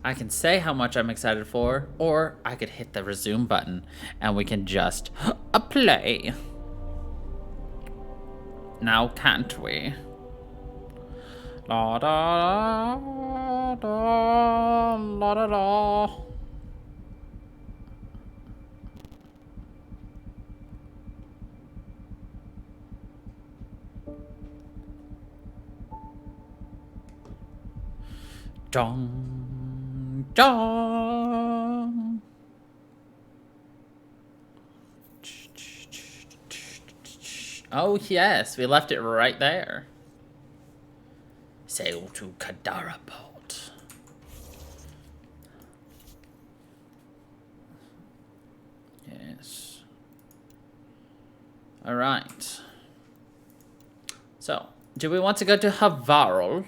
I can say how much I'm excited for, or I could hit the resume button and we can just play. Now can't we? La da da da la da da. Dong dong. Oh yes, we left it right there. Sail to Kadara Port. Yes. Alright. So, do we want to go to Havarl?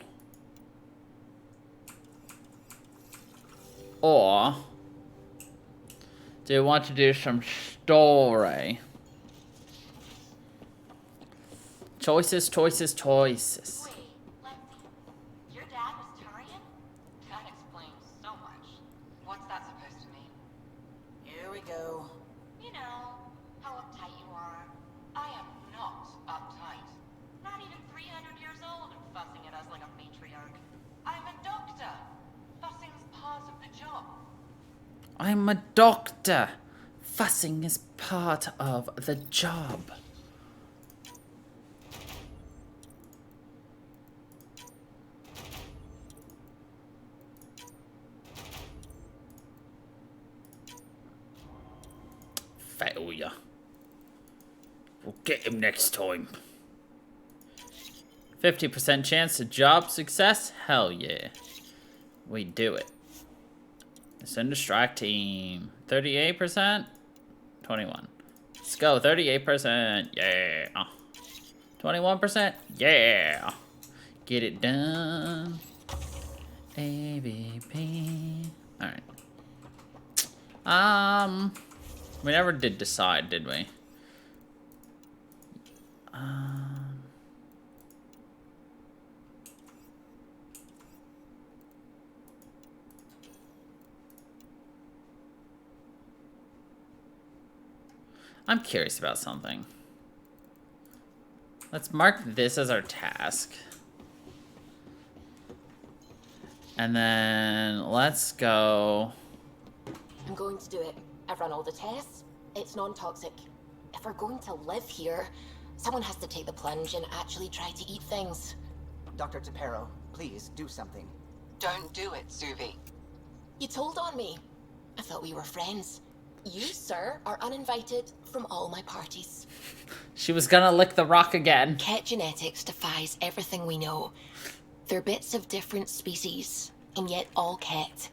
Or do we want to do some story? Choices, choices, choices. Wait, Lexi, your dad was Turian? That explains so much. What's that supposed to mean? Here we go. You know, how uptight you are. I am not uptight. Not even 300 years old and fussing at us like a matriarch. I'm a doctor. Fussing's part of the job. I'm a doctor. Fussing is part of the job. Failure. We'll get him next time. 50% chance of job success? Hell yeah. We do it. Send a strike team. 38%? 21. Let's go. 38%. Yeah. 21%? Yeah. Get it done. AVP. Alright. We never did decide, did we? I'm curious about something. Let's mark this as our task. And then let's go. I'm going to do it. I've run all the tests. It's non-toxic. If we're going to live here, someone has to take the plunge and actually try to eat things. Dr. Tapero, please do something. Don't do it, Suvi. You told on me. I thought we were friends. You, sir, are uninvited from all my parties. She was gonna lick the rock again. Ket genetics defies everything we know. They're bits of different species, and yet all Ket.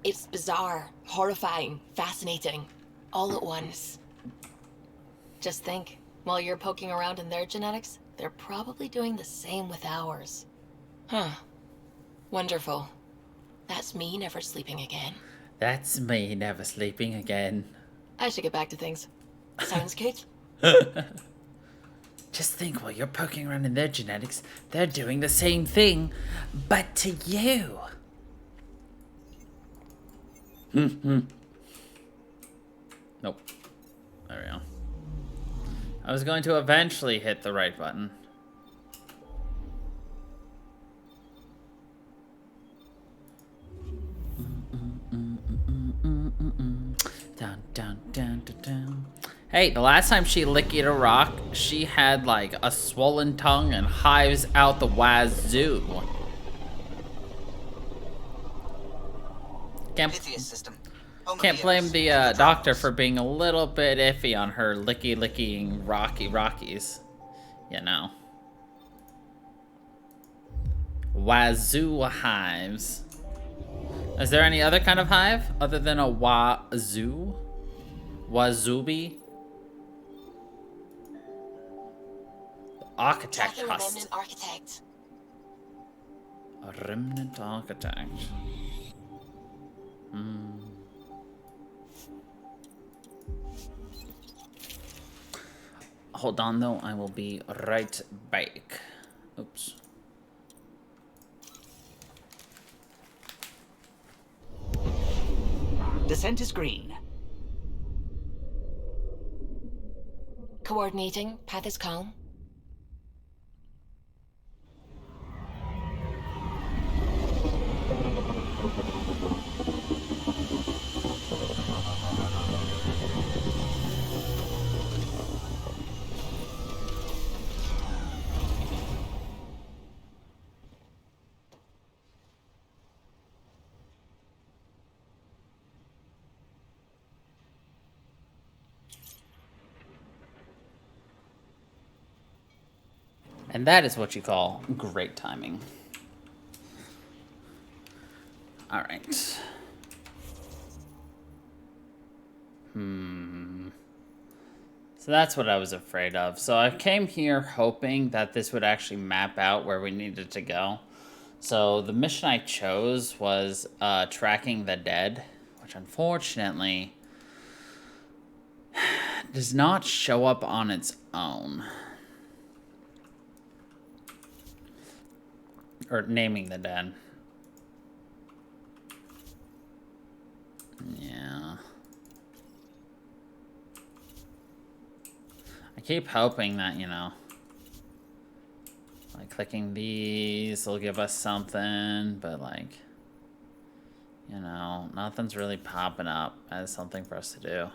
It's bizarre, horrifying, fascinating, all at once. Just think, while you're poking around in their genetics, they're probably doing the same with ours. Huh. Wonderful. That's me never sleeping again. That's me never sleeping again. I should get back to things. Sounds good? Just think, while you're poking around in their genetics, they're doing the same thing, but to you. Nope. There we go. I was going to eventually hit the right button. Down, down, down, down, down. Hey, the last time she licked a rock, she had like a swollen tongue and hives out the wazoo. Can't blame the doctor for being a little bit iffy on her licking rockies. You know. Wazoo hives. Is there any other kind of hive other than a wazoo? Wazubi? Architect Tracking a Hust. remnant architect. A remnant architect. Hold on though, I will be right back. Oops. Descent is green. Coordinating. Path is calm. And that is what you call great timing. Alright. So that's what I was afraid of. So I came here hoping that this would actually map out where we needed to go. So the mission I chose was tracking the dead, which unfortunately does not show up on its own. Or naming the dead. Yeah. I keep hoping that, you know, like clicking these will give us something, but like, you know, nothing's really popping up as something for us to do.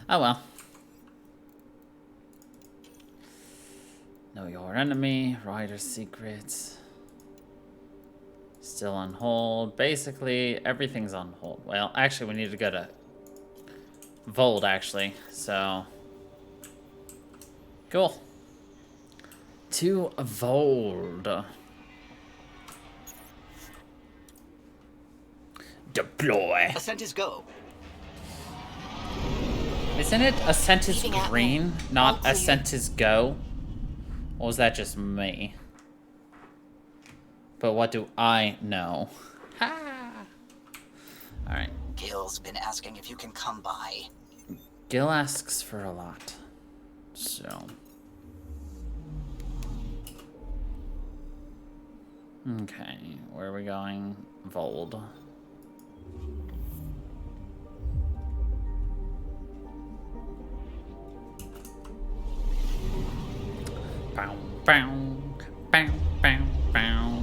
Oh well. Know your enemy, Rider's secrets. Still on hold. Basically, everything's on hold. Well, actually, we need to go to VOD, actually. So, cool. To VOD. Deploy. Ascent is go. Isn't it Ascent is Leaving at green, will. not All clear. Ascent is go? Or was that just me? But what do I know? Ha! Alright. Gil's been asking if you can come by. Gil asks for a lot. So. Okay, where are we going? Vold. Bow, bow, bow, bow, bow.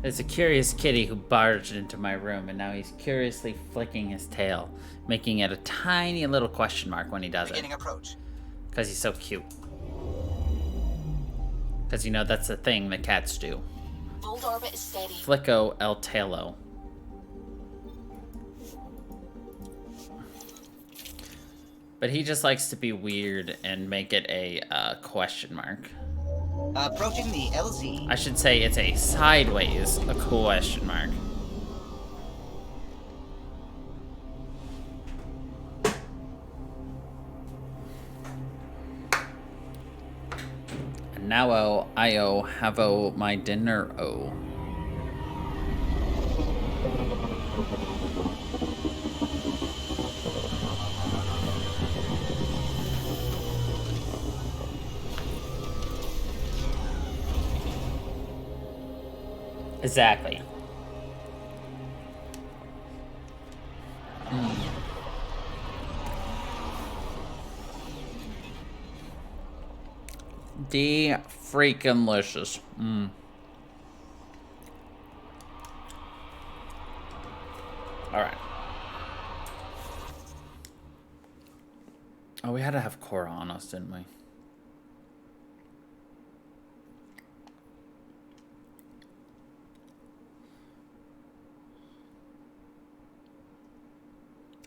There's a curious kitty who barged into my room, and now he's curiously flicking his tail, making it a tiny little question mark when he does it. Beginning approach. Because he's so cute. Because, you know, that's the thing that cats do. Fold orbit is steady. Flicko el tailo. But he just likes to be weird and make it a question mark. Approaching the LZ. I should say it's a sideways a question mark. And now I have my dinner o. Exactly. De freaking licious. Alright. Oh, we had to have Cora on us, didn't we?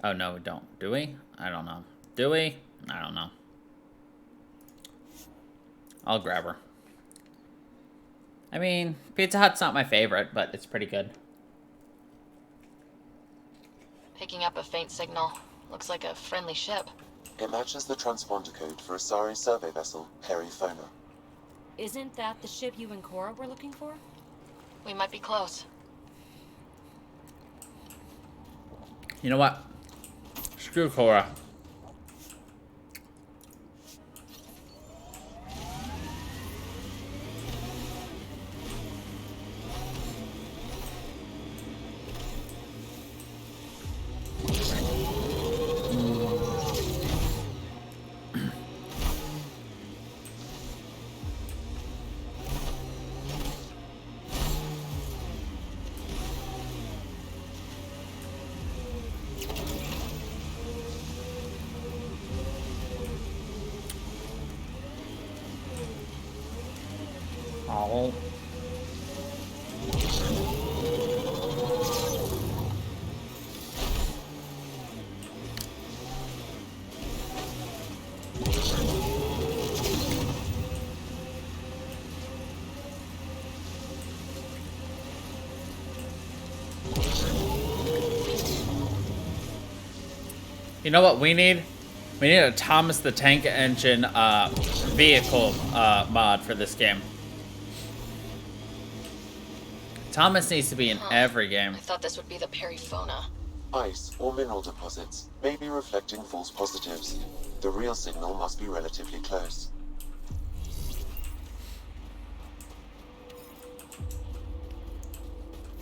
Oh, no, we don't. Do we? I don't know. Do we? I don't know. I'll grab her. I mean, Pizza Hut's not my favorite, but it's pretty good. Picking up a faint signal. Looks like a friendly ship. It matches the transponder code for a Sari survey vessel, Perifona. Isn't that the ship you and Cora were looking for? We might be close. You know what? Screw Cora. Oh. You know what we need? We need a Thomas the Tank Engine vehicle mod for this game. Thomas needs to be in every game. I thought this would be the perifauna. Ice or mineral deposits may be reflecting false positives. The real signal must be relatively close.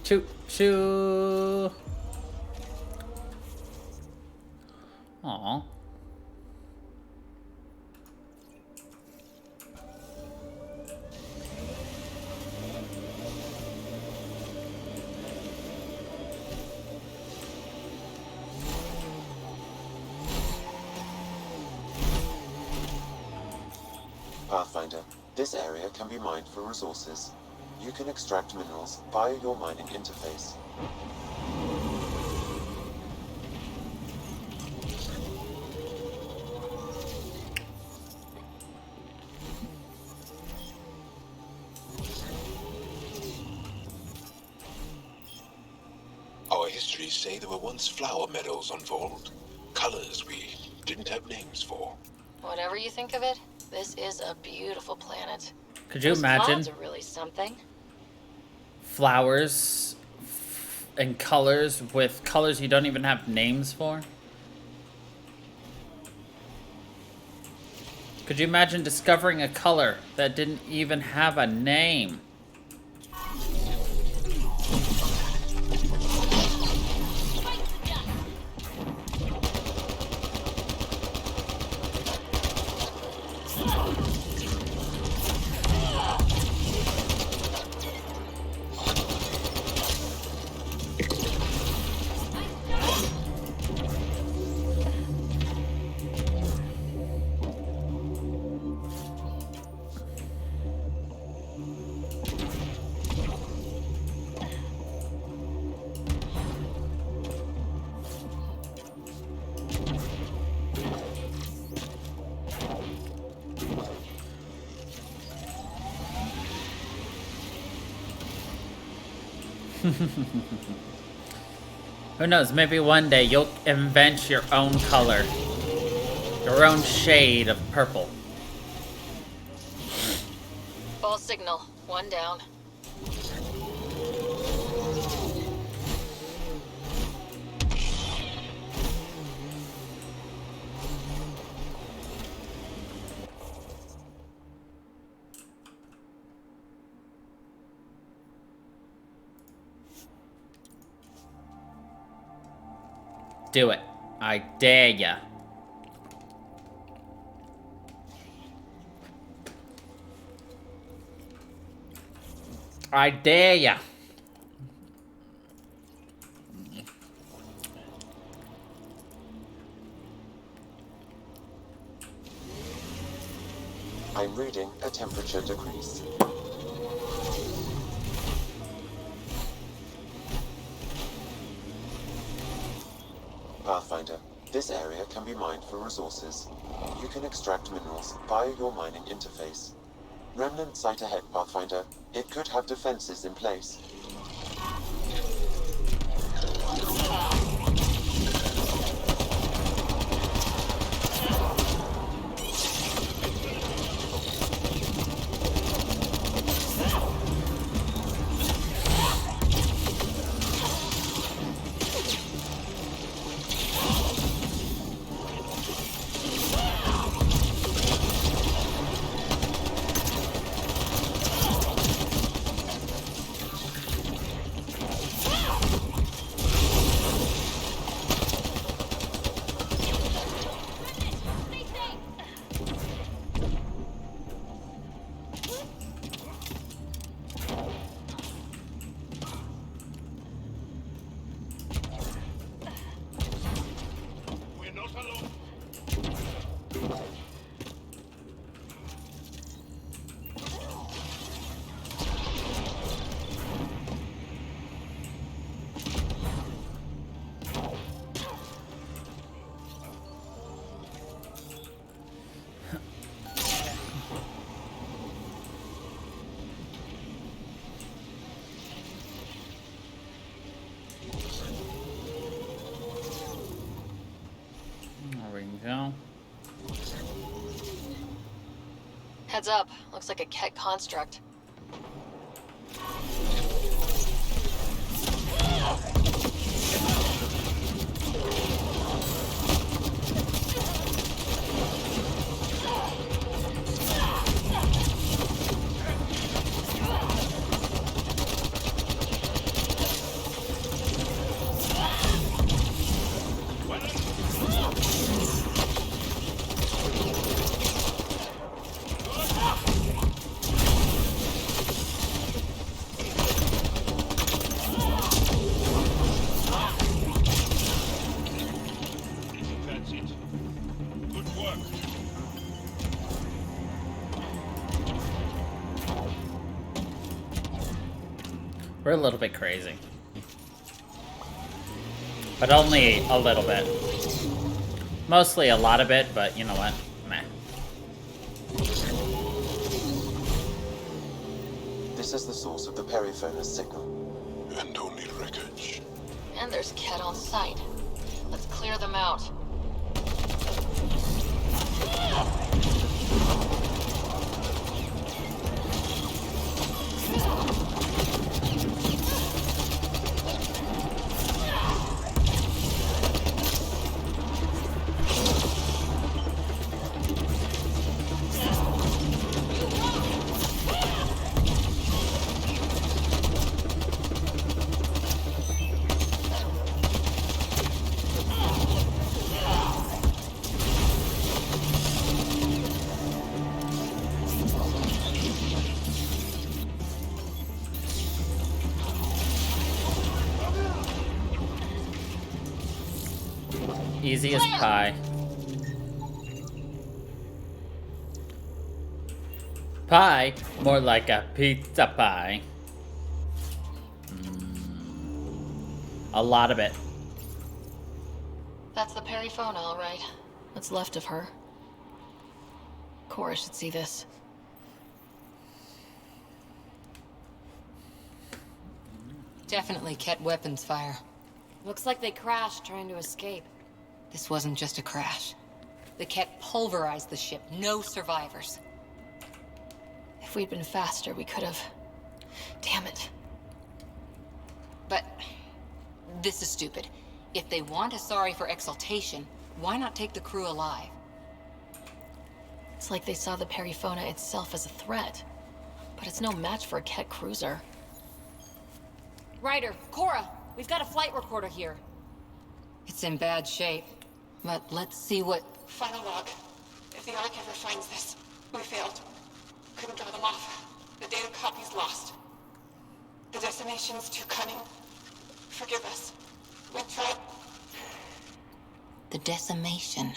Choo choo. Aw. Pathfinder, this area can be mined for resources. You can extract minerals via your mining interface. Our histories say there were once flower meadows on Vold. Colors we didn't have names for. Whatever you think of it, this is a beautiful planet. Could you Those imagine clouds are really something. flowers and colors with colors you don't even have names for? Could you imagine discovering a color that didn't even have a name? Who knows, maybe one day you'll invent your own color. Your own shade of purple. False signal. One down. Do it. I dare ya. I dare ya. I'm reading a temperature decrease. Pathfinder, this area can be mined for resources. You can extract minerals via your mining interface. Remnant site ahead, Pathfinder. It could have defenses in place. Heads up. Looks like a Ket construct. That's it. Good work. We're a little bit crazy. But only a little bit. Mostly a lot of it, but you know what? Meh. This is the source of the periphonous signal. And only wreckage. And there's Ket on site. Let's clear them out. Easy as pie. Pie? More like a pizza pie. A lot of it. That's the Perifona, all right. What's left of her. Cora should see this. Definitely Ket weapons fire. Looks like they crashed trying to escape. This wasn't just a crash. The Ket pulverized the ship. No survivors. If we'd been faster, we could have. Damn it. But this is stupid. If they want a sorry for exaltation, why not take the crew alive? It's like they saw the Perifona itself as a threat. But it's no match for a Ket cruiser. Ryder, Cora, we've got a flight recorder here. It's in bad shape. But let's see what... Final log. If the Ark ever finds this, we failed. Couldn't draw them off. The data copy's lost. The decimation's too cunning. Forgive us. We tried. The decimation.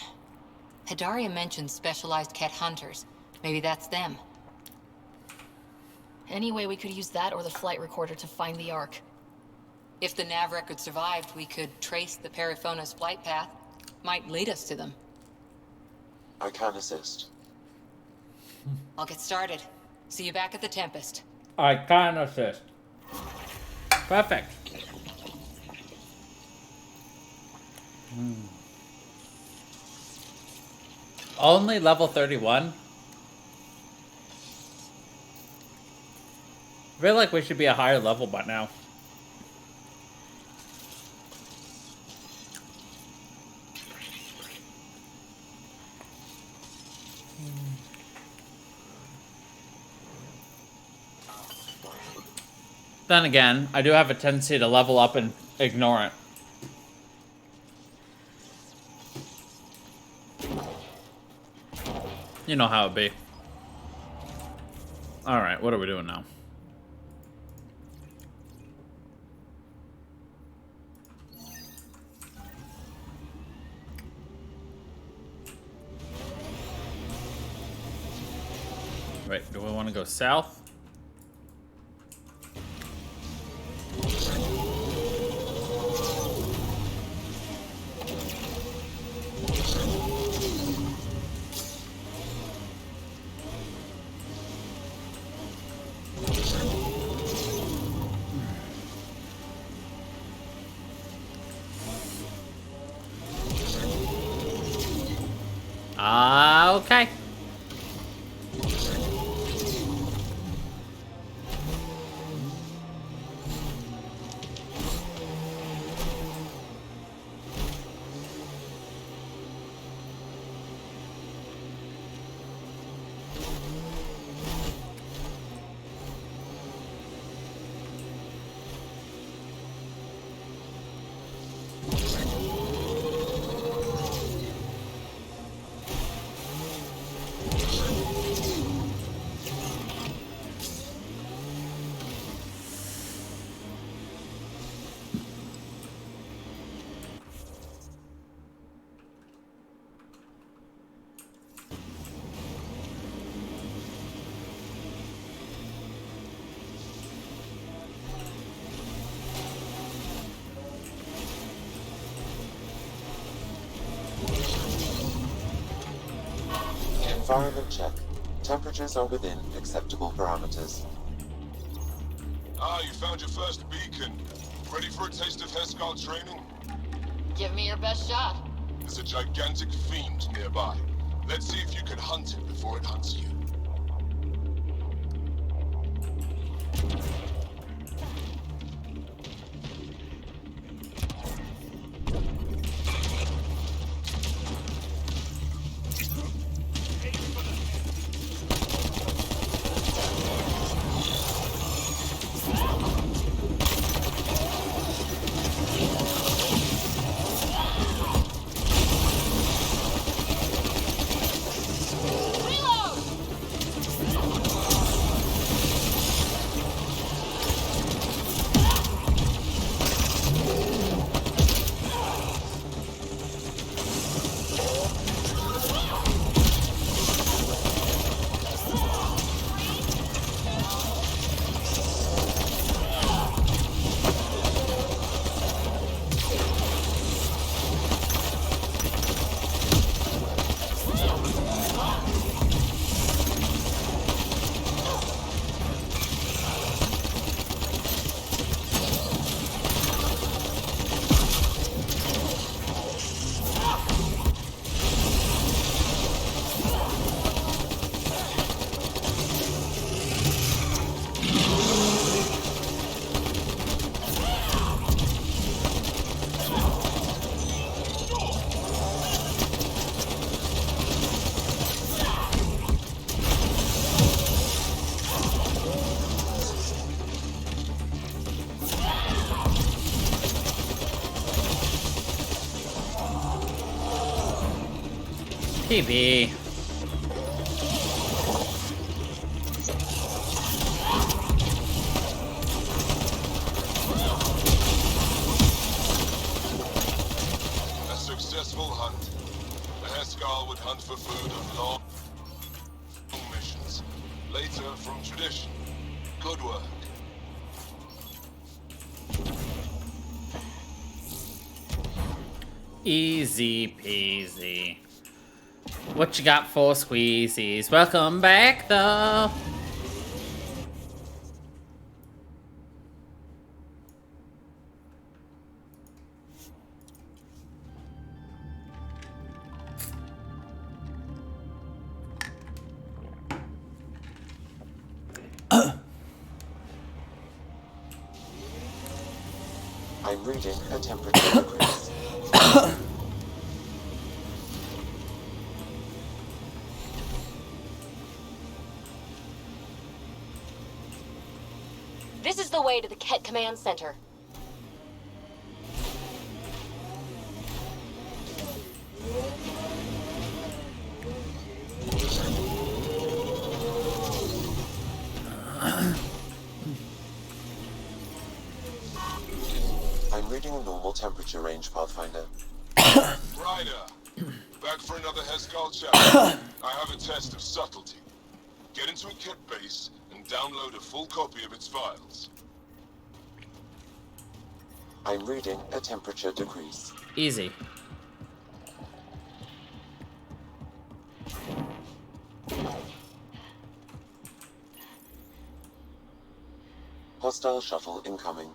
Hidaria mentioned specialized Ket hunters. Maybe that's them. Anyway, we could use that or the flight recorder to find the Ark. If the nav record survived, we could trace the Perifona's flight path. Might lead us to them. I can assist. I'll get started. See you back at the Tempest. I can assist. Perfect. Only level 31? I feel like we should be a higher level by now. Then again, I do have a tendency to level up and ignore it. You know how it be. Alright, what are we doing now? Wait, do we want to go south? Okay. Environment check. Temperatures are within acceptable parameters. Ah, you found your first beacon. Ready for a taste of Heskar training? Give me your best shot. There's a gigantic fiend nearby. Let's see if you can hunt it before it hunts you. PB. A successful hunt. The Heskar would hunt for food on long missions. Later, from tradition. Good work. Easy peasy. What you got for squeezies? Welcome back, though. I'm reading a temperature decrease. This is the way to the Ket Command Center. I'm reading a normal temperature range, Pathfinder. Ryder, back for another Heskar challenge. I have a test of subtlety. Get into a kit base and download a full copy of its files. I'm reading a temperature decrease. Easy. Hostile shuttle incoming.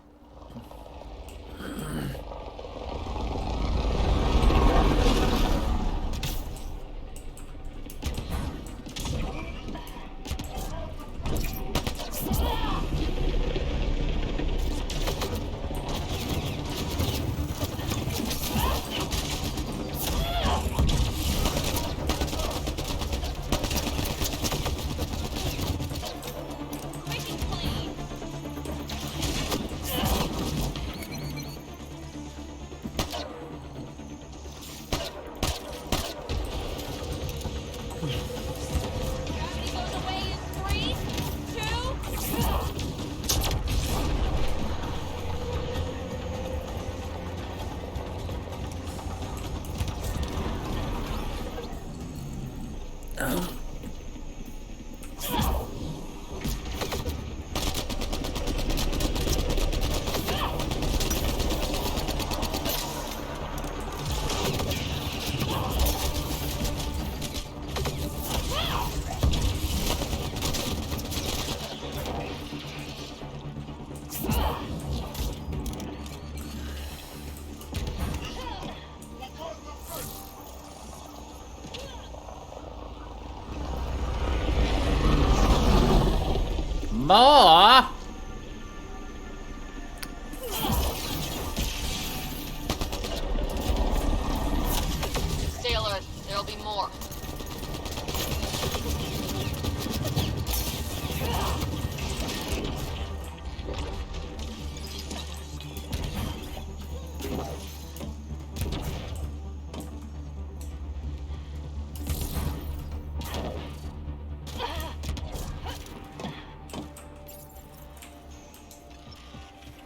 More? Stay alert. There'll be more.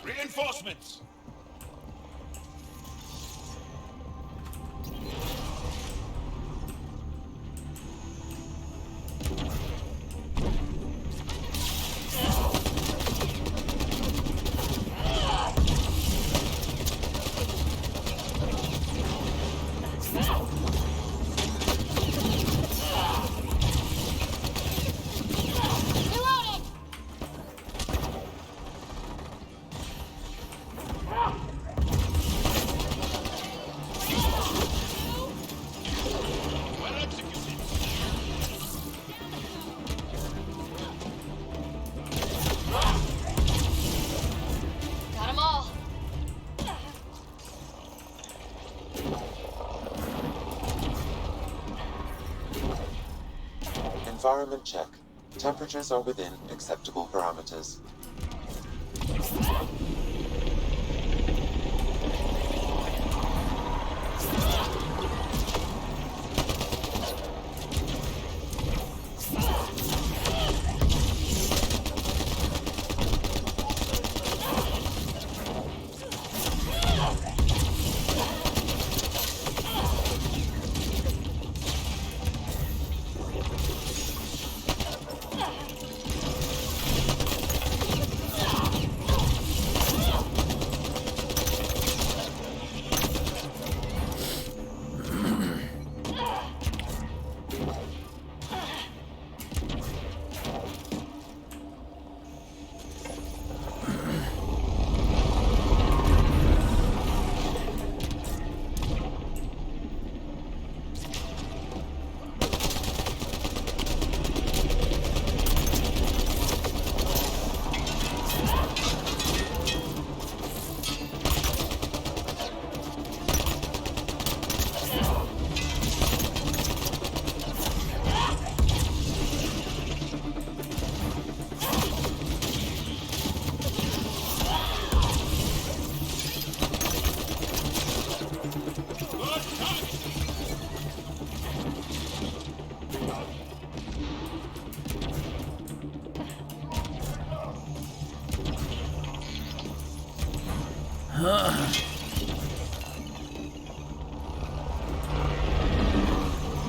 Reinforcements! Reloading! Well executed. Got 'em all. Environment check. Temperatures are within acceptable parameters.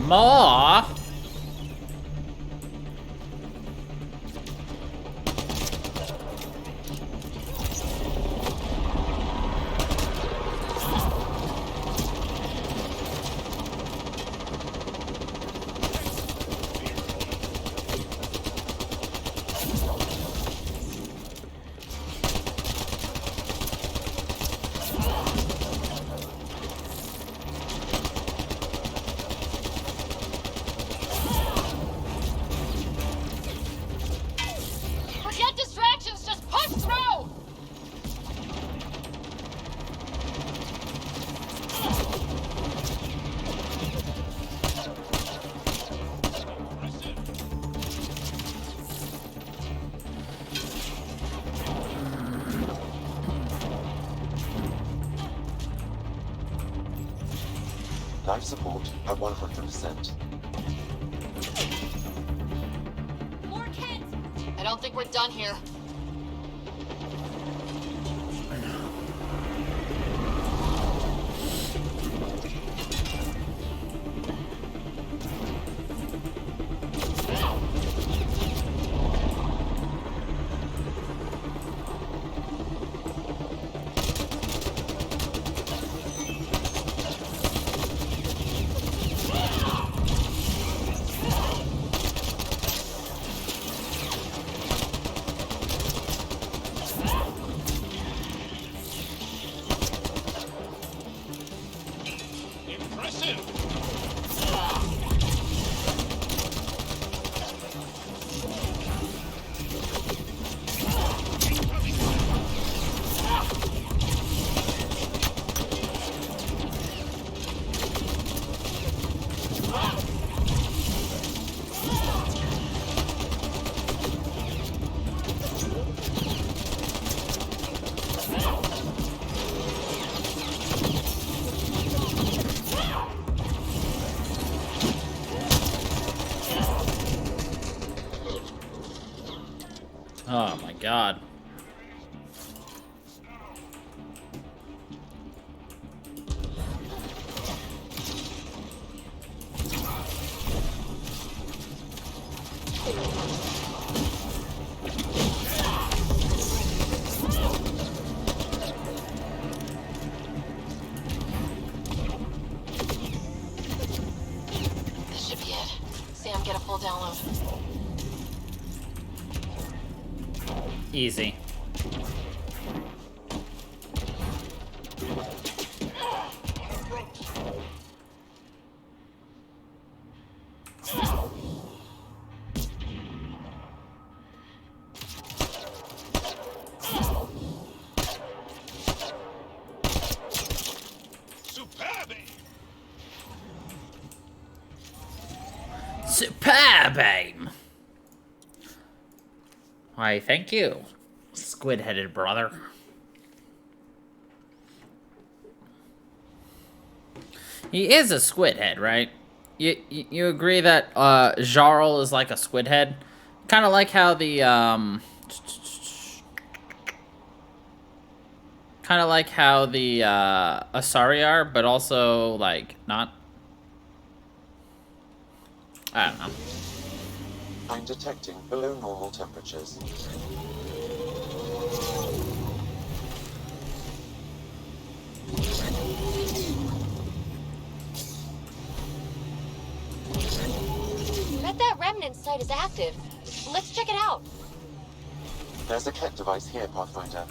More? Forget distractions, just push through! Life support at 100%. More kids! I don't think we're done here. god. This should be it. Sam, get a full download. Easy. Superb aim! Why, thank you, squid-headed brother. He is a squid head, right? You agree that Jarl is like a squid head? Kind of like how the Asari are, but also like not. I don't know. I'm detecting below normal temperatures. Bet that remnant site is active. Let's check it out. There's a Ket device here, Pathfinder.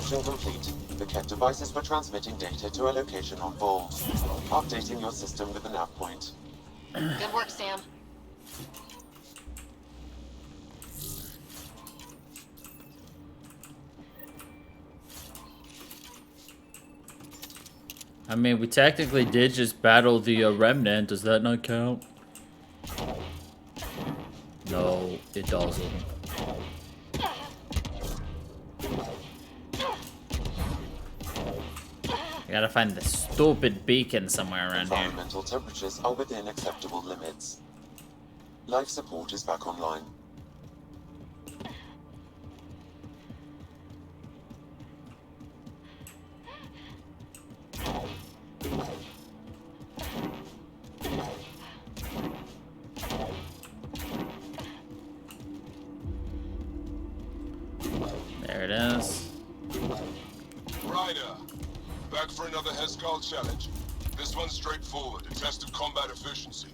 Encryption complete. The Ket devices were transmitting data to a location on Vault. Updating your system with the nav point. Good work, Sam. I mean, we technically did just battle the remnant. Does that not count? No, it doesn't. I gotta find the stupid beacon somewhere around here. Environmental temperatures are within acceptable limits. Life support is back online. There it is. Ryder, back for another Heskal challenge. This one's straightforward, a test of combat efficiency.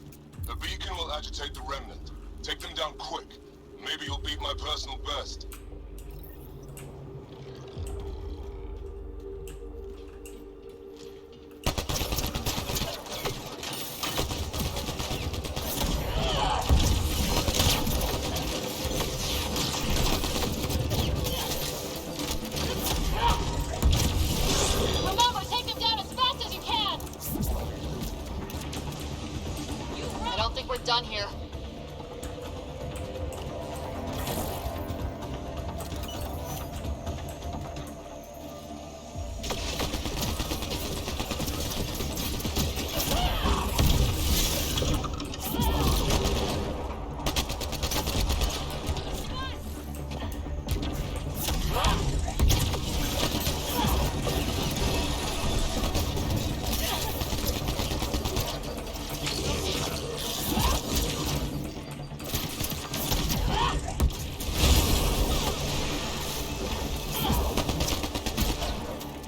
The beacon will agitate the remnant. Take them down quick. Maybe you'll beat my personal best. Remember, take them down as fast as you can. I don't think we're done here.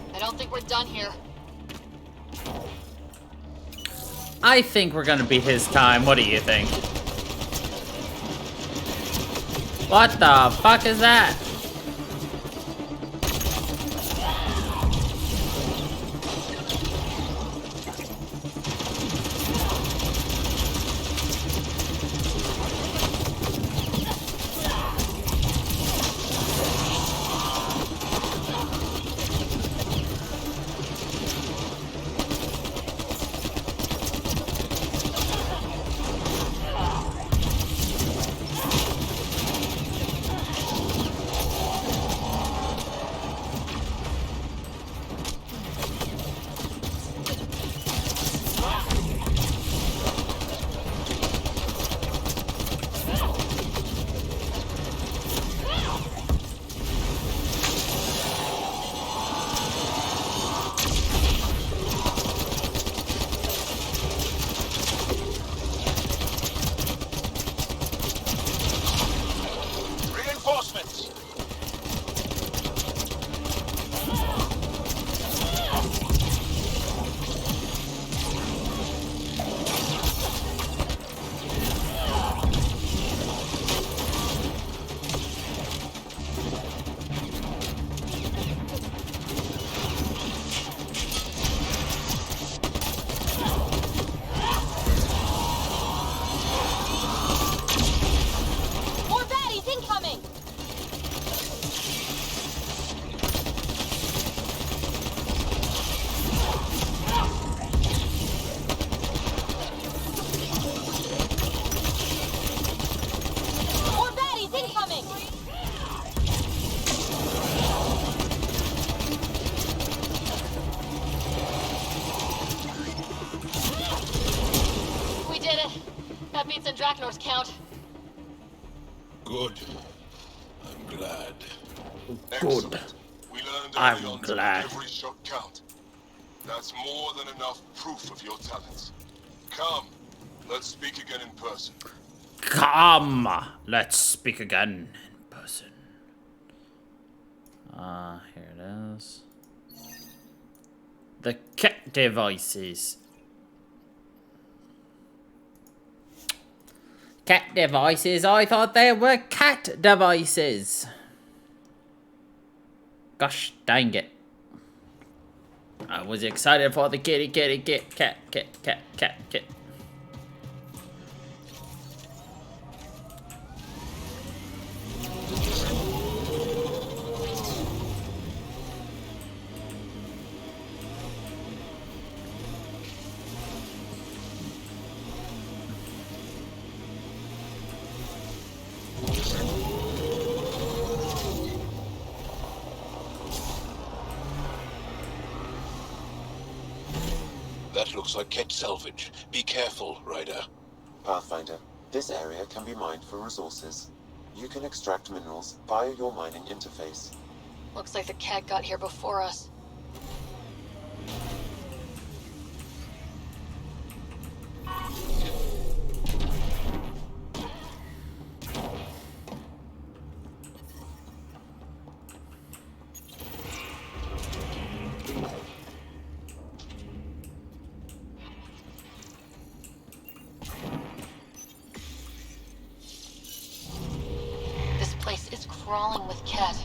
I don't think we're done here. I think we're gonna be his time. What do you think? What the fuck is that? heartbeats and Drakenor's count. Good. I'm glad. Excellent. We learned I'm early on to glad. make every shot count. That's more than enough proof of your talents. Come, let's speak again in person. Come, let's speak again in person. Here it is. The cat devices. Cat devices? I thought they were cat devices. Gosh dang it. I was excited for the kitty, cat. That looks like Ket salvage. Be careful, Ryder. Pathfinder, this area can be mined for resources. You can extract minerals via your mining interface. Looks like the cat got here before us. This place is crawling with cat.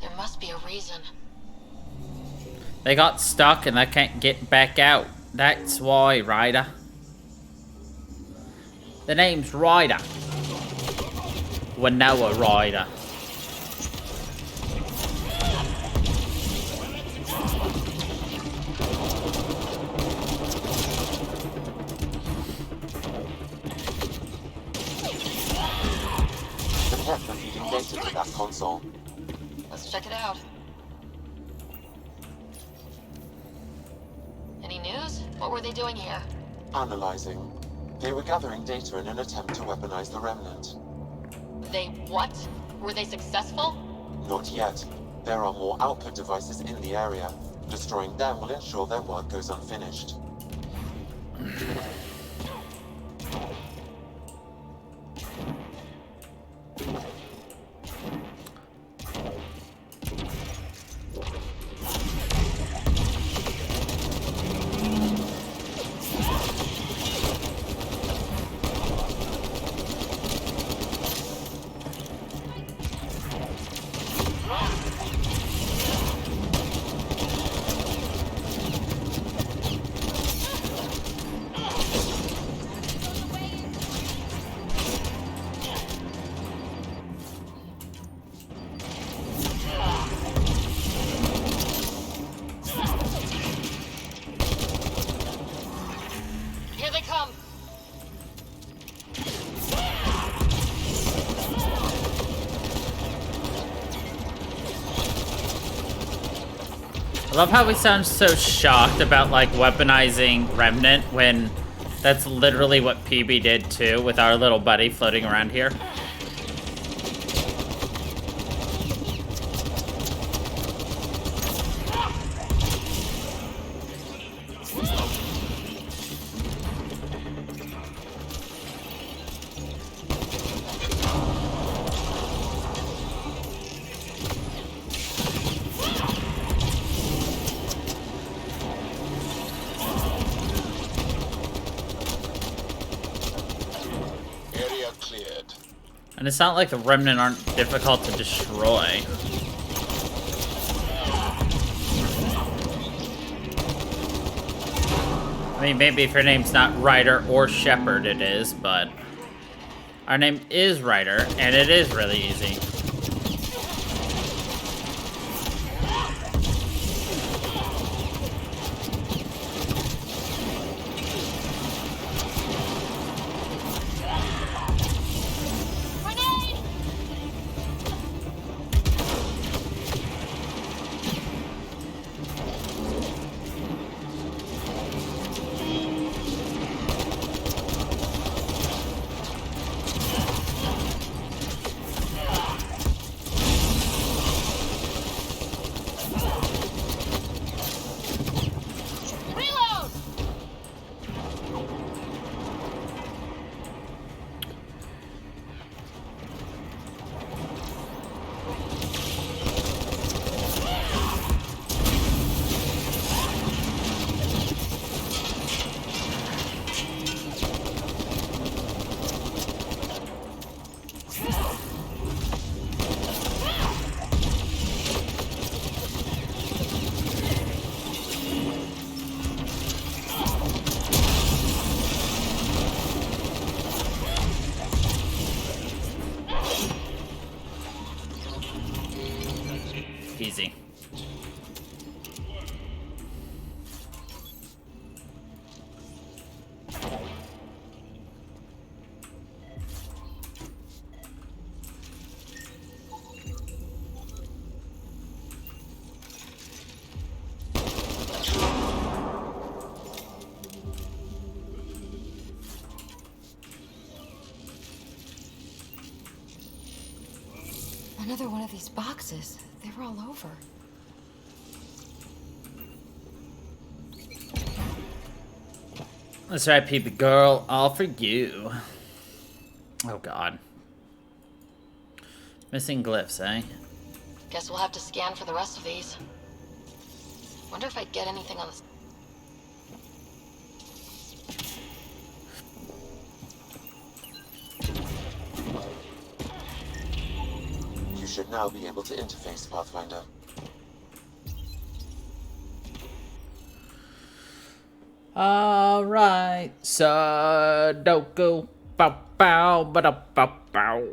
There must be a reason. They got stuck and they can't get back out. That's why, Ryder. The name's Ryder. Winnowa Ryder. The Ket are feeding data to that console. Let's check it out. Any news? What were they doing here? Analyzing. They were gathering data in an attempt to weaponize the Remnant. They what? Were they successful? Not yet. There are more output devices in the area. Destroying them will ensure their work goes unfinished. Here they come. I love how we sound so shocked about, like, weaponizing Remnant when that's literally what PB did too with our little buddy floating around here. Area cleared. And it's not like the Remnant aren't difficult to destroy. I mean, maybe if your name's not Ryder or Shepherd, it is, but our name is Ryder, and it is really easy. Grenade! Easy. Another one of these boxes. They were all over. That's right, peepee girl. All for you. Oh, God. Missing glyphs, eh? Guess we'll have to scan for the rest of these. Wonder if I'd get anything on this. You should now be able to interface, Pathfinder. All right, Sudoku. Bow, bow, ba bow, bow.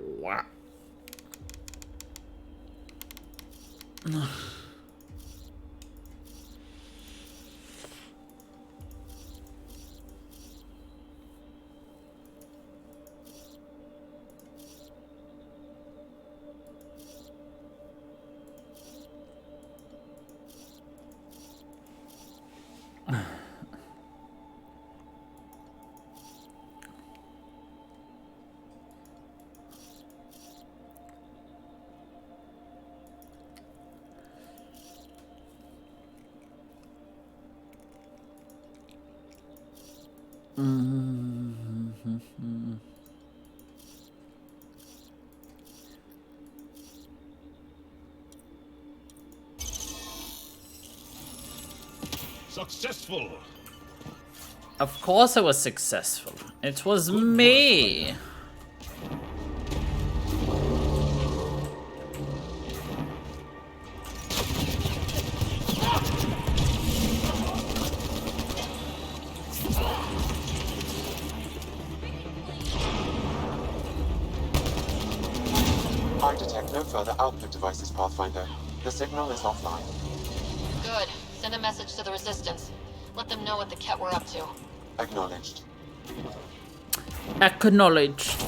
Successful. Of course it was successful. It was me. I detect no further output devices, Pathfinder. The signal is offline. Good. Send a message to the Resistance. Let them know what the Ket we're up to. Acknowledged. Acknowledged.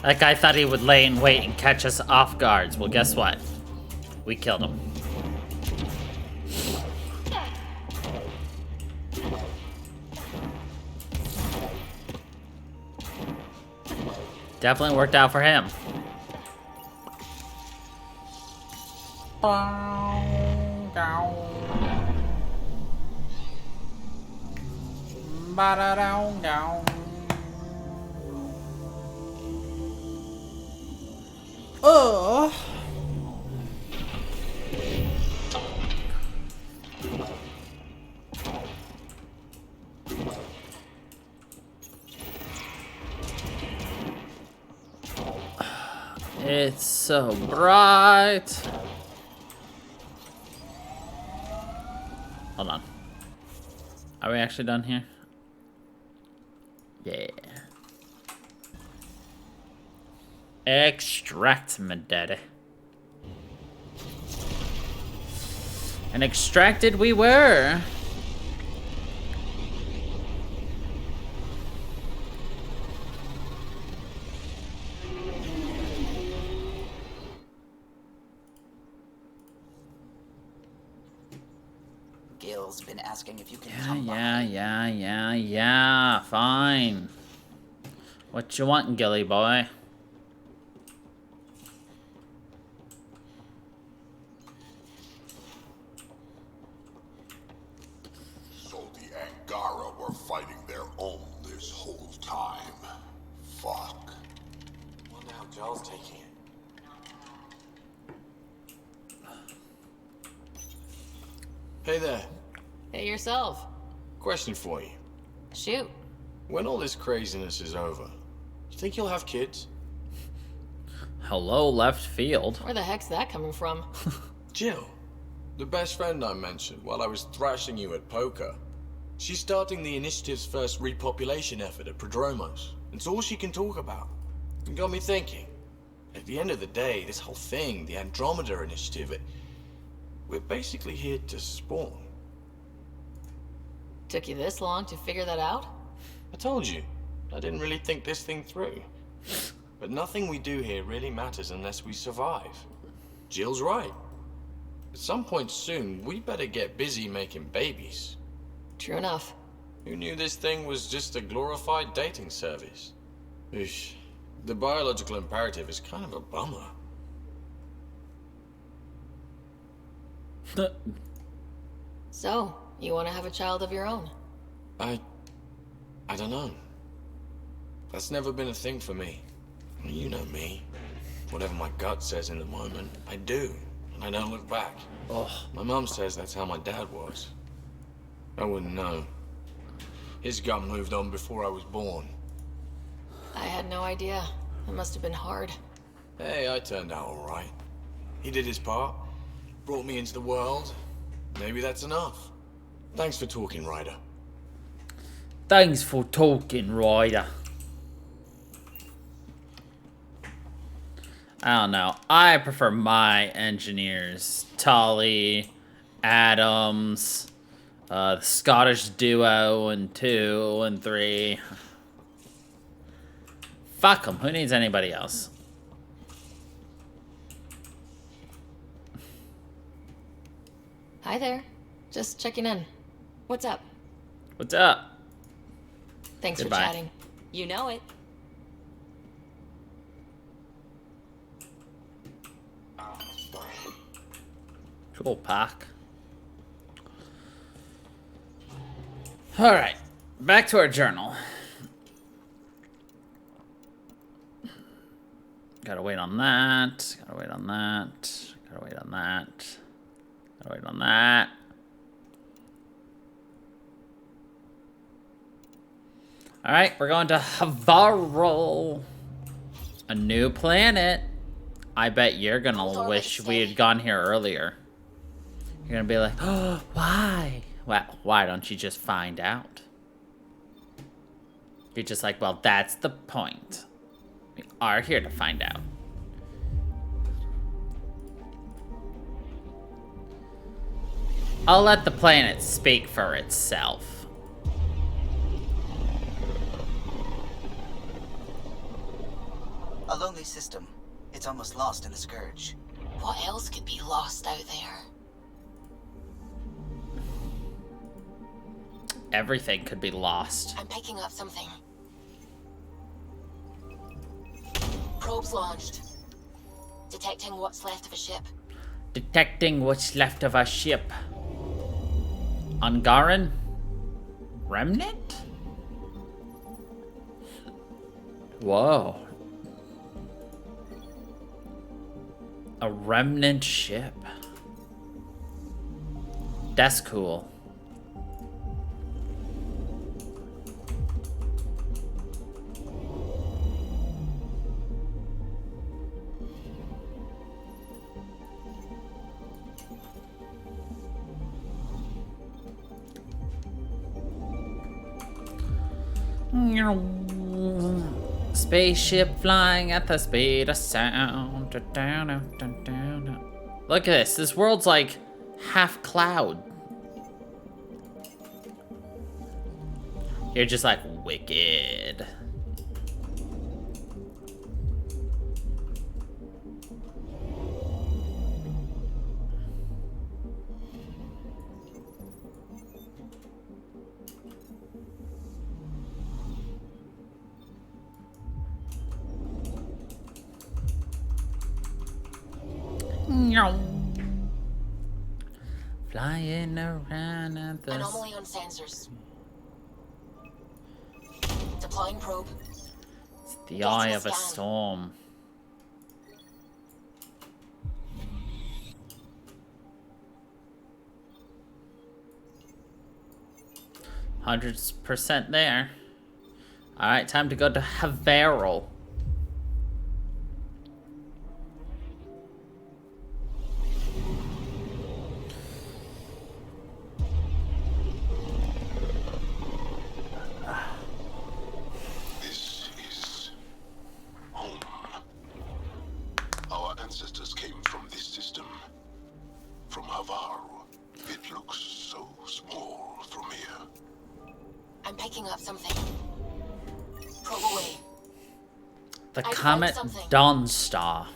That guy thought he would lay in wait and catch us off guards. Well, guess what? We killed him. Definitely worked out for him. Oh. It's so bright. Hold on. Are we actually done here? Yeah. Extract, my daddy. And extracted we were. Gil's been asking if you can come by. Yeah. Fine. What you want, Gilly boy? So the Angara were fighting their own this whole time. Fuck. Wonder how Joel's taking it. Hey there. Hey yourself. Question for you. Shoot. When all this craziness is over, you think you'll have kids? Hello, left field. Where the heck's that coming from? Jill, the best friend I mentioned while I was thrashing you at poker. She's starting the initiative's first repopulation effort at Prodromos. It's all she can talk about. It got me thinking. At the end of the day, this whole thing, the Andromeda initiative, we're basically here to spawn. Took you this long to figure that out? I told you, I didn't really think this thing through. But nothing we do here really matters unless we survive. Jill's right. At some point soon, we better get busy making babies. True enough. Who knew this thing was just a glorified dating service? Oosh. The biological imperative is kind of a bummer. So, you want to have a child of your own? I don't know. That's never been a thing for me. You know me. Whatever my gut says in the moment, I do. And I don't look back. Oh. My mom says that's how my dad was. I wouldn't know. His gut moved on before I was born. I had no idea. It must have been hard. Hey, I turned out all right. He did his part. Brought me into the world. Maybe that's enough. Thanks for talking, Ryder. Thanks for talking, Ryder. I don't know. I prefer my engineers. Tully, Adams, the Scottish duo, and 2 and 3. Fuck them. Who needs anybody else? Hi there. Just checking in. What's up? What's up? Thanks Goodbye. for chatting. You know it. Cool pack. Alright. Back to our journal. Gotta wait on that. Gotta wait on that. Gotta wait on that. Gotta wait on that. Alright, we're going to Havaro. A new planet. I bet you're gonna wish we had gone here earlier. You're gonna be like, oh, why? Why don't you just find out? You're just like, well, that's the point. We are here to find out. I'll let the planet speak for itself. A lonely system. It's almost lost in the Scourge. What else could be lost out there? Everything could be lost. I'm picking up something. Probes launched. Detecting what's left of a ship. Detecting what's left of a ship. Angaran? Remnant? Whoa. A remnant ship. That's cool. Spaceship flying at the speed of sound. Look at this. This world's like half cloud. You're just like wicked. Flying around at the... Anomaly on sensors. Deploying probe. It's the eye of a storm. %100% there. Alright, time to go to Havaro. picking up something. Probe away. The I Comet found something. Dawnstar.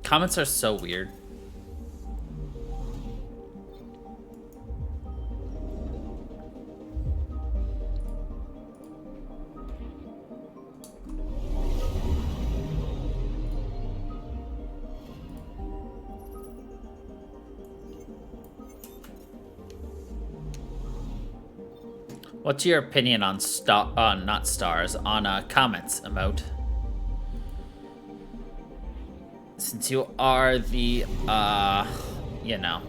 Comets are so weird. What's your opinion on not stars, on comets, Emote? Since you are the, you know,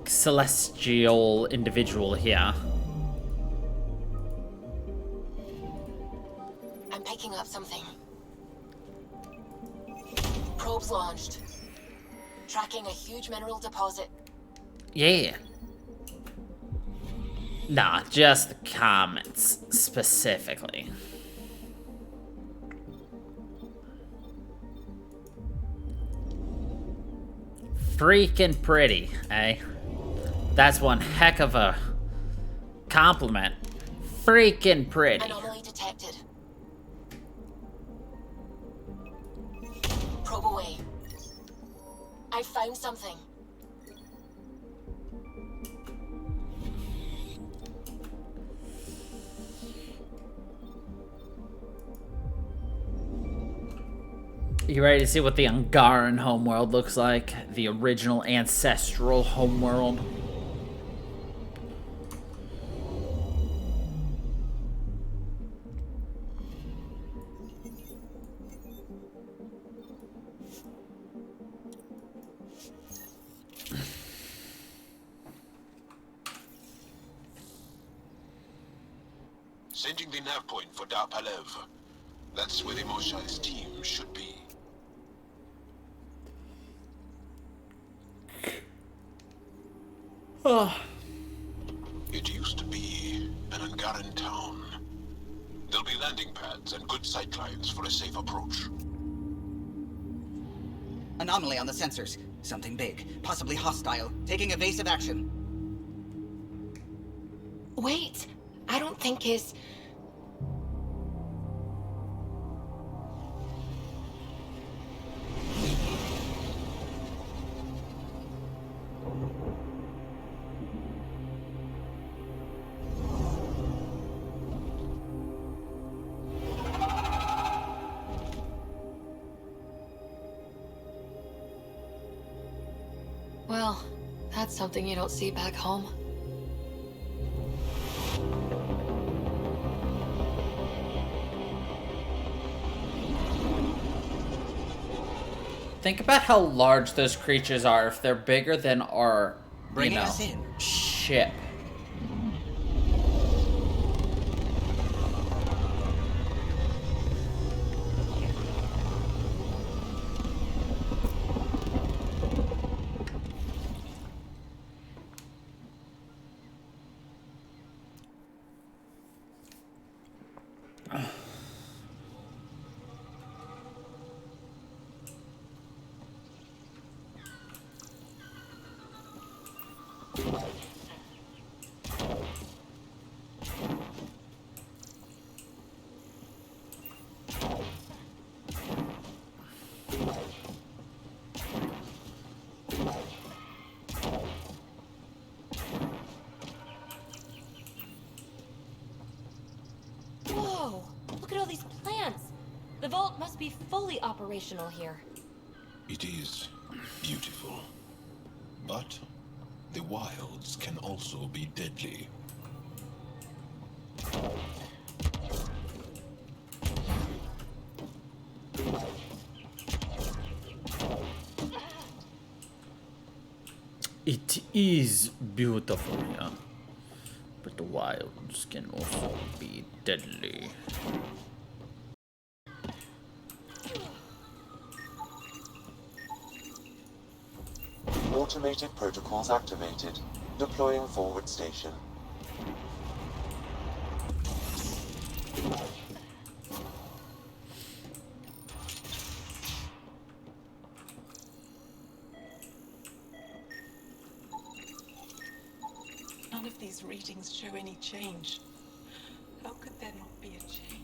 celestial individual here. I'm picking up something. Probes launched. Tracking a huge mineral deposit. Yeah. Nah, just the comets, specifically. Freaking pretty, eh? That's one heck of a compliment. Freaking pretty. Anomaly detected. Probe away. I found something. You ready to see what the Angaran homeworld looks like? The original ancestral homeworld? Sending the nav point for Dar Palev. That's where the Moshai's team should be. It used to be an Angaran town. There'll be landing pads and good sight lines for a safe approach. Anomaly on the sensors. Something big, possibly hostile, taking evasive action. Wait, I don't think his... Well, that's something you don't see back home. Think about how large those creatures are if they're bigger than our, Bringing us in. ship. Whoa! Look at all these plants! The vault must be fully operational here. It is beautiful. But the wilds can also be deadly. It is beautiful, yeah. But the wilds can also be deadly. Automated protocols activated. Deploying forward station. of these readings show any change. How could there not be a change?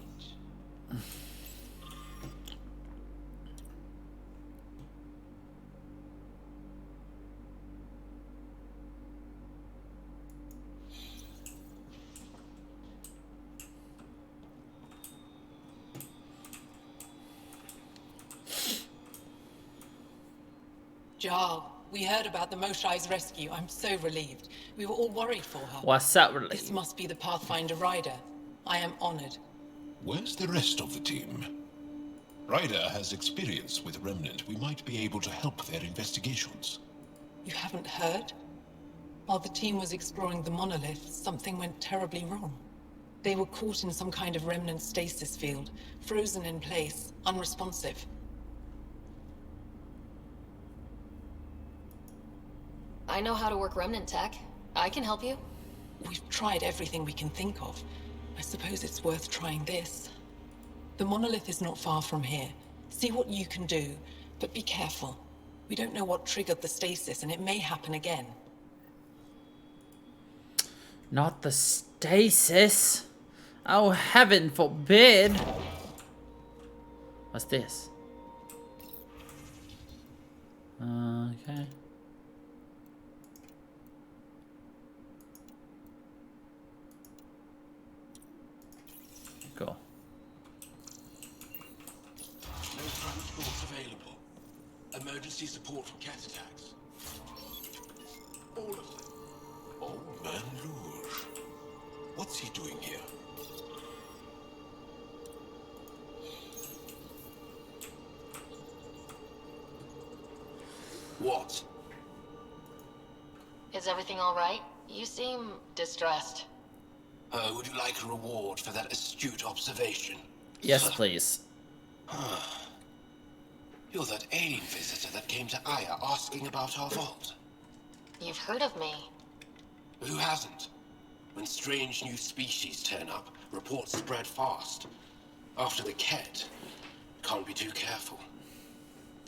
Jarl, we heard about the Moshai's rescue. I'm so relieved. We were all worried for her. What's that This relief? must be the Pathfinder Rider. I am honored. Where's the rest of the team? Ryder has experience with Remnant. We might be able to help their investigations. You haven't heard? While the team was exploring the monolith, something went terribly wrong. They were caught in some kind of Remnant stasis field, frozen in place, unresponsive. I know how to work remnant tech. I can help you. We've tried everything we can think of. I suppose it's worth trying this. The monolith is not far from here. See what you can do, but be careful. We don't know what triggered the stasis, and it may happen again. Not the stasis. Oh, heaven forbid. What's this? Okay. Cool. No transports available. Emergency support for cat attacks. All of them. Oh, Manlouge. What's he doing here? What? Is everything all right? You seem distressed. Would you like a reward for that astute observation? Yes, please. You're that alien visitor that came to Aya asking about our vault. You've heard of me. Who hasn't? When strange new species turn up, reports spread fast. After the Ket, can't be too careful.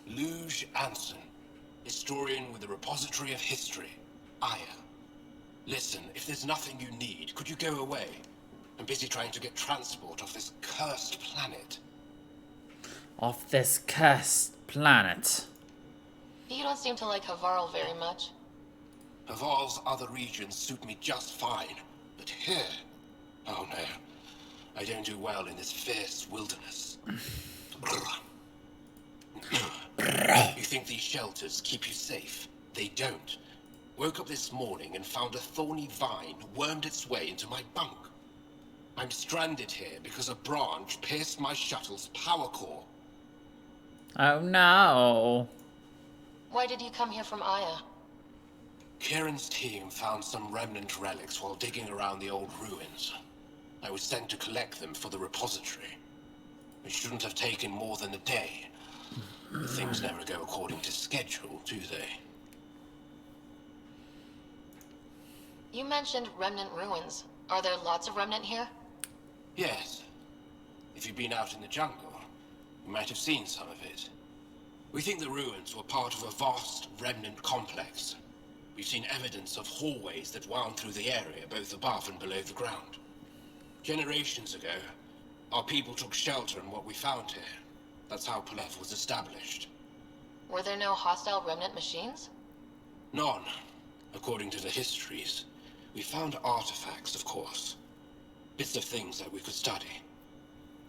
Luge Anson, historian with the Repository of History, Aya. Listen, if there's nothing you need, could you go away? I'm busy trying to get transport off this cursed planet. Off this cursed planet. You don't seem to like Havarl very much. Havarl's other regions suit me just fine, but here... Oh no, I don't do well in this fierce wilderness. You think these shelters keep you safe? They don't. Woke up this morning and found a thorny vine wormed its way into my bunk. I'm stranded here because a branch pierced my shuttle's power core. Oh no. Why did you come here from Aya? Kieran's team found some remnant relics while digging around the old ruins. I was sent to collect them for the repository. It shouldn't have taken more than a day. But things never go according to schedule, do they? You mentioned remnant ruins. Are there lots of remnant here? Yes. If you've been out in the jungle, you might have seen some of it. We think the ruins were part of a vast remnant complex. We've seen evidence of hallways that wound through the area, both above and below the ground. Generations ago, our people took shelter in what we found here. That's how Palef was established. Were there no hostile remnant machines? None, according to the histories. We found artifacts, of course. Bits of things that we could study.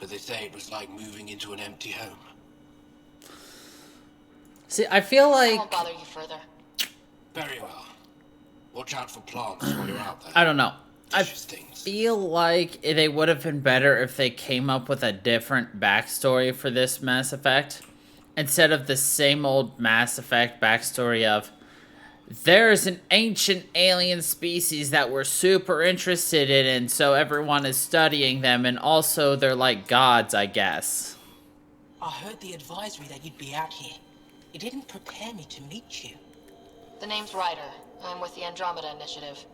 But they say it was like moving into an empty home. See, I feel I like... won't bother you further. Very well. Watch out for plants while you're out there. I don't know. I Vicious things. feel like they would have been better if they came up with a different backstory for this Mass Effect. Instead of the same old Mass Effect backstory of... There's an ancient alien species that we're super interested in, and so everyone is studying them, and also they're like gods, I guess. I heard the advisory that you'd be out here. It didn't prepare me to meet you. The name's Ryder. I'm with the Andromeda Initiative.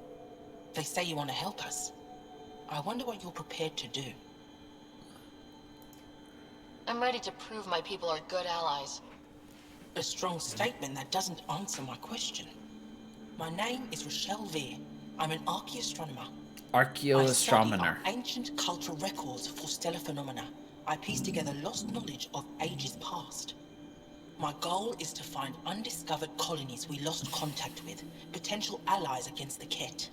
They say you want to help us. I wonder what you're prepared to do. I'm ready to prove my people are good allies. A strong statement that doesn't answer my question. My name is Rochelle Veer. I'm an archaeoastronomer. Archaeoastronomer. Ancient cultural records for stellar phenomena. I piece together lost knowledge of ages past. My goal is to find undiscovered colonies we lost contact with, potential allies against the Ket.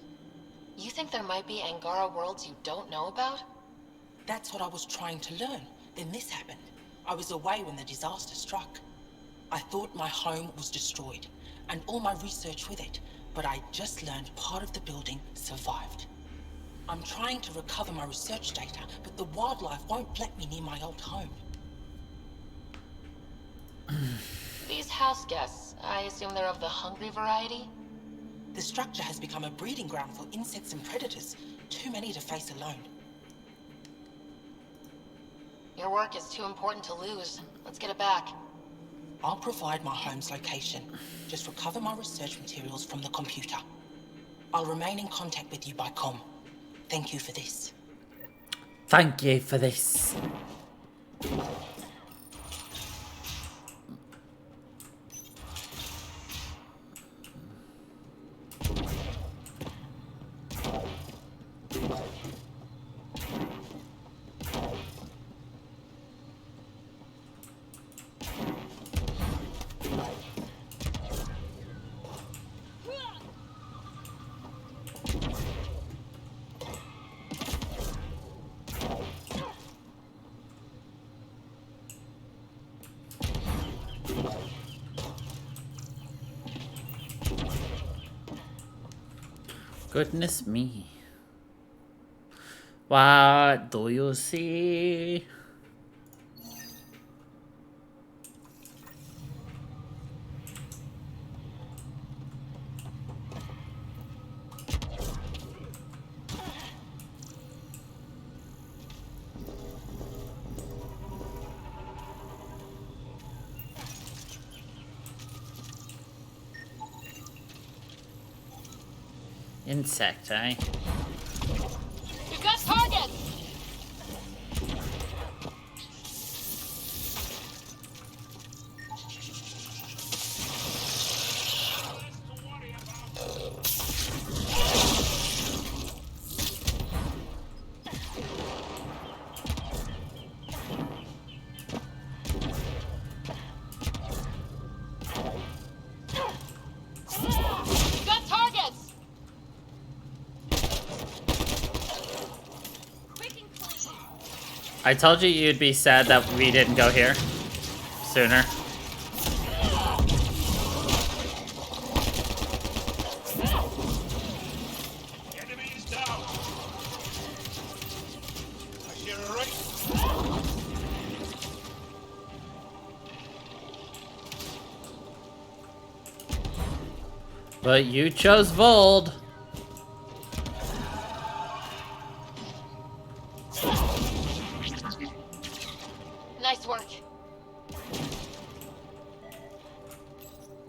You think there might be Angara worlds you don't know about? That's what I was trying to learn. Then this happened. I was away when the disaster struck. I thought my home was destroyed, and all my research with it, but I just learned part of the building survived. I'm trying to recover my research data, but the wildlife won't let me near my old home. These house guests, I assume they're of the hungry variety? The structure has become a breeding ground for insects and predators, too many to face alone. Your work is too important to lose. Let's get it back. I'll provide my home's location. Just recover my research materials from the computer. I'll remain in contact with you by comm. Thank you for this. Thank you for this. Goodness me. What do you see? Insect, eh? We've got targets! I told you you'd be sad that we didn't go here sooner. Enemies down. I hear a race. But you chose Vold. Nice work.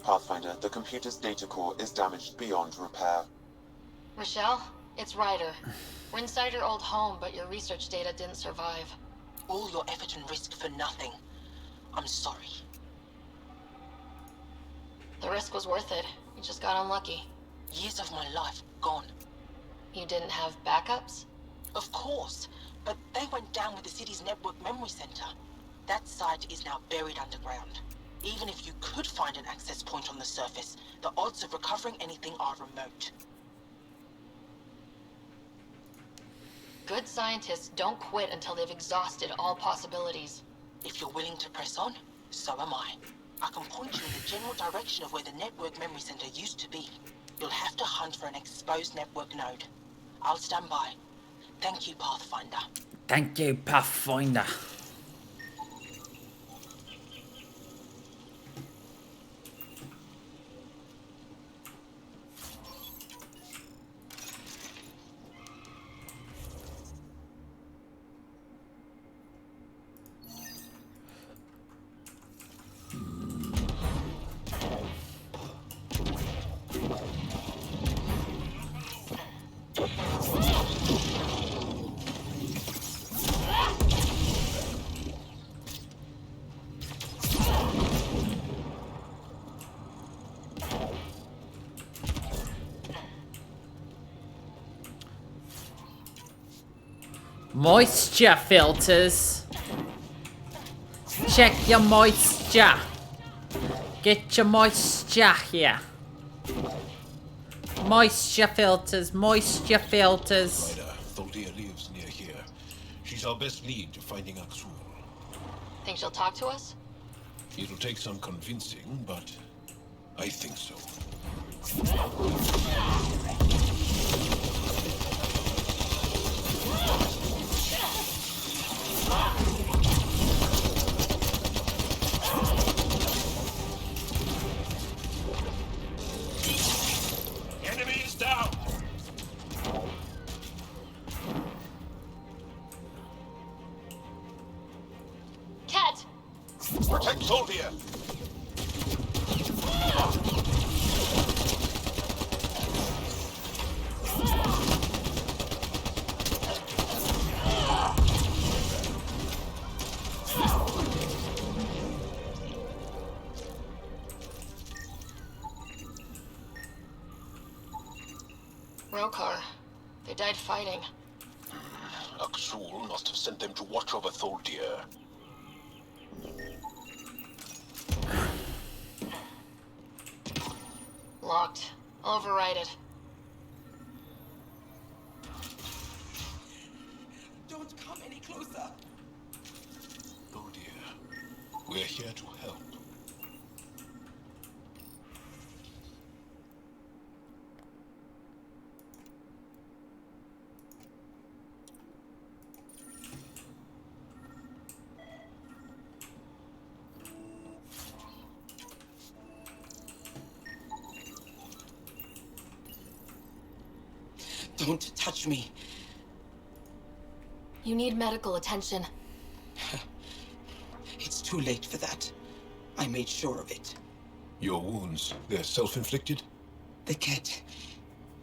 Pathfinder, the computer's data core is damaged beyond repair. Rochelle, it's Ryder. We're inside your old home, but your research data didn't survive. All your effort and risk for nothing. I'm sorry. The risk was worth it. You just got unlucky. Years of my life gone. You didn't have backups? Of course, but they went down with the city's network memory center. That site is now buried underground. Even if you could find an access point on the surface, the odds of recovering anything are remote. Good scientists don't quit until they've exhausted all possibilities. If you're willing to press on, so am I. I can point you in the general direction of where the network memory center used to be. You'll have to hunt for an exposed network node. I'll stand by. Thank you, Pathfinder. Thank you, Pathfinder. Moisture filters. Check your moisture. Get your moisture here. Moisture filters, moisture filters. Ryder, Tholdia lives near here. She's our best lead to finding Aksul. Think she'll talk to us? It'll take some convincing, but I think so. Enemy is down! Cat! Protect Tholdia! Rokar. They died fighting. Aksul must have sent them to watch over Tholdia. Locked. I'll override it. Don't come any closer. Tholdia, we're here to help. Don't touch me. You need medical attention. It's too late for that. I made sure of it. Your wounds, they're self-inflicted? The cat.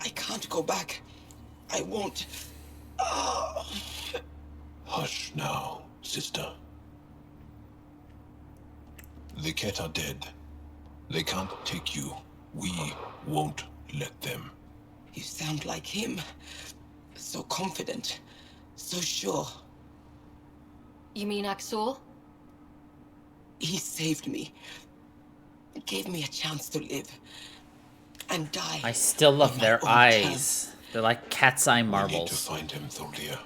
I can't go back. I won't. Oh. Hush now, sister. The Ket are dead. They can't take you. We won't let them. You sound like him. So confident. So sure. You mean Aksul? He saved me. Gave me a chance to live. And die. I still love on my their own eyes. terms. They're like cat's eye We need to marbles. find him, Tholdia.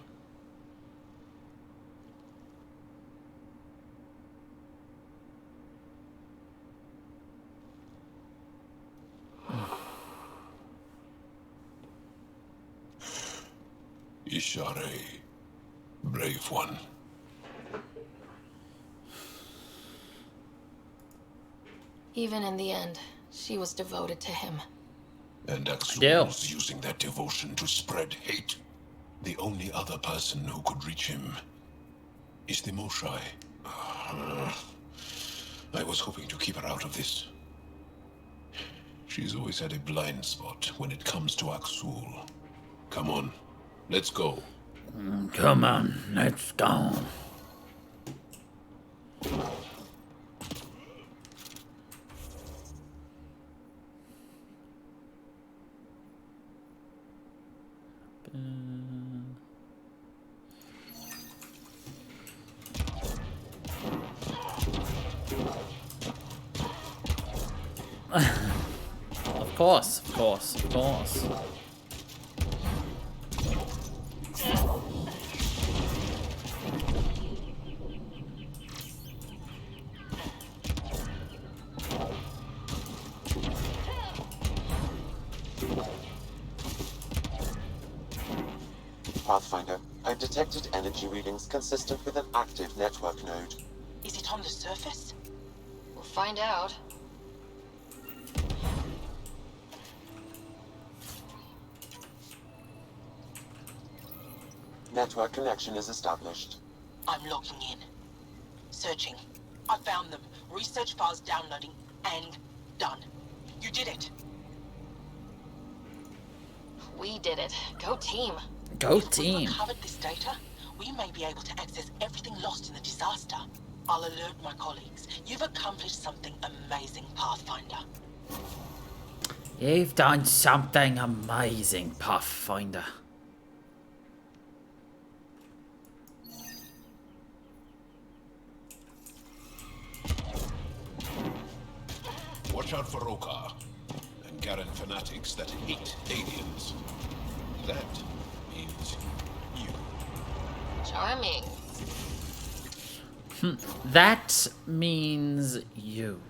Ishare, brave one. Even in the end, she was devoted to him. And Aksul Yeah. was using that devotion to spread hate. The only other person who could reach him is the Moshai. I was hoping to keep her out of this. She's always had a blind spot when it comes to Aksul. Come on, let's go. Come on, let's go. Of course, of course, of course. Pathfinder, I've detected energy readings consistent with an active network node. Is it on the surface? We'll find out. Network connection is established. I'm logging in. Searching. I found them. Research files downloading and done. You did it. We did it. Go team. Go If we team. recovered this data, we may be able to access everything lost in the disaster. I'll alert my colleagues. You've accomplished something amazing, Pathfinder. You've done something amazing, Pathfinder. watch out for Rokar and Garen fanatics that hate aliens. That means you. Charming. That means you.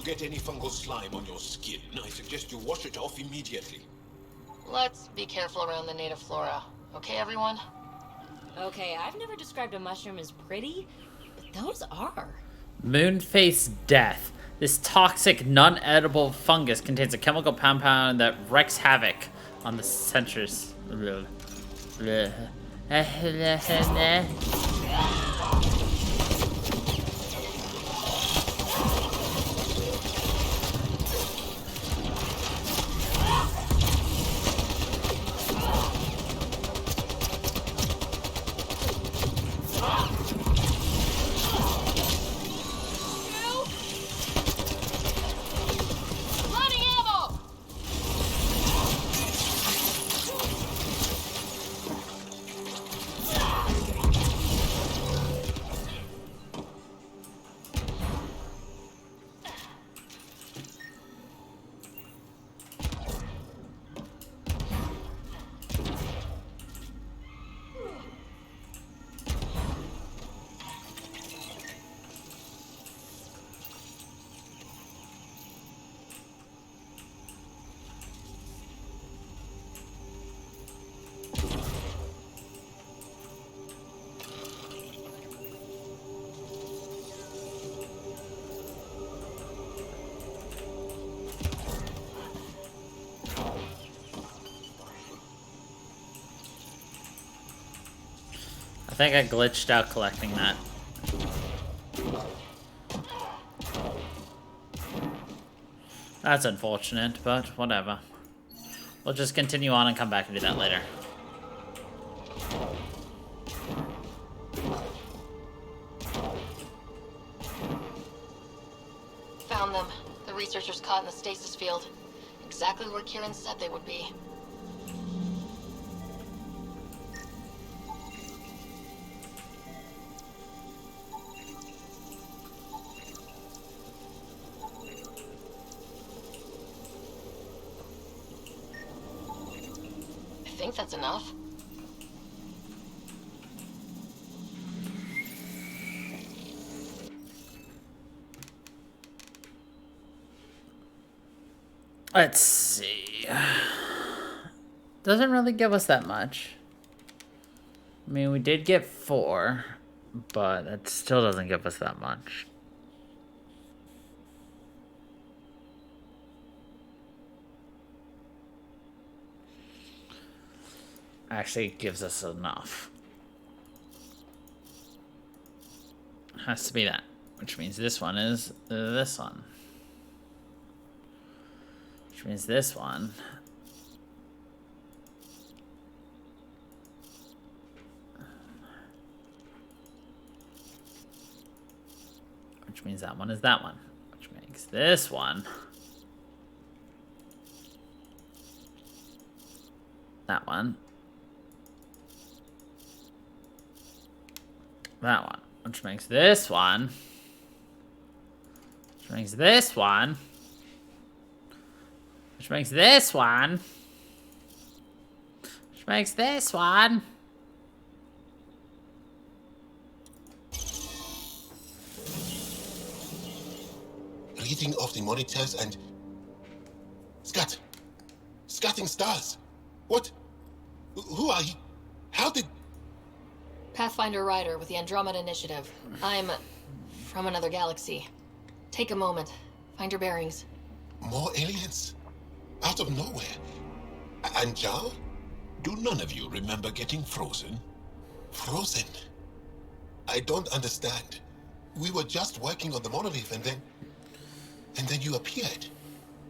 Get any fungal slime on your skin, I suggest you wash it off immediately. Let's be careful around the native flora. Okay, everyone? Okay, I've never described a mushroom as pretty, but those are. Moonface Death. This toxic, non-edible fungus contains a chemical compound that wreaks havoc on the sensors. I think I glitched out collecting that. That's unfortunate, but whatever. We'll just continue on and come back and do that later. Found them. The researchers caught in the stasis field. Exactly where Kieran said they would be. I think that's enough. Let's see. Doesn't really give us that much. I mean, we did get 4, but it still doesn't give us that much. Actually, it gives us enough. Has to be that, which means this one is this one. Which means this one. Which means that one is that one. Which makes this one. That one. That one. Which makes this one. Which makes this one. Which makes this one. Which makes this one. reading of the monitors and... Scatting stars. What? Who are you? How did... Pathfinder Ryder with the Andromeda Initiative. I'm from another galaxy. Take a moment. Find your bearings. More aliens? Out of nowhere? And Jar? Do none of you remember getting frozen? Frozen? I don't understand. We were just working on the monolith and then you appeared.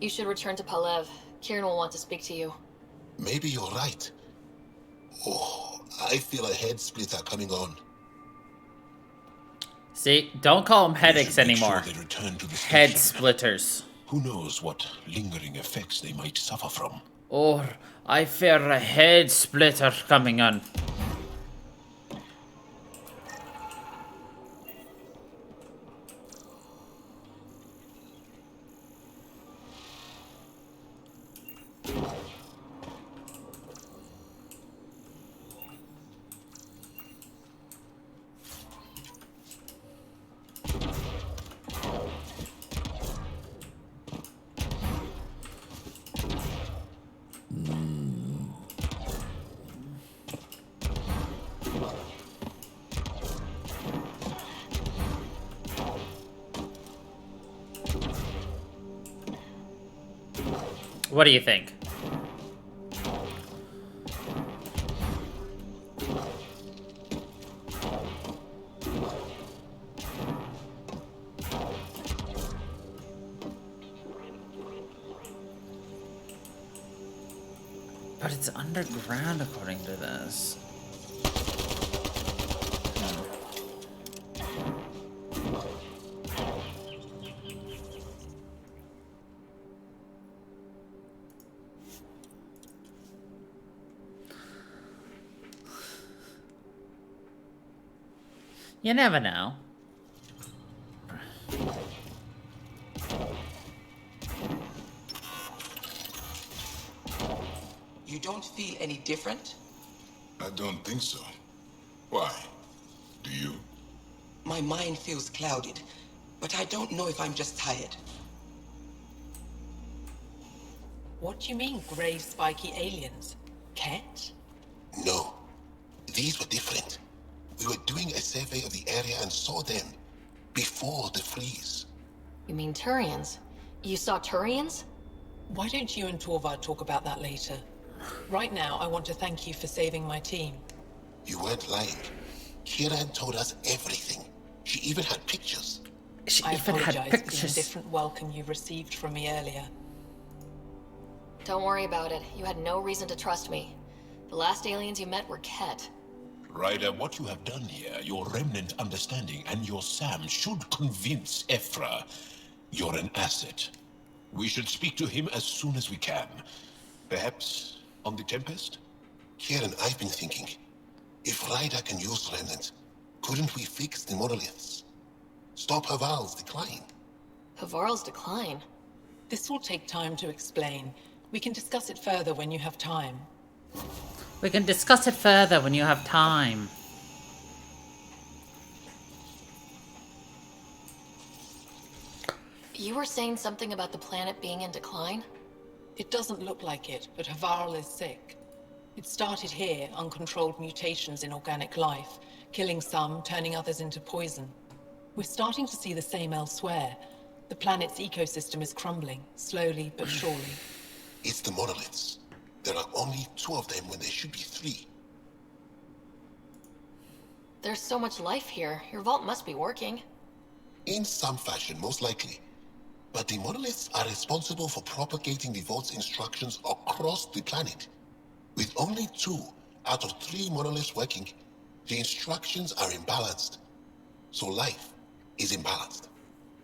You should return to Palev. Kieran will want to speak to you. Maybe you're right. Oh, I feel a head splitter coming on. See, don't call them headaches anymore. Sure they return to the Head station. splitters. Who knows what lingering effects they might suffer from? Or I fear a head splitter coming on. What do you think? But it's underground according to this. You never know. You don't feel any different? I don't think so. Why? Do you? My mind feels clouded, but I don't know if I'm just tired. What do you mean, grey spiky aliens? Cat? No. These were different. We were doing a survey of the area and saw them before the freeze. You mean Turians? You saw Turians? Why don't you and Torvald talk about that later? Right now, I want to thank you for saving my team. You weren't lying. Kieran told us everything. She even had pictures. I apologize for the indifferent welcome you received from me earlier. Don't worry about it. You had no reason to trust me. The last aliens you met were Ket. Ryder, what you have done here, your remnant understanding and your Sam should convince Ephra you're an asset. We should speak to him as soon as we can. Perhaps on the Tempest? Kieran, I've been thinking. If Ryder can use remnant, couldn't we fix the monoliths? Stop Haval's decline? Havarl's decline? This will take time to explain. We can discuss it further when you have time. We can discuss it further when you have time. You were saying something about the planet being in decline? It doesn't look like it, but Havarl is sick. It started here, uncontrolled mutations in organic life, killing some, turning others into poison. We're starting to see the same elsewhere. The planet's ecosystem is crumbling, slowly but surely. It's the monoliths. There are only 2 of them when there should be 3. There's so much life here. Your vault must be working. In some fashion, most likely. But the monoliths are responsible for propagating the vault's instructions across the planet. With only 2 out of 3 monoliths working, the instructions are imbalanced. So life is imbalanced.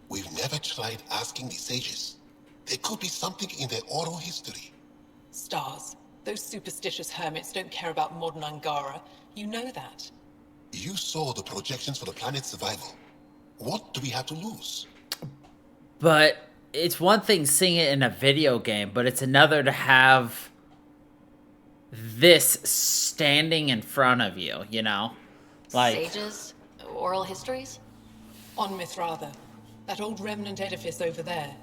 We've never tried asking the sages. There could be something in their oral history. Stars. Those superstitious hermits don't care about modern Angara. You know that. You saw the projections for the planet's survival. What do we have to lose? But it's one thing seeing it in a video game, but it's another to have this standing in front of you, you know? Like Sages? Oral histories? On Mithratha. That old remnant edifice over there.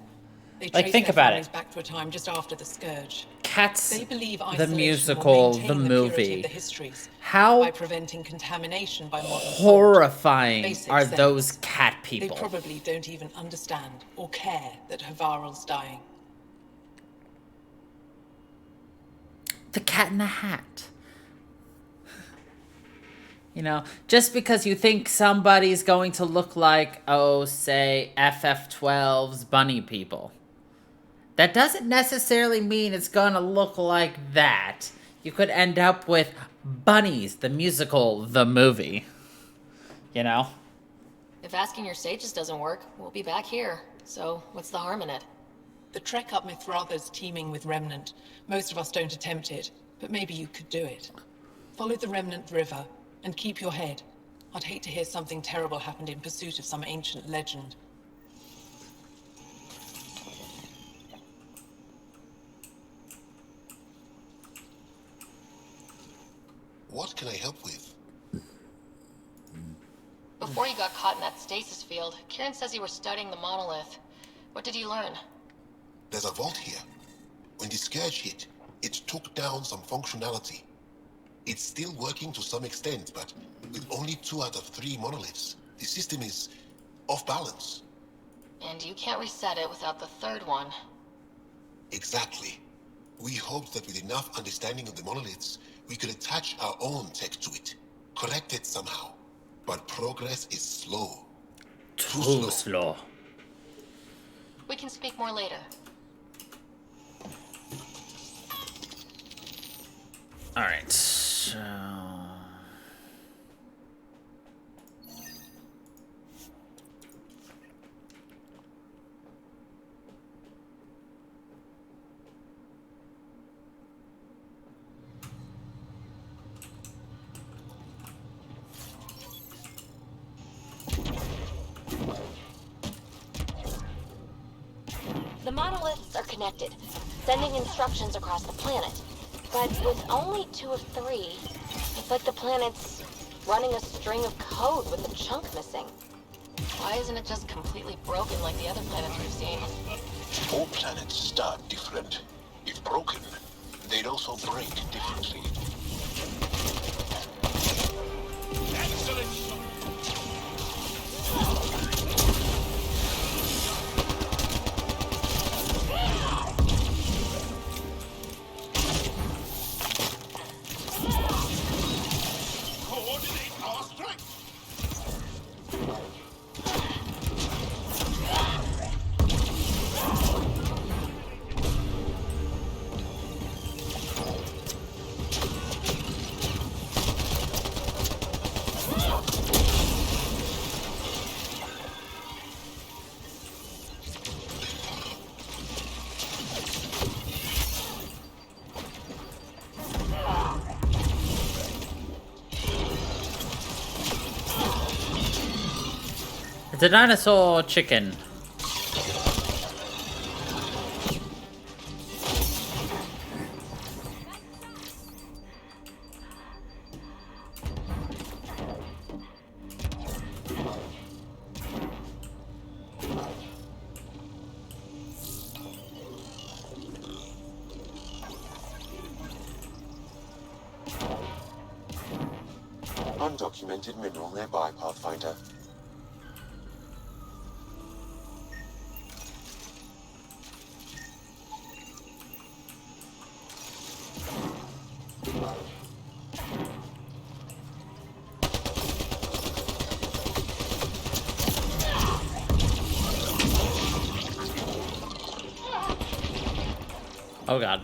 They Like, trace think their about families it. back to a time just after the Scourge. Cats, They believe the isolation musical, will the maintain the purity of movie. the histories How by preventing contamination by modern thought. horrifying Basic are sense. those cat They people? probably don't even understand or care that Havarl's dying. The Cat in the Hat. You know, just because you think somebody's going to look like, oh, say, FF12's bunny people. That doesn't necessarily mean it's going to look like that. You could end up with Bunnies, the musical, the movie. You know? If asking your sages doesn't work, we'll be back here. So, what's the harm in it? The trek up Mithratha's teeming with remnant. Most of us don't attempt it, but maybe you could do it. Follow the remnant river, and keep your head. I'd hate to hear something terrible happened in pursuit of some ancient legend. What can I help with? Before you got caught in that stasis field, Kieran says you were studying the monolith. What did you learn? There's a vault here. When the Scourge hit, it took down some functionality. It's still working to some extent, but with only 2 out of 3 monoliths, the system is off balance. And you can't reset it without the third one. Exactly. We hoped that with enough understanding of the monoliths, we could attach our own tech to it, correct it somehow. But progress is slow. Too slow. We can speak more later. Alright, so... The monoliths are connected, sending instructions across the planet. But with only 2 of 3, it's like the planet's running a string of code with a chunk missing. Why isn't it just completely broken like the other planets we've seen? All planets start different. If broken, they'd also break differently. Excellent! Coordinate our strength! It's a dinosaur chicken. Undocumented mineral nearby, Pathfinder. Oh god.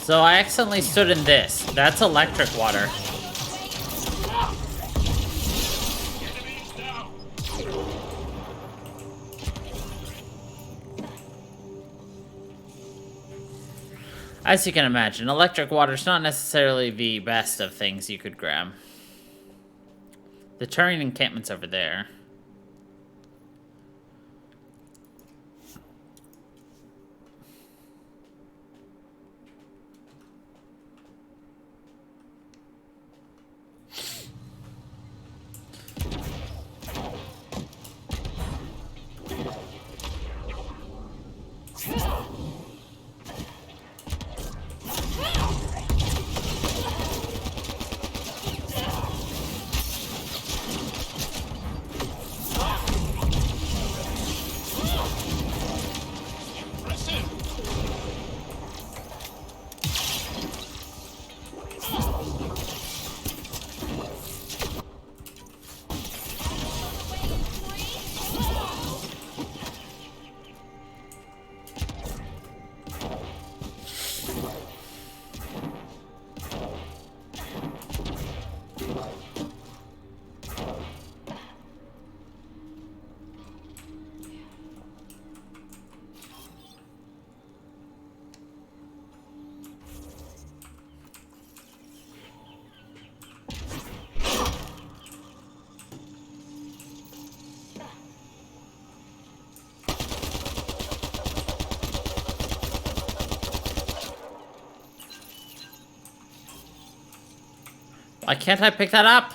So I accidentally stood in this. That's electric water. As you can imagine, electric water's not necessarily the best of things you could grab. The Turian encampment's over there. Why can't I pick that up?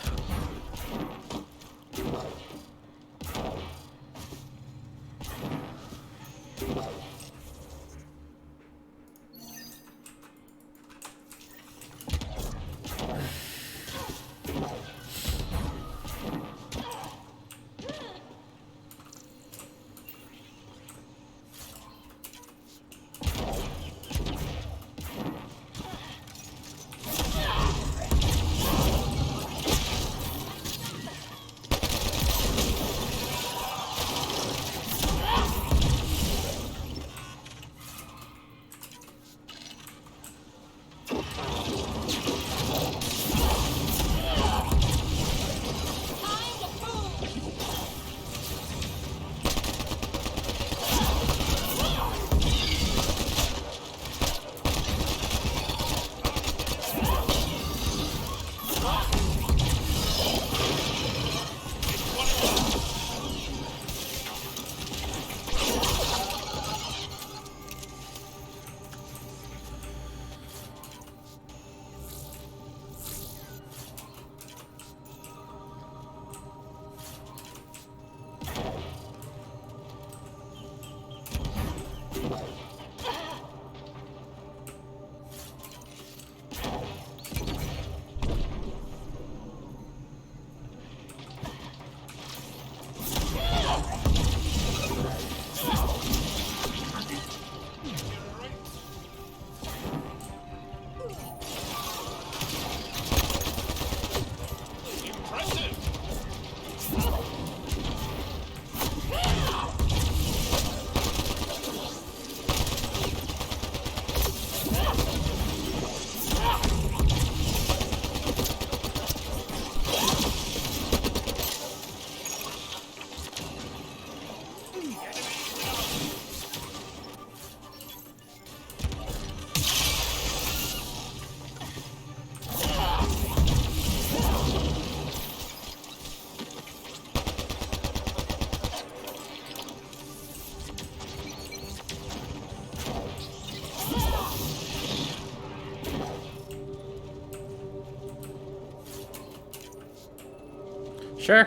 Sure.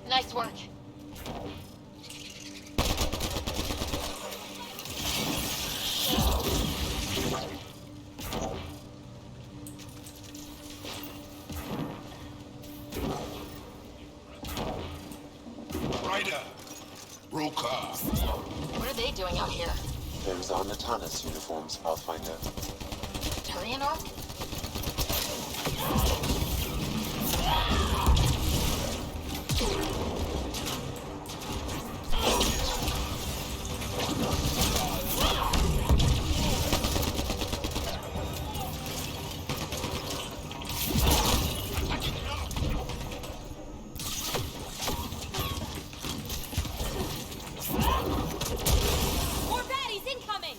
Nice work. Ryder! Roka! What are they doing out here? Those are Natana's uniforms, Pathfinder. Turian Ark? More baddies incoming!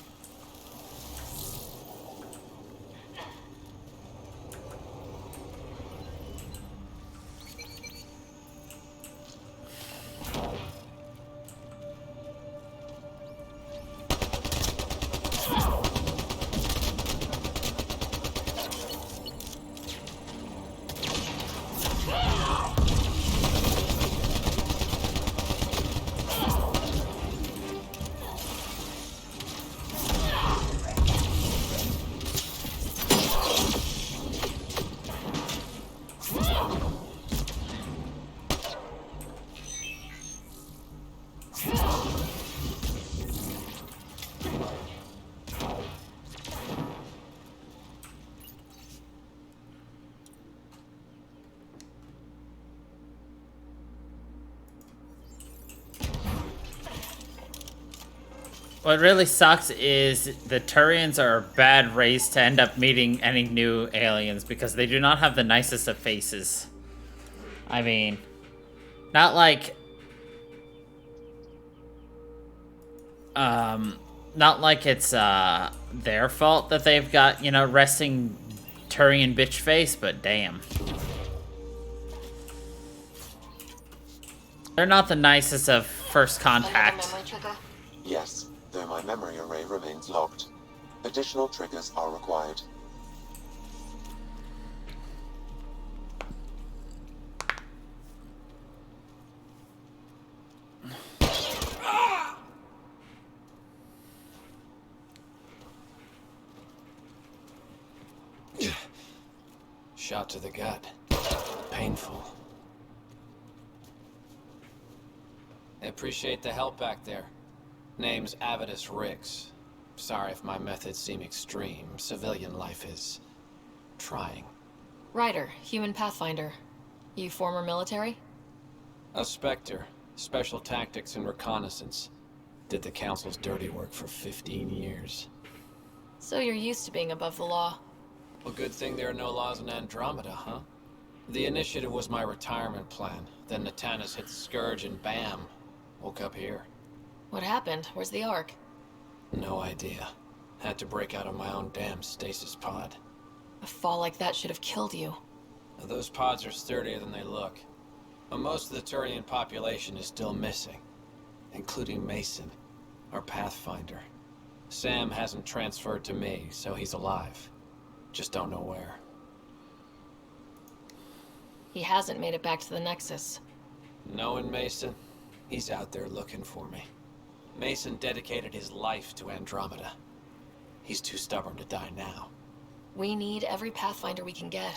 What really sucks is the Turians are a bad race to end up meeting any new aliens because they do not have the nicest of faces. I mean, not like it's their fault that they've got, you know, resting Turian bitch face, but damn. They're not the nicest of first contact. Yes, though my memory array remains locked. Additional triggers are required. Shot to the gut. Painful. I appreciate the help back there. Name's Avidus Rix. Sorry if my methods seem extreme. Civilian life is trying. Ryder, human pathfinder. You former military? A Spectre. Special tactics and reconnaissance. Did the Council's dirty work for 15 years. So you're used to being above the law. Well, good thing there are no laws in Andromeda, huh? The initiative was my retirement plan. Then Natanus hit the Scourge and bam! Woke up here. What happened? Where's the Ark? No idea. Had to break out of my own damn stasis pod. A fall like that should have killed you. Those pods are sturdier than they look. But most of the Turian population is still missing. Including Mason, our Pathfinder. Sam hasn't transferred to me, so he's alive. Just don't know where. He hasn't made it back to the Nexus. Knowing Mason, he's out there looking for me. Mason dedicated his life to Andromeda. He's too stubborn to die now. We need every Pathfinder we can get.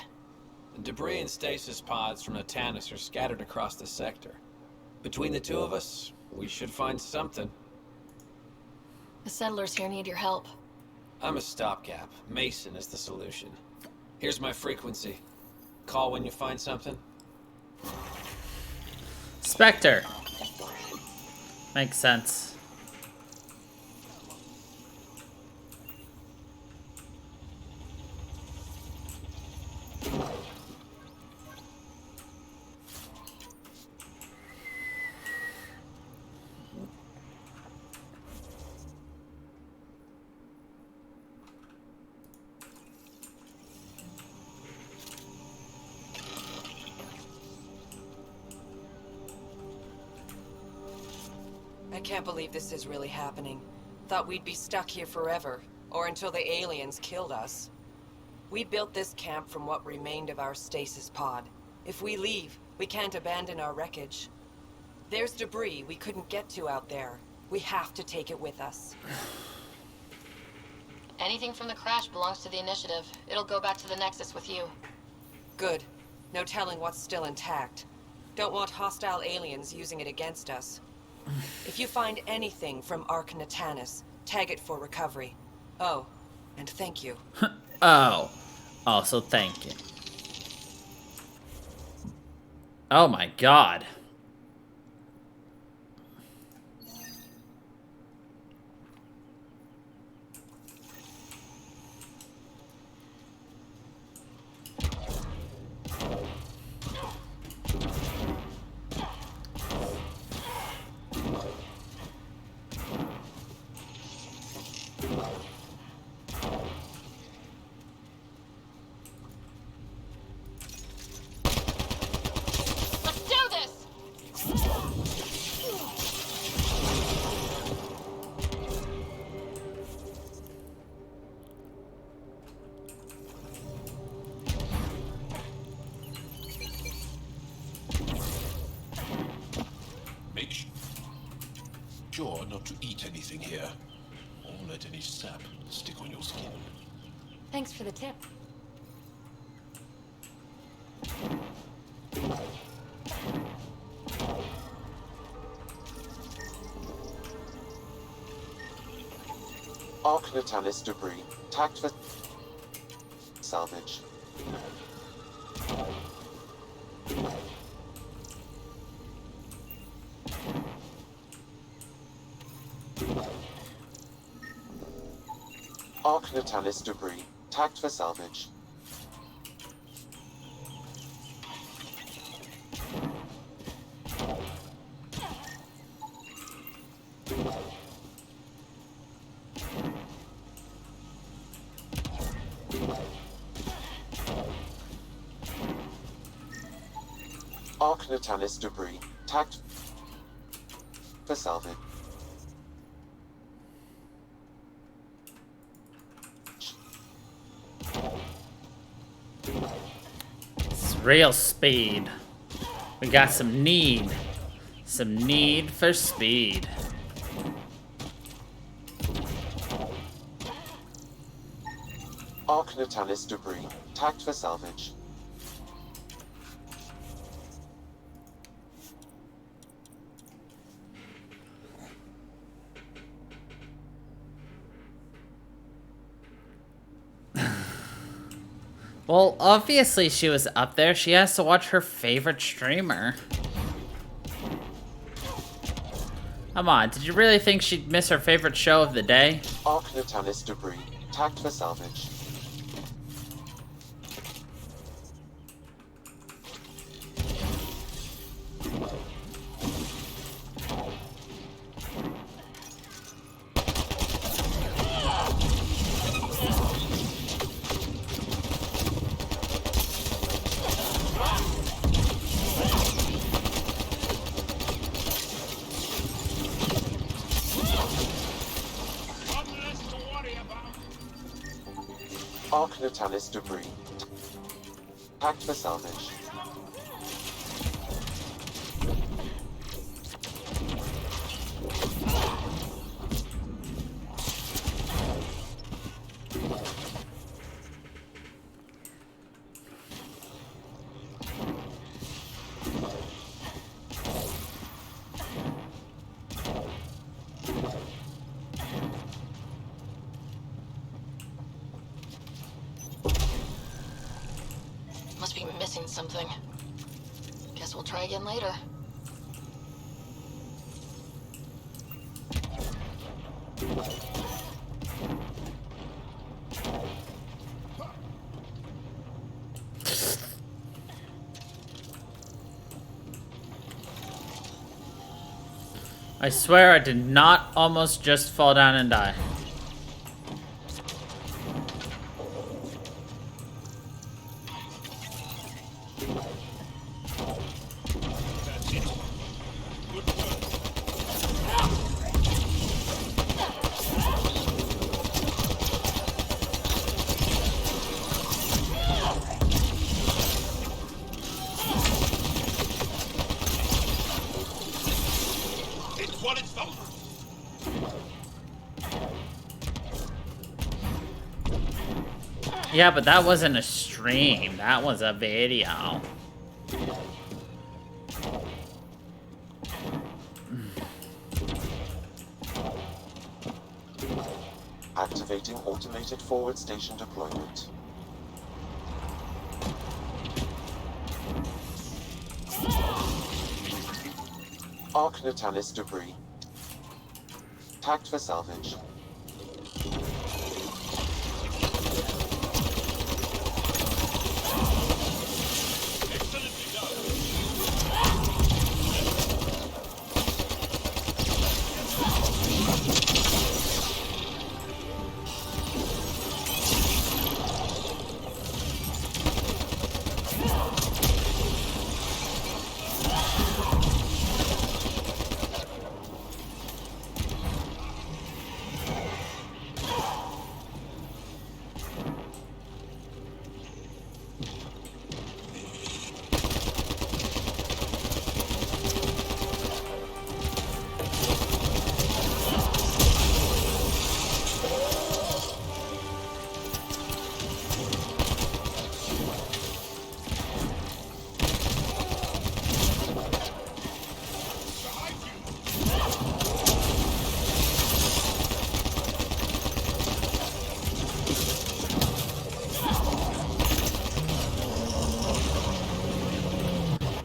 Debris and stasis pods from Natanus are scattered across the sector. Between the two of us, we should find something. The settlers here need your help. I'm a stopgap. Mason is the solution. Here's my frequency. Call when you find something. Spectre. Makes sense. I can't believe this is really happening. Thought we'd be stuck here forever, or until the aliens killed us. We built this camp from what remained of our stasis pod. If we leave, we can't abandon our wreckage. There's debris we couldn't get to out there. We have to take it with us. Anything from the crash belongs to the Initiative. It'll go back to the Nexus with you. Good. No telling what's still intact. Don't want hostile aliens using it against us. If you find anything from Ark Natanus, tag it for recovery. Oh, and thank you. Oh. Also, thank you. Oh my god. Make sure not to eat anything here, or let any sap stick on your skin. Thanks for the tip. Ark Natanus debris, tagged for salvage. Ark Natanus debris, tagged for salvage. Ark Natanus debris, tagged for salvage. real speed. We got some need. Some need for speed. Arc Natalis debris. Tagged for salvage. Well, obviously she was up there. She has to watch her favorite streamer. Come on, did you really think she'd miss her favorite show of the day? Arc Natalis debris. Tagged for salvage. Arc Natalis debris. Tagged for salvage. Must be missing something. Guess we'll try again later. I swear I did not almost just fall down and die. Yeah, but that wasn't a stream. That was a video. Activating automated forward station deployment. Arc Natalis debris. Tagged for salvage.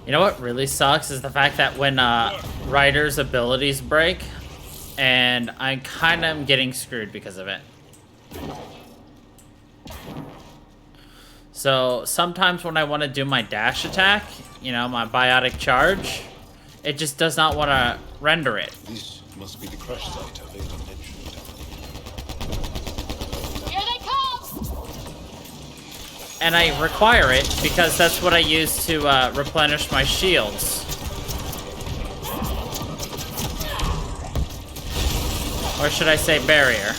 You know what really sucks is the fact that when Ryder's abilities break, and I kind of am getting screwed because of it. So sometimes when I want to do my dash attack, you know, my biotic charge, it just does not want to render it. This must be the crash site Aveda mentioned. Here they come! And I require it because that's what I use to replenish my shields. Or should I say barrier?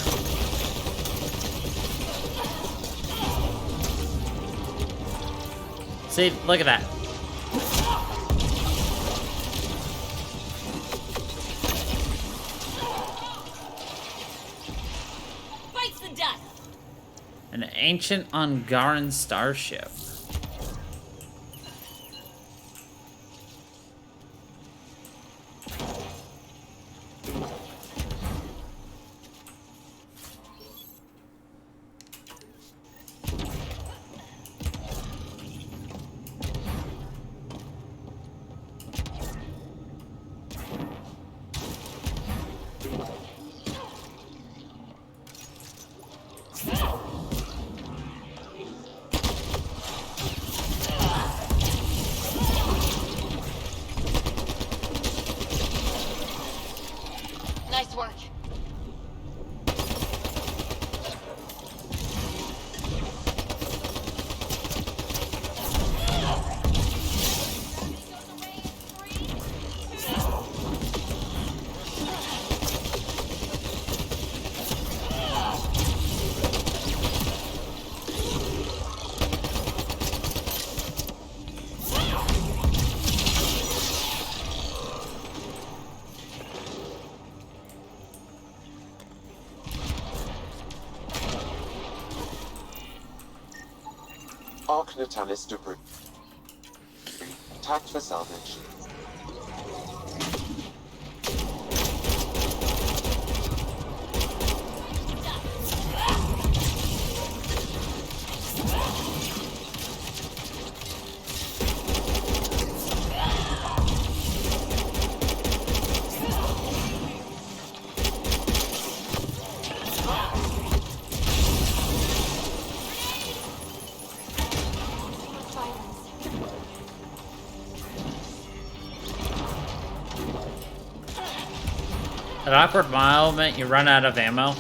See, look at that. Bites the dust. An ancient Angaran starship. Nice work. Arc Natalis debris. Tagged for salvage. An awkward moment, you run out of ammo.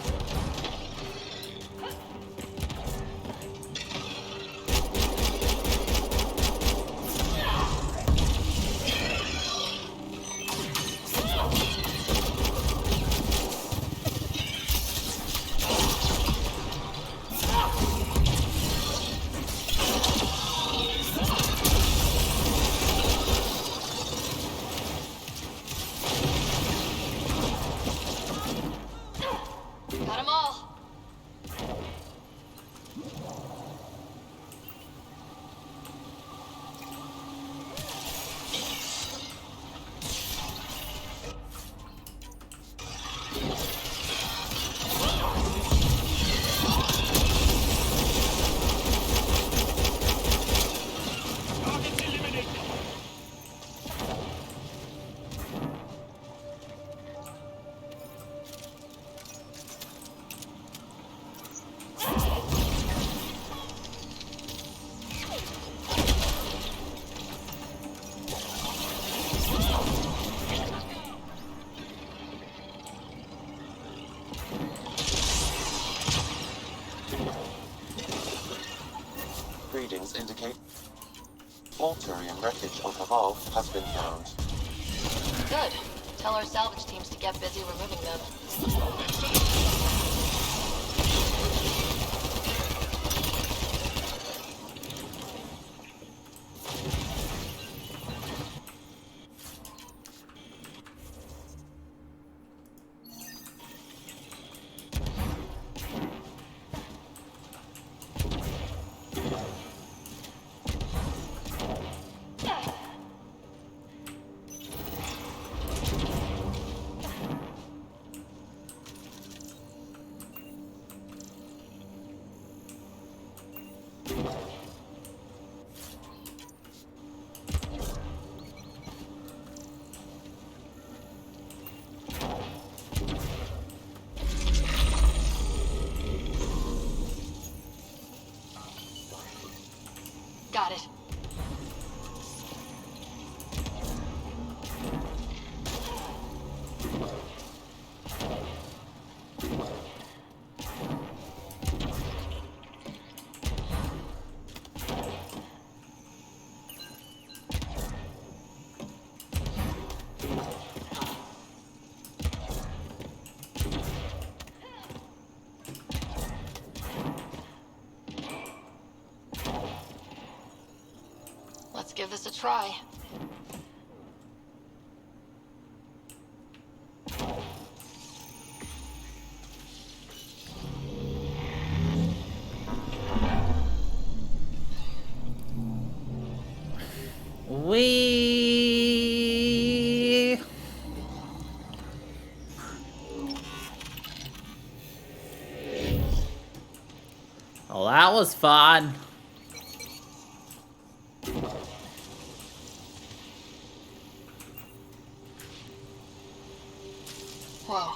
Got 'em all. Readings indicate all Turian wreckage on Haval has been found. Good. Tell our salvage teams to get busy removing them. give this a try. Well, that was fun. Whoa.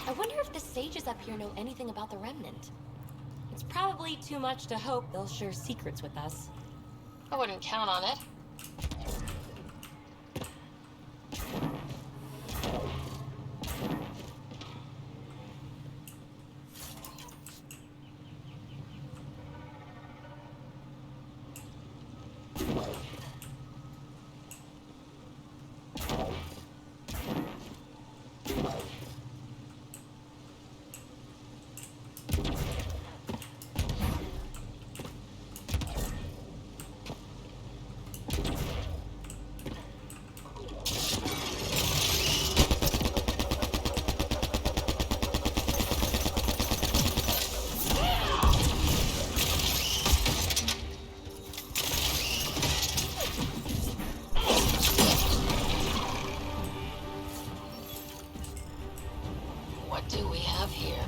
I wonder if the sages up here know anything about the Remnant. It's probably too much to hope they'll share secrets with us. I wouldn't count on it. What do we have here?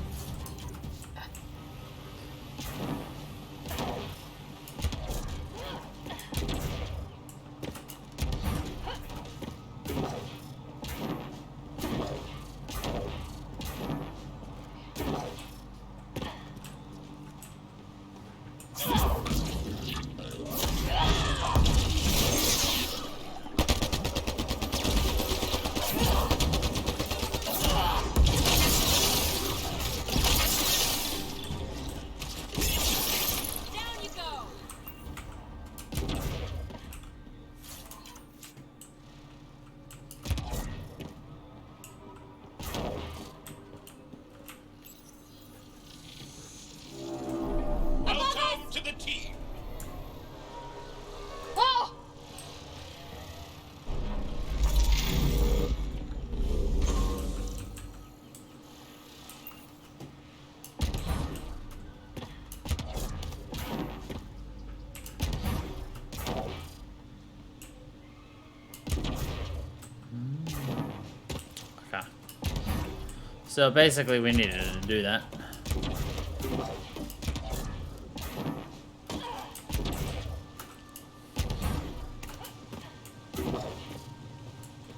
Welcome to the team. Whoa! Okay. So basically we needed to do that.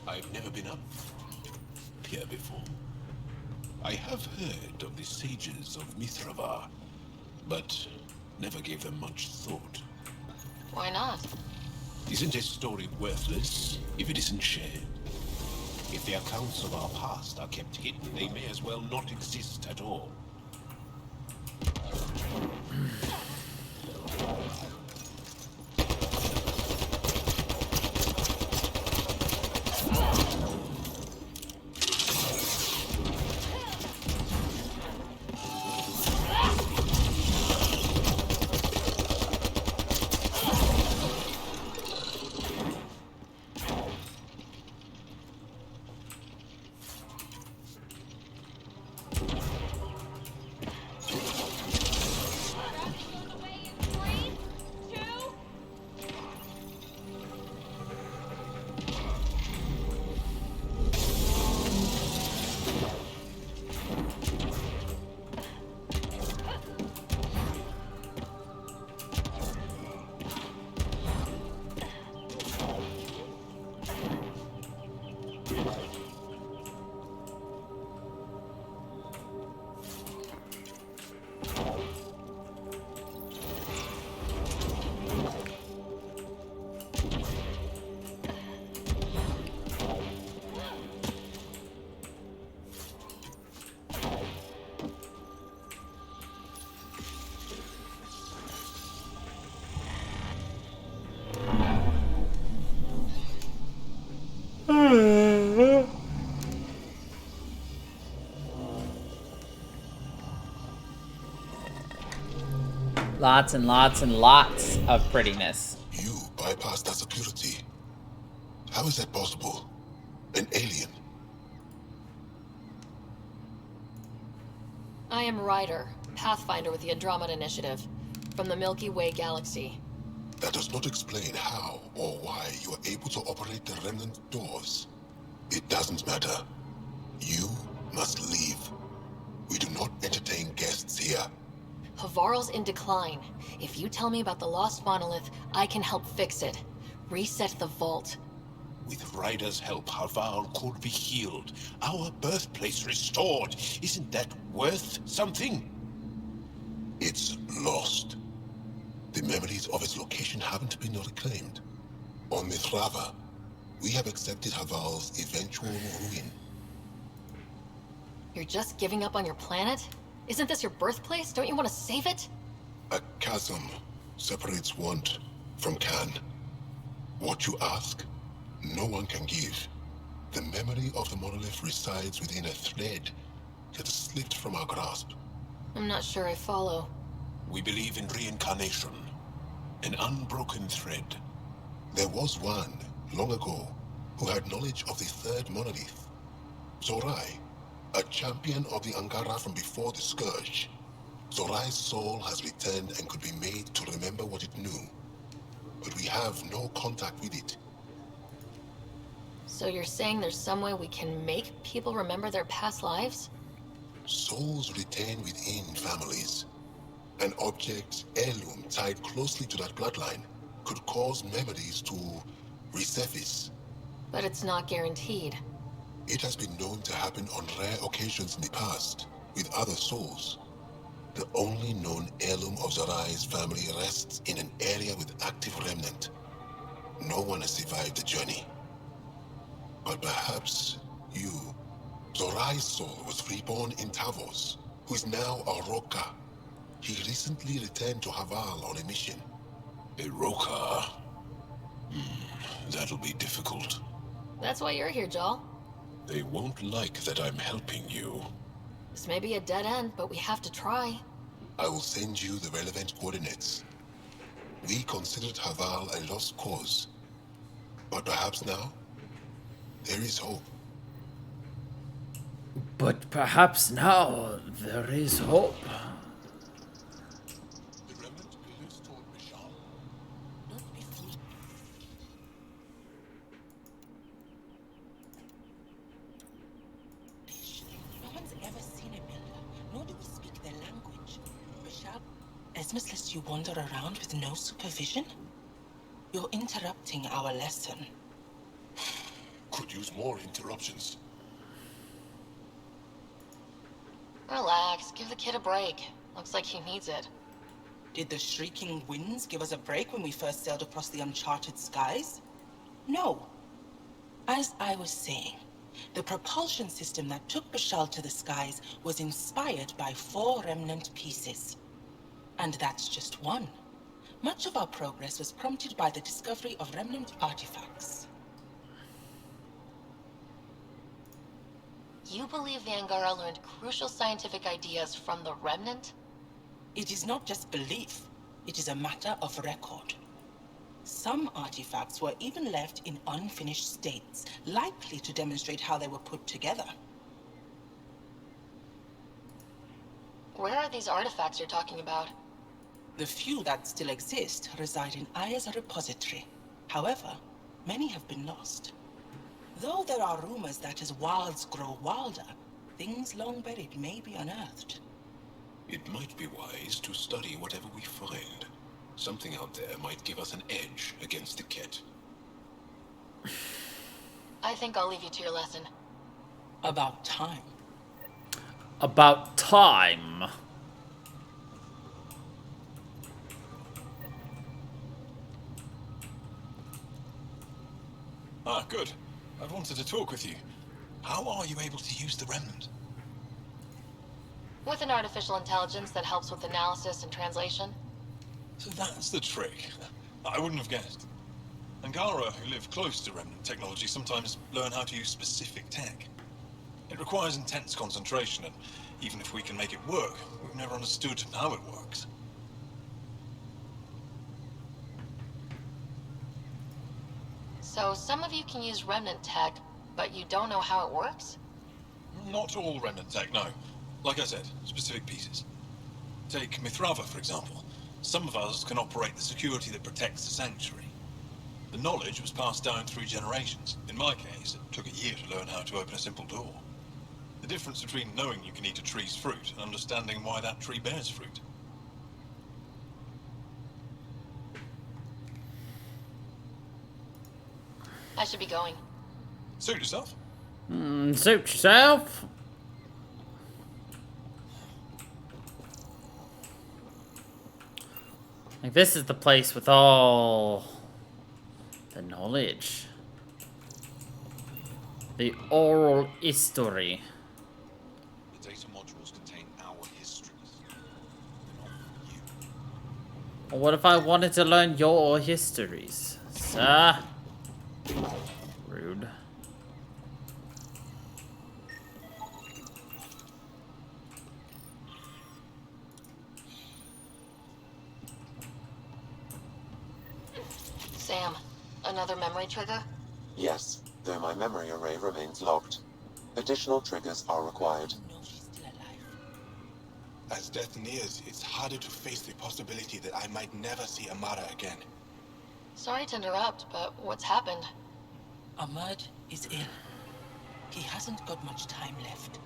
I've never been up here before. I have heard of the sages of Mithravar, but never gave them much thought. Why not? Isn't a story worthless if it isn't shared? If the accounts of our past are kept hidden, they may as well not exist at all. Lots and lots and lots of prettiness. You bypassed that security. How is that possible? An alien? I am Ryder, Pathfinder with the Andromeda Initiative, from the Milky Way galaxy. That does not explain how or why you are able to operate the remnant doors. It doesn't matter. You must leave. We do not entertain guests here. Havarl's in decline. If you tell me about the lost monolith, I can help fix it. Reset the vault. With Ryder's help, Haval could be healed. Our birthplace restored. Isn't that worth something? It's lost. The memories of its location haven't been reclaimed. On Mithrava, we have accepted Haval's eventual ruin. You're just giving up on your planet? Isn't this your birthplace? Don't you want to save it? A chasm separates want from can. What you ask, no one can give. The memory of the monolith resides within a thread that slipped from our grasp. I'm not sure I follow. We believe in reincarnation. An unbroken thread. There was one, long ago, who had knowledge of the third monolith. Zorai, a champion of the Angara from before the Scourge. Zorai's soul has returned and could be made to remember what it knew. But we have no contact with it. So you're saying there's some way we can make people remember their past lives? Souls retain within families. An object, heirloom tied closely to that bloodline could cause memories to resurface. But it's not guaranteed. It has been known to happen on rare occasions in the past, with other souls. The only known heirloom of Zorai's family rests in an area with active remnant. No one has survived the journey. But perhaps you, Zorai's soul was reborn in Tavos, who is now a Roka. He recently returned to Haval on a mission. A Roka? That'll be difficult. That's why you're here, Jal. They won't like that I'm helping you. This may be a dead end, but we have to try. I will send you the relevant coordinates. We considered Haval a lost cause. But perhaps now, there is hope. But perhaps now there is hope. The remnant goes toward Mishal. Don't be fooled. No one's ever seen a builder, nor do we speak their language. Bashar, Esmus lets you wander around with no supervision? You're interrupting our lesson. Could use more interruptions. Relax, give the kid a break. Looks like he needs it. Did the shrieking winds give us a break when we first sailed across the uncharted skies? No. As I was saying, the propulsion system that took Bashal to the skies was inspired by 4 remnant pieces. And that's just one. Much of our progress was prompted by the discovery of remnant artifacts. You believe the Angara learned crucial scientific ideas from the Remnant? It is not just belief, it is a matter of record. Some artifacts were even left in unfinished states, likely to demonstrate how they were put together. Where are these artifacts you're talking about? The few that still exist reside in Aya's repository. However, many have been lost. Though there are rumors that as wilds grow wilder, things long buried may be unearthed. It might be wise to study whatever we find. Something out there might give us an edge against the Ket. I think I'll leave you to your lesson. About time. About time. Ah, good. I wanted to talk with you. How are you able to use the Remnant? With an artificial intelligence that helps with analysis and translation. So that's the trick. I wouldn't have guessed. Angara, who live close to Remnant technology, sometimes learn how to use specific tech. It requires intense concentration, and even if we can make it work, we've never understood how it works. So some of you can use remnant tech, but you don't know how it works? Not all remnant tech, no. Like I said, specific pieces. Take Mithrava, for example. Some of us can operate the security that protects the sanctuary. The knowledge was passed down through generations. In my case, it took a year to learn how to open a simple door. The difference between knowing you can eat a tree's fruit and understanding why that tree bears fruit. I should be going. Suit yourself. Suit yourself. Like, this is the place with all the knowledge. The oral history. The data modules contain our histories. Well, what if I wanted to learn your histories, sir? Rude. Sam, another memory trigger? Yes, though my memory array remains locked. Additional triggers are required. As death nears, it's harder to face the possibility that I might never see Amara again. Sorry to interrupt, but what's happened? Ahmad is ill. He hasn't got much time left.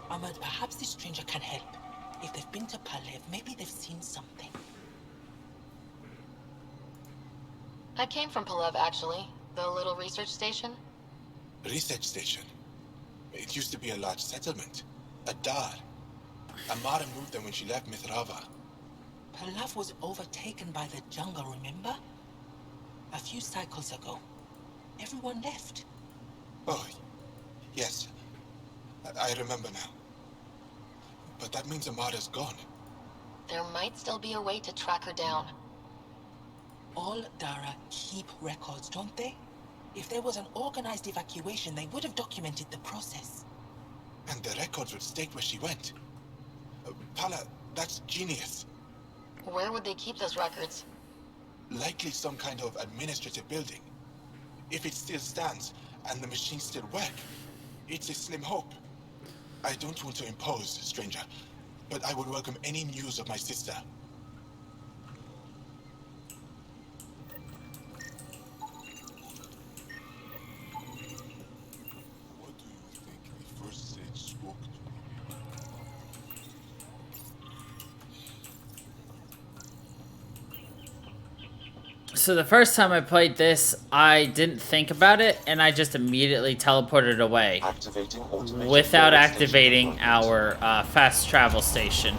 Ahmad, perhaps this stranger can help. If they've been to Palev, maybe they've seen something. I came from Palev, actually. The little research station. Research station? It used to be a large settlement. A dar. Amara moved them when she left Mithrava. Palev was overtaken by the jungle, remember? A few cycles ago. Everyone left. Oh, yes. I remember now. But that means Amara's gone. There might still be a way to track her down. All Dara keep records, don't they? If there was an organized evacuation, they would have documented the process. And the records would state where she went. Pala, that's genius. Where would they keep those records? Likely some kind of administrative building. If it still stands, and the machines still work, it's a slim hope. I don't want to impose, stranger, but I would welcome any news of my sister. What do you think the first sage spoke to? So the first time I played this, I didn't think about it, and I just immediately teleported away. Without activating our fast travel station.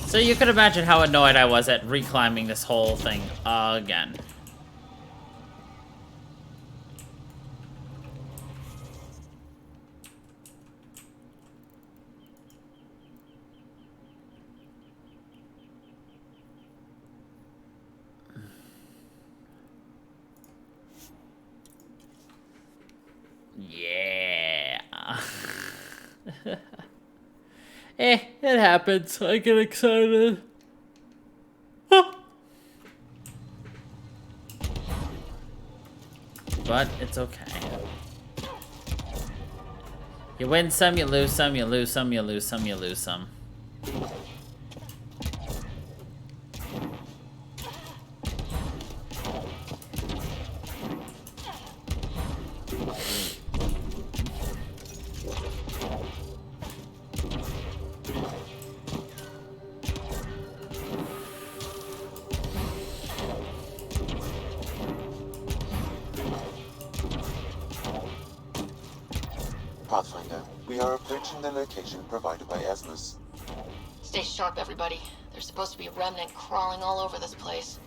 So you can imagine how annoyed I was at reclimbing this whole thing again. Yeah. It happens. I get excited. But it's okay. You win some, you lose some, you lose some, you lose some, you lose some. Pathfinder, we are approaching the location provided by Asmus. Stay sharp, everybody. There's supposed to be a remnant crawling all over this place.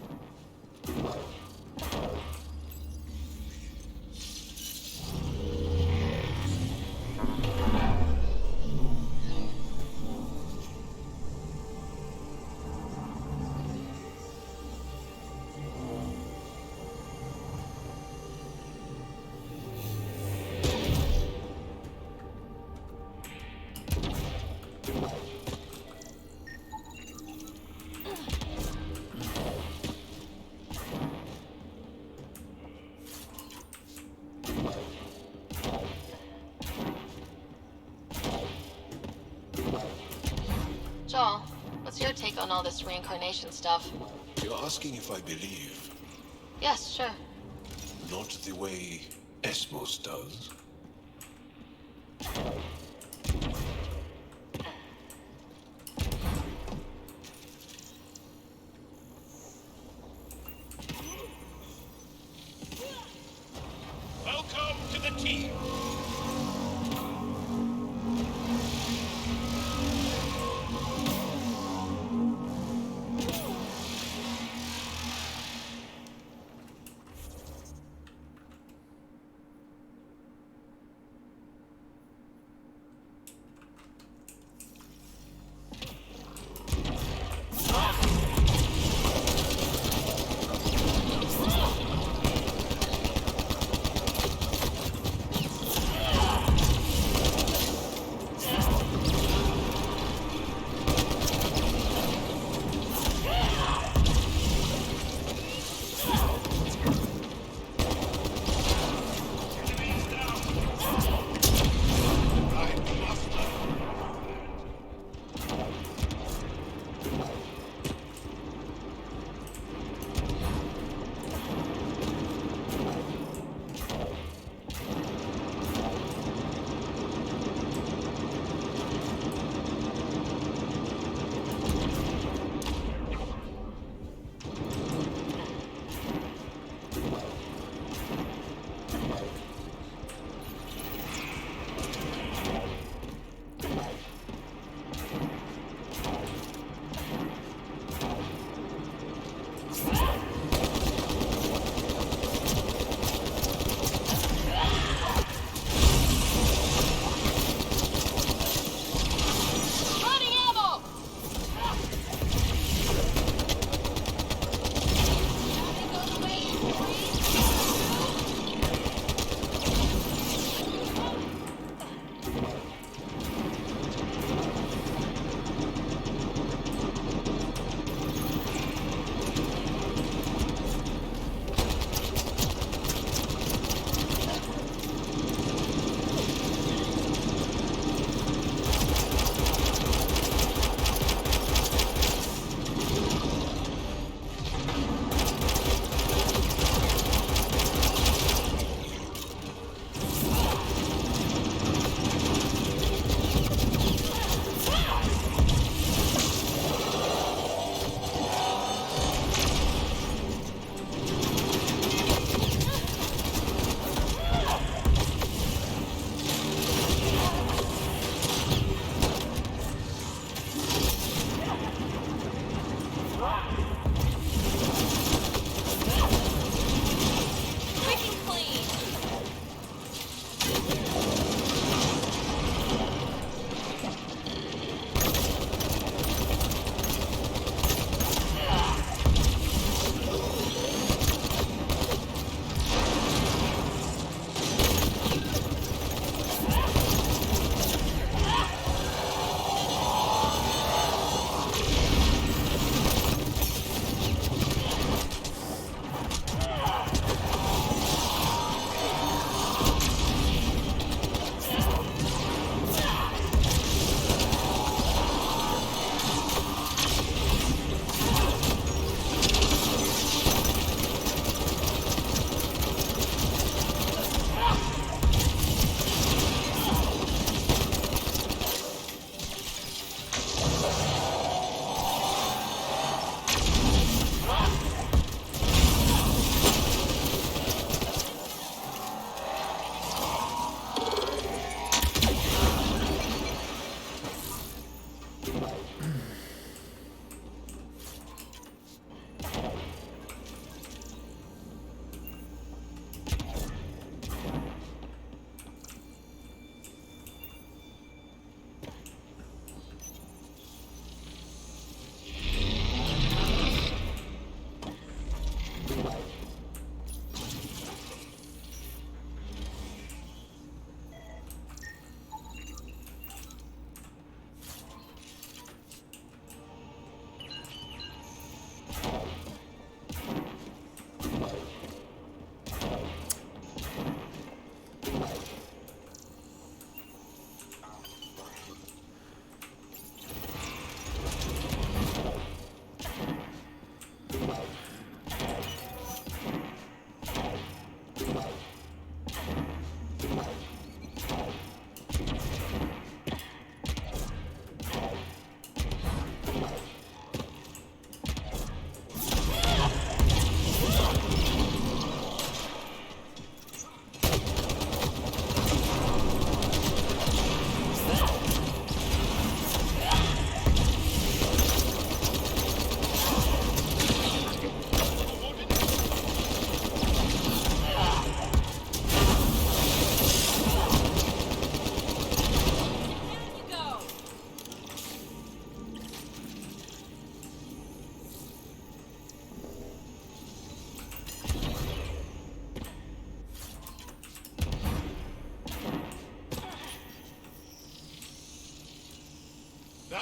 on all this reincarnation stuff. You're asking if I believe, Yes, sure. not the way Esmos does. Welcome to the team.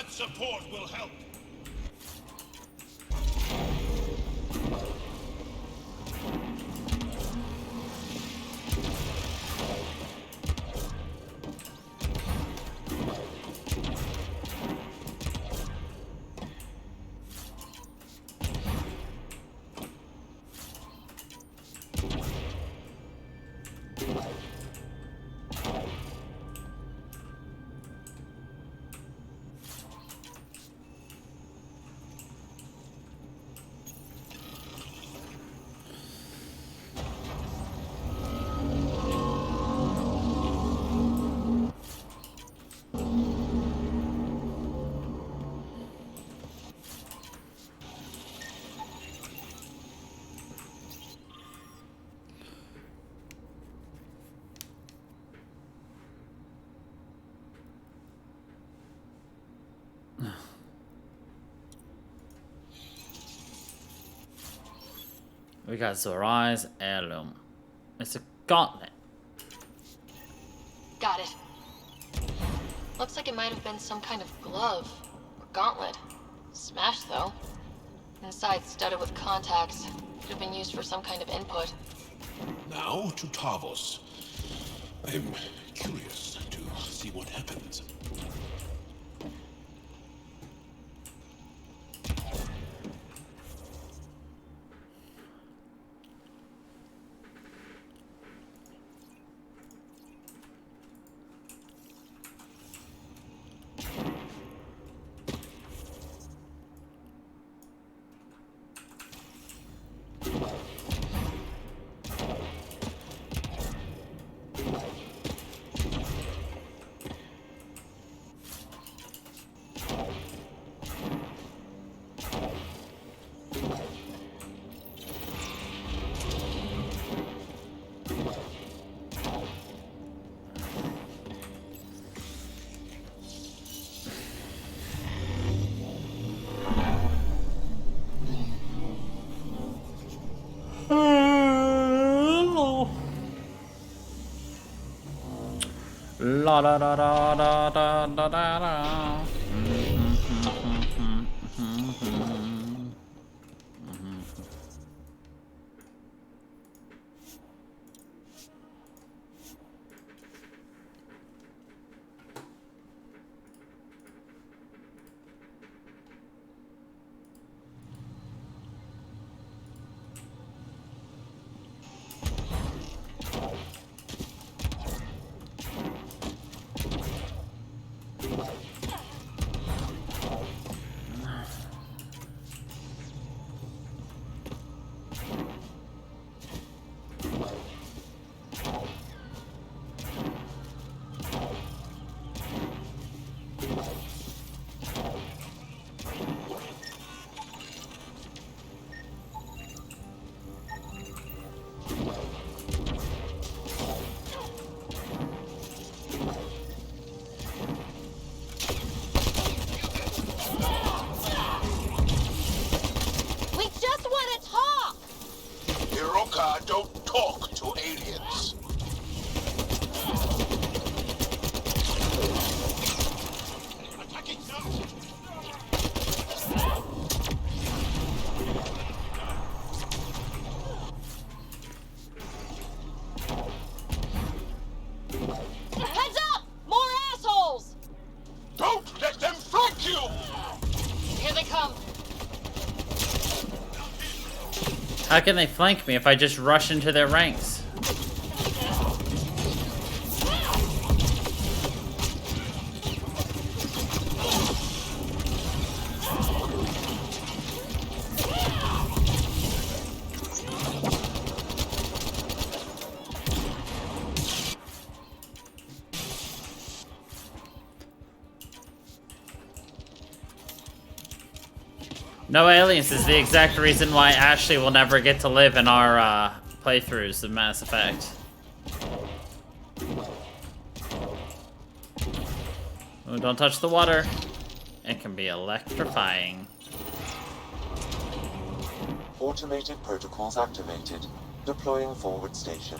That support will help. We got Zorai's heirloom. It's a gauntlet. Got it. Looks like it might have been some kind of glove or gauntlet. Smashed though. Inside studded with contacts. Could have been used for some kind of input. Now to Tavos. I'm curious to see what happens. La da da da da da da da da. Don't talk to aliens. Heads up! More assholes! Don't let them flank you! Here they come. How can they flank me if I just rush into their ranks? No aliens is the exact reason why Ashley will never get to live in our playthroughs of Mass Effect. Oh, don't touch the water. It can be electrifying. Automated protocols activated. Deploying forward station.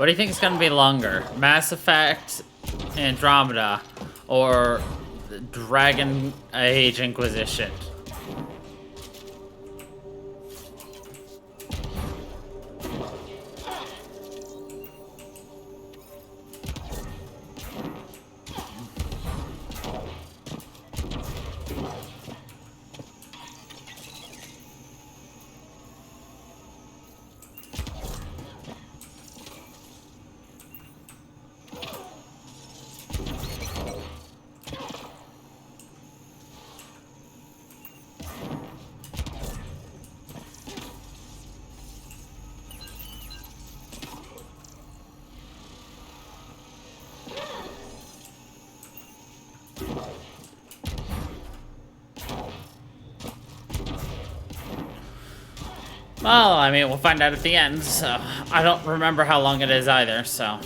What do you think is going to be longer? Mass Effect, Andromeda, or Dragon Age Inquisition? Well, I mean, we'll find out at the end, so I don't remember how long it is either, so...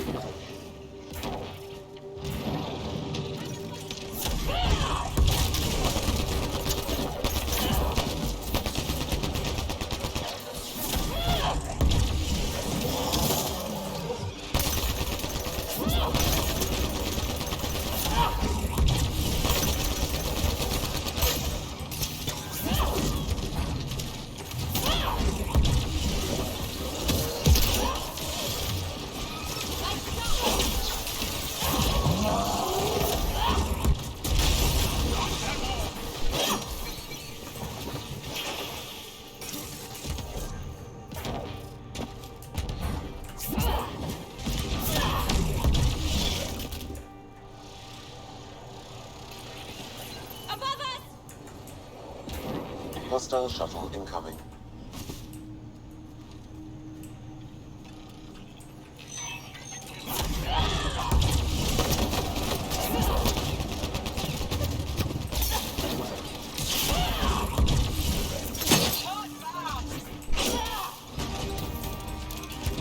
Hostile shuttle incoming.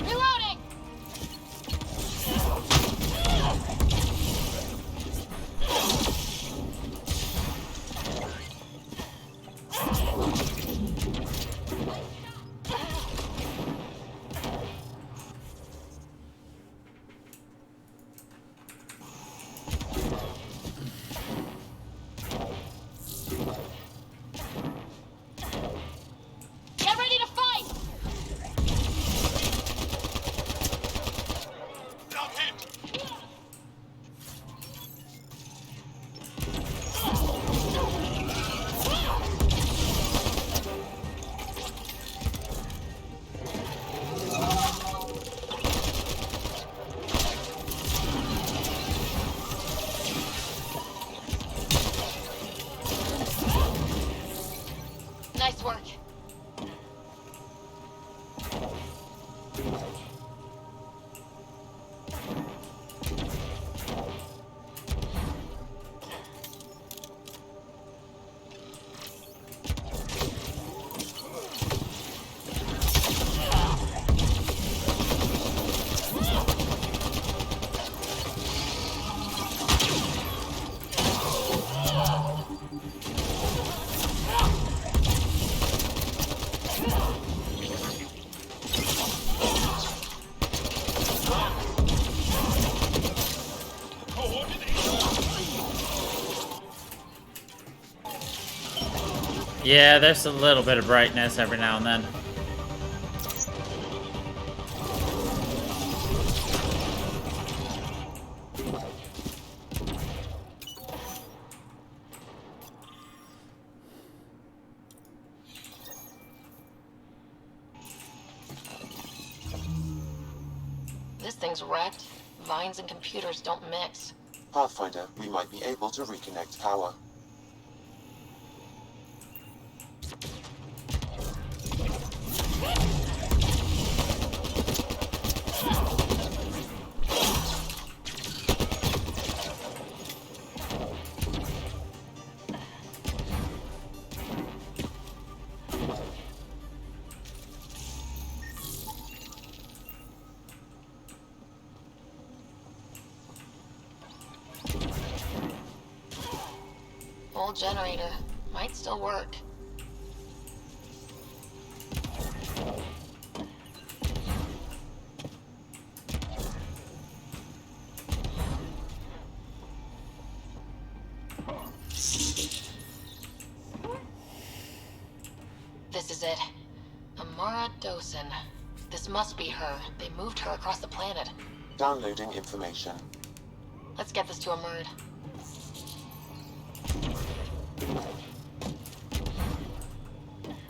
Reloading! Get ready to fight! Nice work. Yeah, there's a little bit of brightness every now and then. This thing's wrecked. Vines and computers don't mix. Pathfinder, we might be able to reconnect power. Old generator. Might still work. This is it. Amara Dosen. This must be her. They moved her across the planet. Downloading information. Let's get this to Amurd.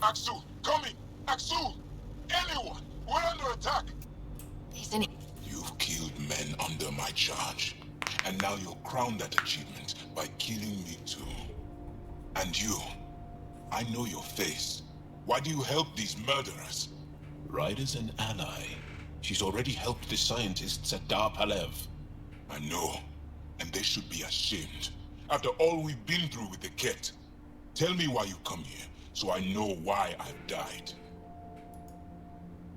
Axel, coming! Axel! Anyone! We're under attack! He's in. You've killed men under my charge. And now you'll crown that achievement by killing me too. And you, I know your face. Why do you help these murderers? Ryder's an ally. She's already helped the scientists at Dar Palev. I know, and they should be ashamed. After all we've been through with the Ket. Tell me why you come here, so I know why I've died.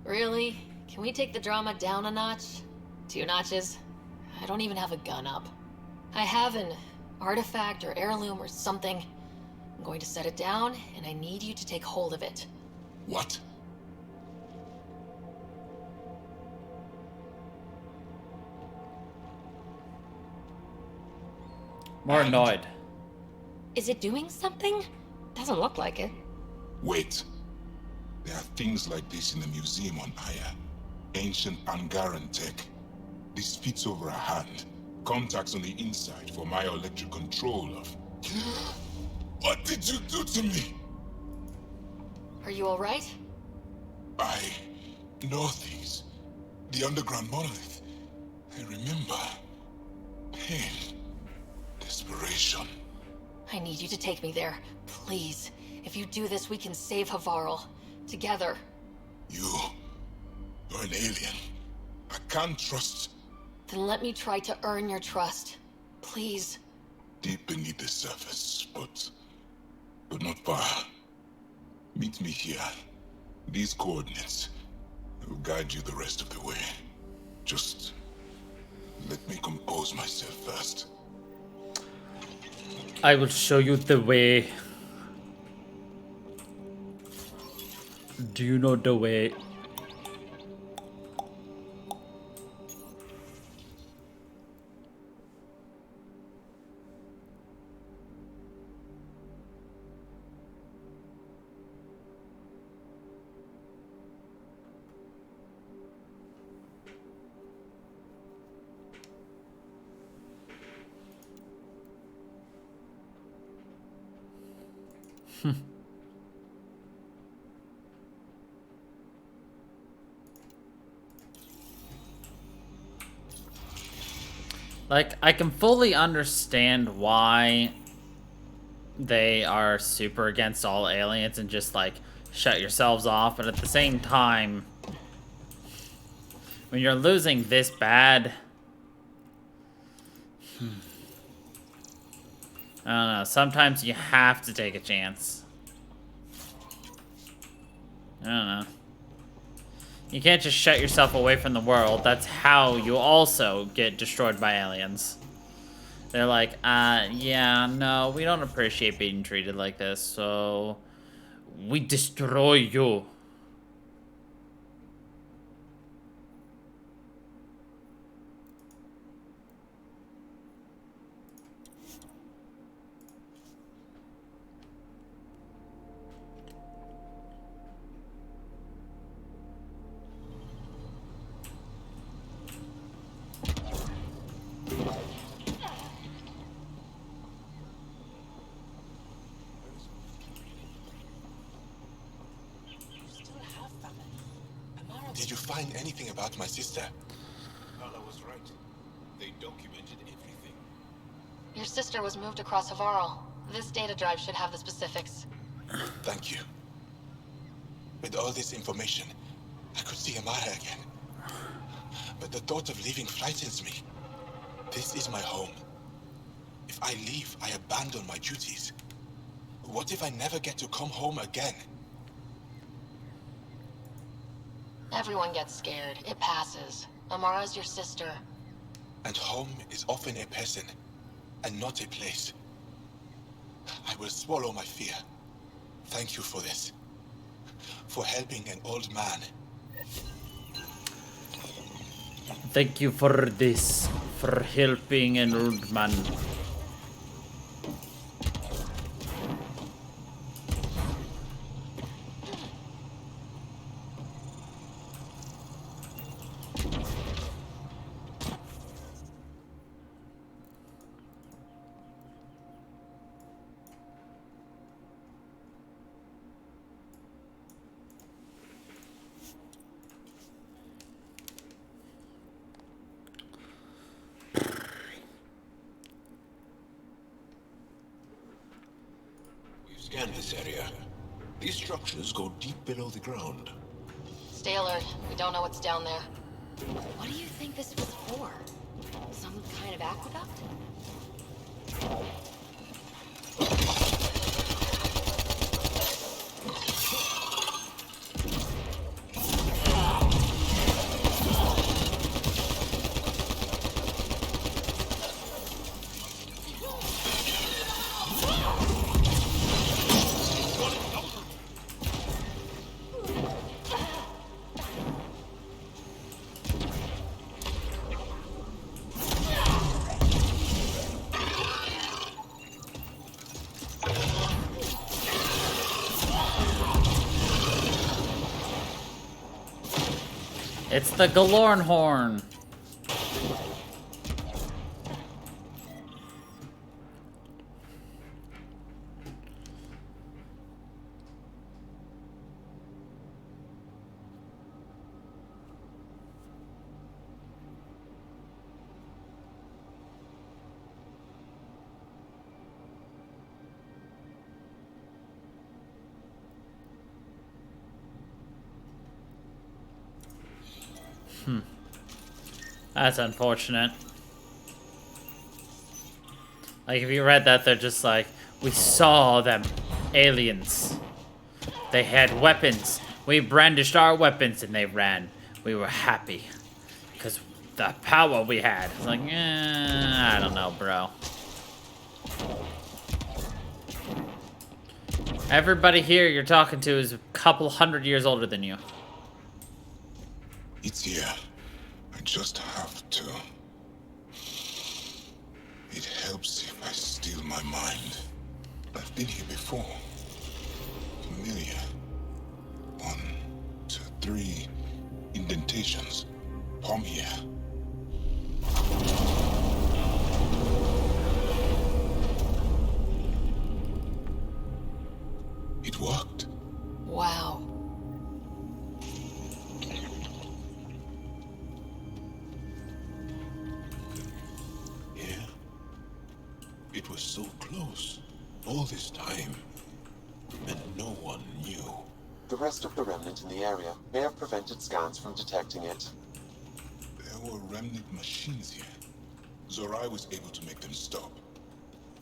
Really? Can we take the drama down a notch? 2 notches? I don't even have a gun up. I have an artifact or heirloom or something. I'm going to set it down, and I need you to take hold of it. What? More annoyed. Is it doing something? Doesn't look like it. Wait. There are things like this in the museum on Aya. Ancient Angaran tech. This fits over a hand. Contacts on the inside for my electric control of... What did you do to me? Are you alright? I know these. The underground monolith. I remember. Pain. Desperation. I need you to take me there. Please. If you do this, we can save Havarl. Together. You're an alien. I can't trust... Then let me try to earn your trust. Please. Deep beneath the surface, but not far. Meet me here. These coordinates will guide you the rest of the way. Just let me compose myself first. I will show you the way. Do you know the way? Like, I can fully understand why they are super against all aliens and just, like, shut yourselves off, but at the same time, when you're losing this bad, I don't know, sometimes you have to take a chance. I don't know. You can't just shut yourself away from the world. That's how you also get destroyed by aliens. They're like, yeah, no, we don't appreciate being treated like this, so we destroy you. Did you find anything about my sister? Allah was right. They documented everything. Your sister was moved across Havarl. This data drive should have the specifics. Thank you. With all this information, I could see Amara again. But the thought of leaving frightens me. This is my home. If I leave, I abandon my duties. What if I never get to come home again? Everyone gets scared. It passes. Amara's your sister. And home is often a person, and not a place. I will swallow my fear. Thank you for this. For helping an old man. Thank you for this. For helping an old man. Scan this area. These structures go deep below the ground. Stay alert. We don't know what's down there. What do you think this was for? Some kind of aqueduct? It's the Galorn horn. That's unfortunate. Like, if you read that, they're just like, we saw them. Aliens. They had weapons. We brandished our weapons and they ran. We were happy. Because the power we had. It's like, I don't know, bro. Everybody here you're talking to is a couple hundred years older than you. It's here. I just have to. It helps if I steal my mind. I've been here before. Familiar. 1, 2, 3 indentations. Palm here. It worked. Wow. It was so close, all this time, and no one knew. The rest of the remnant in the area may have prevented scans from detecting it. There were remnant machines here. Zorai was able to make them stop.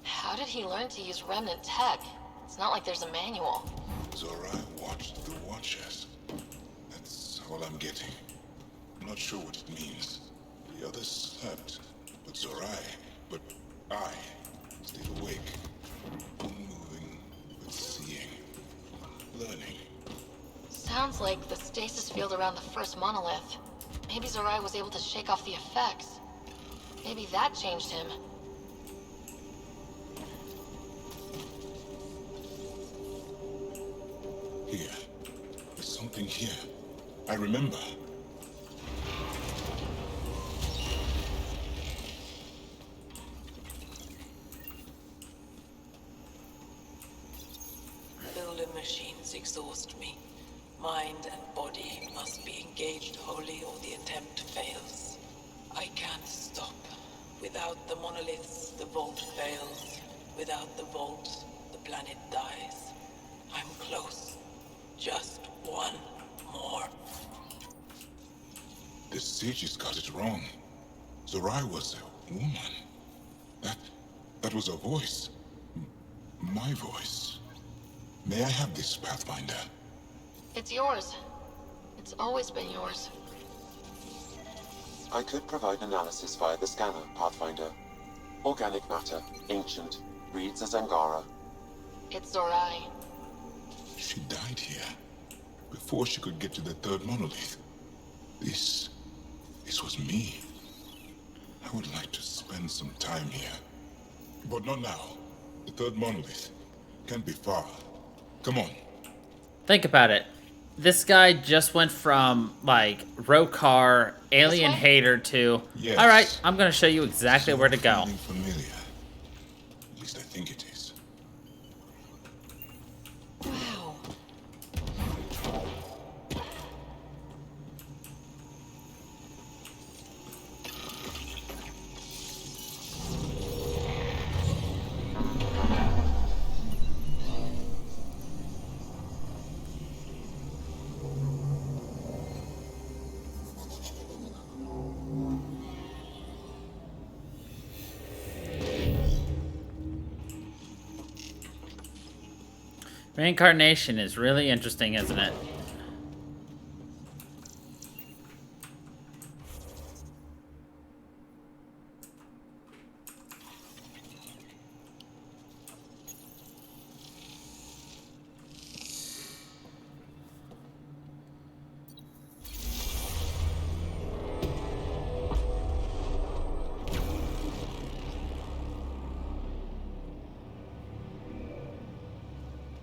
How did he learn to use remnant tech? It's not like there's a manual. Zorai watched the Watchers. That's all I'm getting. I'm not sure what it means. The others slept, but I stayed awake. Unmoving, but seeing. Learning. Sounds like the stasis field around the first monolith. Maybe Zorai was able to shake off the effects. Maybe that changed him. Here. There's something here. I remember. Builder machines exhaust me. Mind and body must be engaged wholly or the attempt fails. I can't stop. Without the monoliths, the vault fails. Without the vault, the planet dies. I'm close. Just one more. The sages got it wrong. Zorai was a woman. That was a voice. My voice. May I have this, Pathfinder? It's yours. It's always been yours. I could provide analysis via the scanner, Pathfinder. Organic matter, ancient, reads as Angara. It's Zorai. She died here. Before she could get to the third monolith. This was me. I would like to spend some time here. But not now. The third monolith can't be far. Come on. Think about it. This guy just went from, like, Rokar, alien hater to, Yes. alright, I'm gonna show you exactly where to go. Familiar. At least I think it is. Wow. Reincarnation is really interesting, isn't it?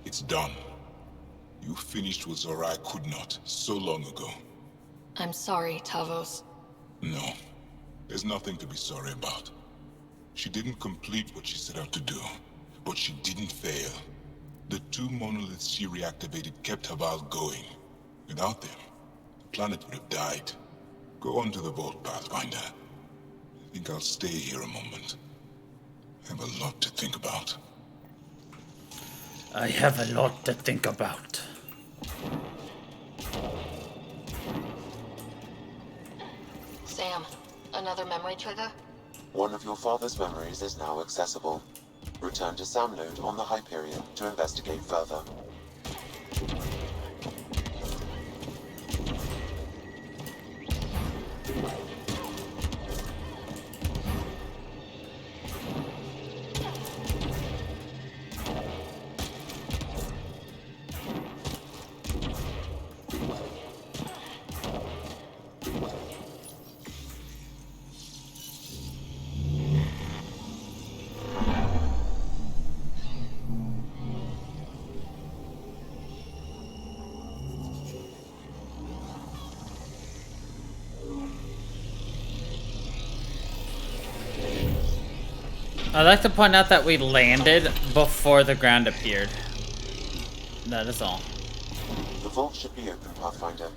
It's done. You finished what Zorai could not so long ago. I'm sorry, Tavos. No, there's nothing to be sorry about. She didn't complete what she set out to do, but she didn't fail. The 2 monoliths she reactivated kept Haval going. Without them, the planet would have died. Go on to the vault, Pathfinder. I think I'll stay here a moment. I have a lot to think about. I have a lot to think about. Sam, another memory trigger? One of your father's memories is now accessible. Return to Sam node on the Hyperion to investigate further. I'd like to point out that we landed before the ground appeared. That is all. The vault should be open, Pathfinder.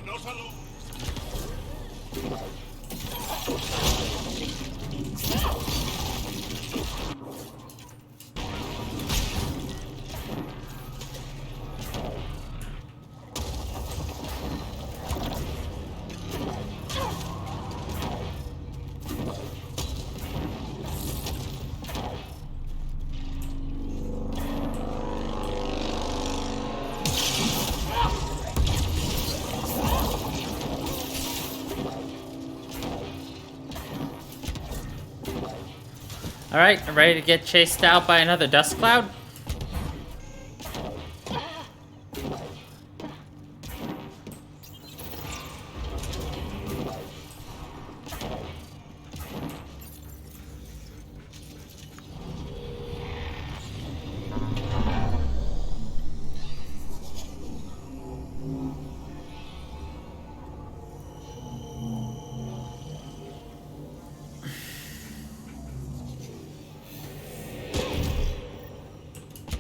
Not alone. Alright, ready to get chased out by another dust cloud?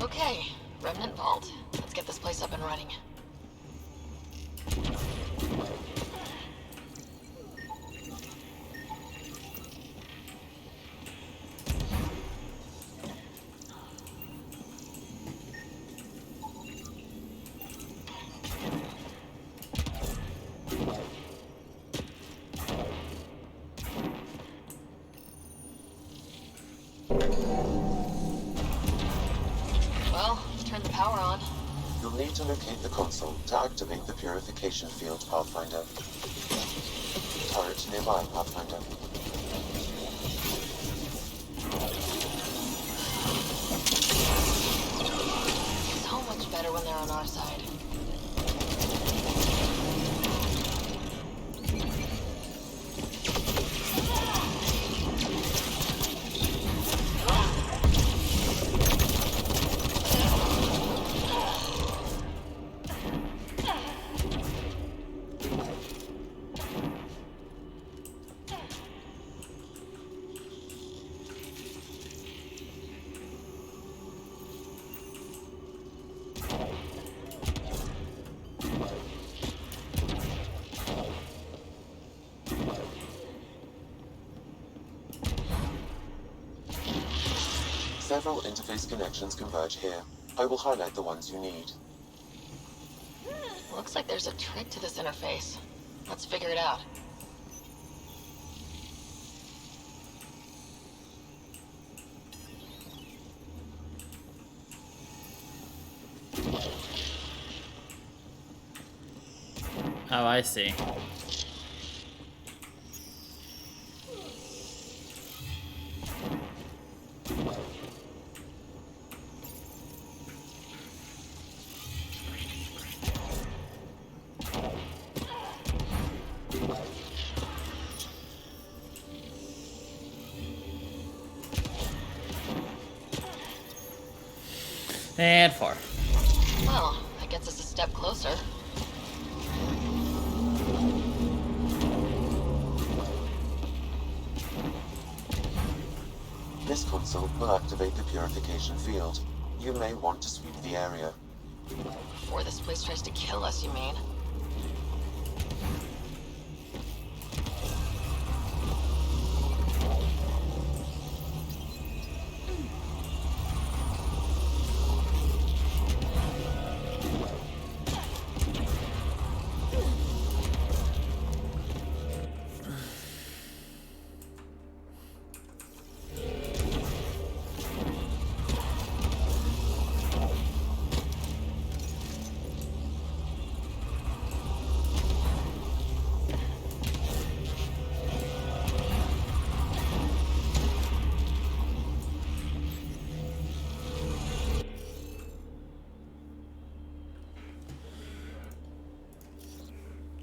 Okay, Remnant Vault. Let's get this place up and running. Well, turn the power on. You'll need to locate the console to activate the purification field, Pathfinder. Turret nearby, Pathfinder. So much better when they're on our side. Several interface connections converge here. I will highlight the ones you need. Looks like there's a trick to this interface. Let's figure it out. Oh, I see. And 4. Well, that gets us a step closer. This console will activate the purification field. You may want to sweep the area. Before this place tries to kill us, you mean?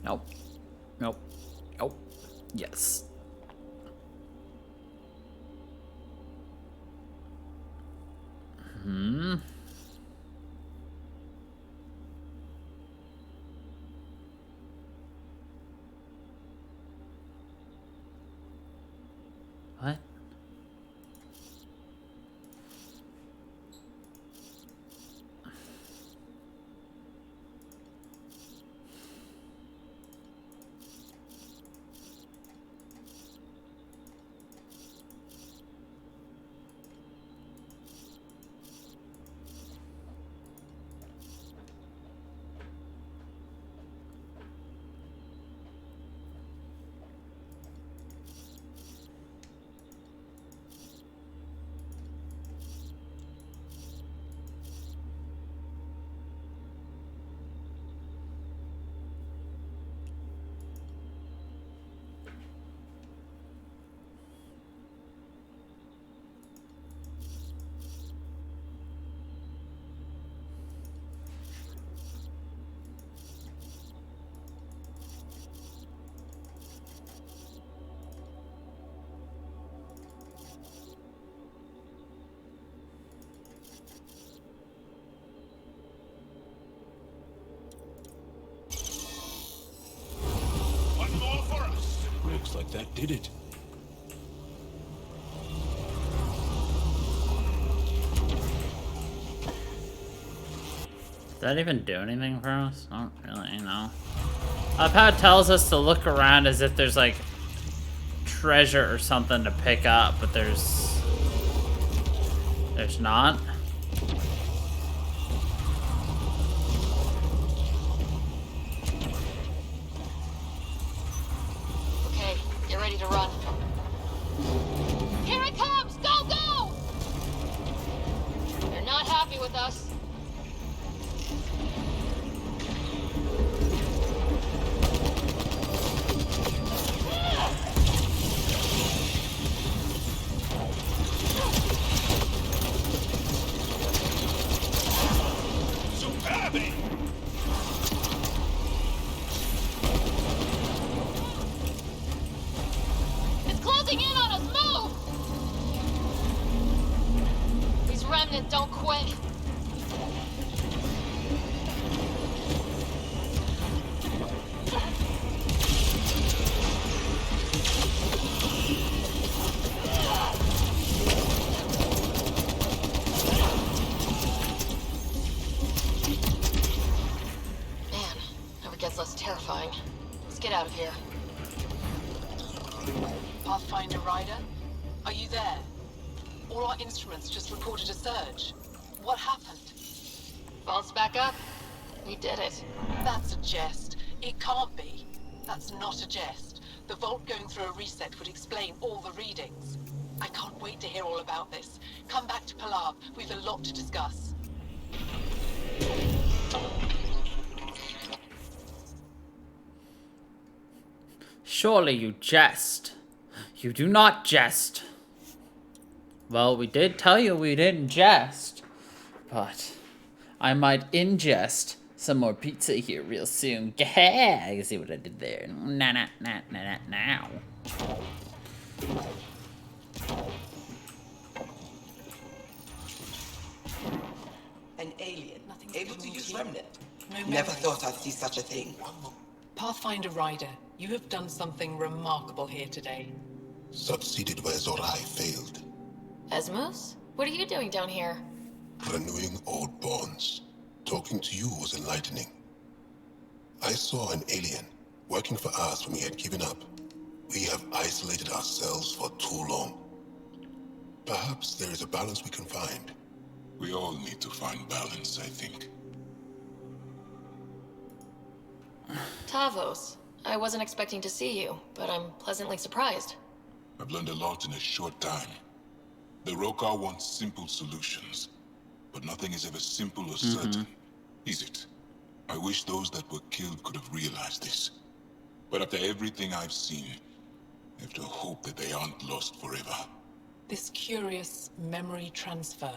Nope. Nope. Nope. Yes. Hmm. What? Looks like that did it. Does that even do anything for us? I don't really know. How it tells us to look around as if there's like treasure or something to pick up, but there's not. Okay, get ready to run. Here it comes! Go, go! They're not happy with us. It's closing in on us! Move! These remnants don't quit. Man, never gets less terrifying. Let's get out of here. Pathfinder Ryder, are you there? All our instruments just reported a surge. What happened? Vault's back up. We did it. That's a jest. It can't be. That's not a jest. The vault going through a reset would explain all the readings. I can't wait to hear all about this. Come back to Palav. We've a lot to discuss. Surely you jest. You do not jest. Well, we did tell you we didn't jest. But I might ingest some more pizza here real soon. Yeah, you see what I did there? Now. An alien, able to use remnant. Never thought I'd see such a thing. Pathfinder Ryder, you have done something remarkable here today. Succeeded where Zorai failed. Esmos? What are you doing down here? Renewing old bonds. Talking to you was enlightening. I saw an alien working for us when we had given up. We have isolated ourselves for too long. Perhaps there is a balance we can find. We all need to find balance, I think. Tavos, I wasn't expecting to see you, but I'm pleasantly surprised. I've learned a lot in a short time. The Rokar wants simple solutions, but nothing is ever simple or certain, is it? I wish those that were killed could have realized this. But after everything I've seen, I have to hope that they aren't lost forever. This curious memory transfer.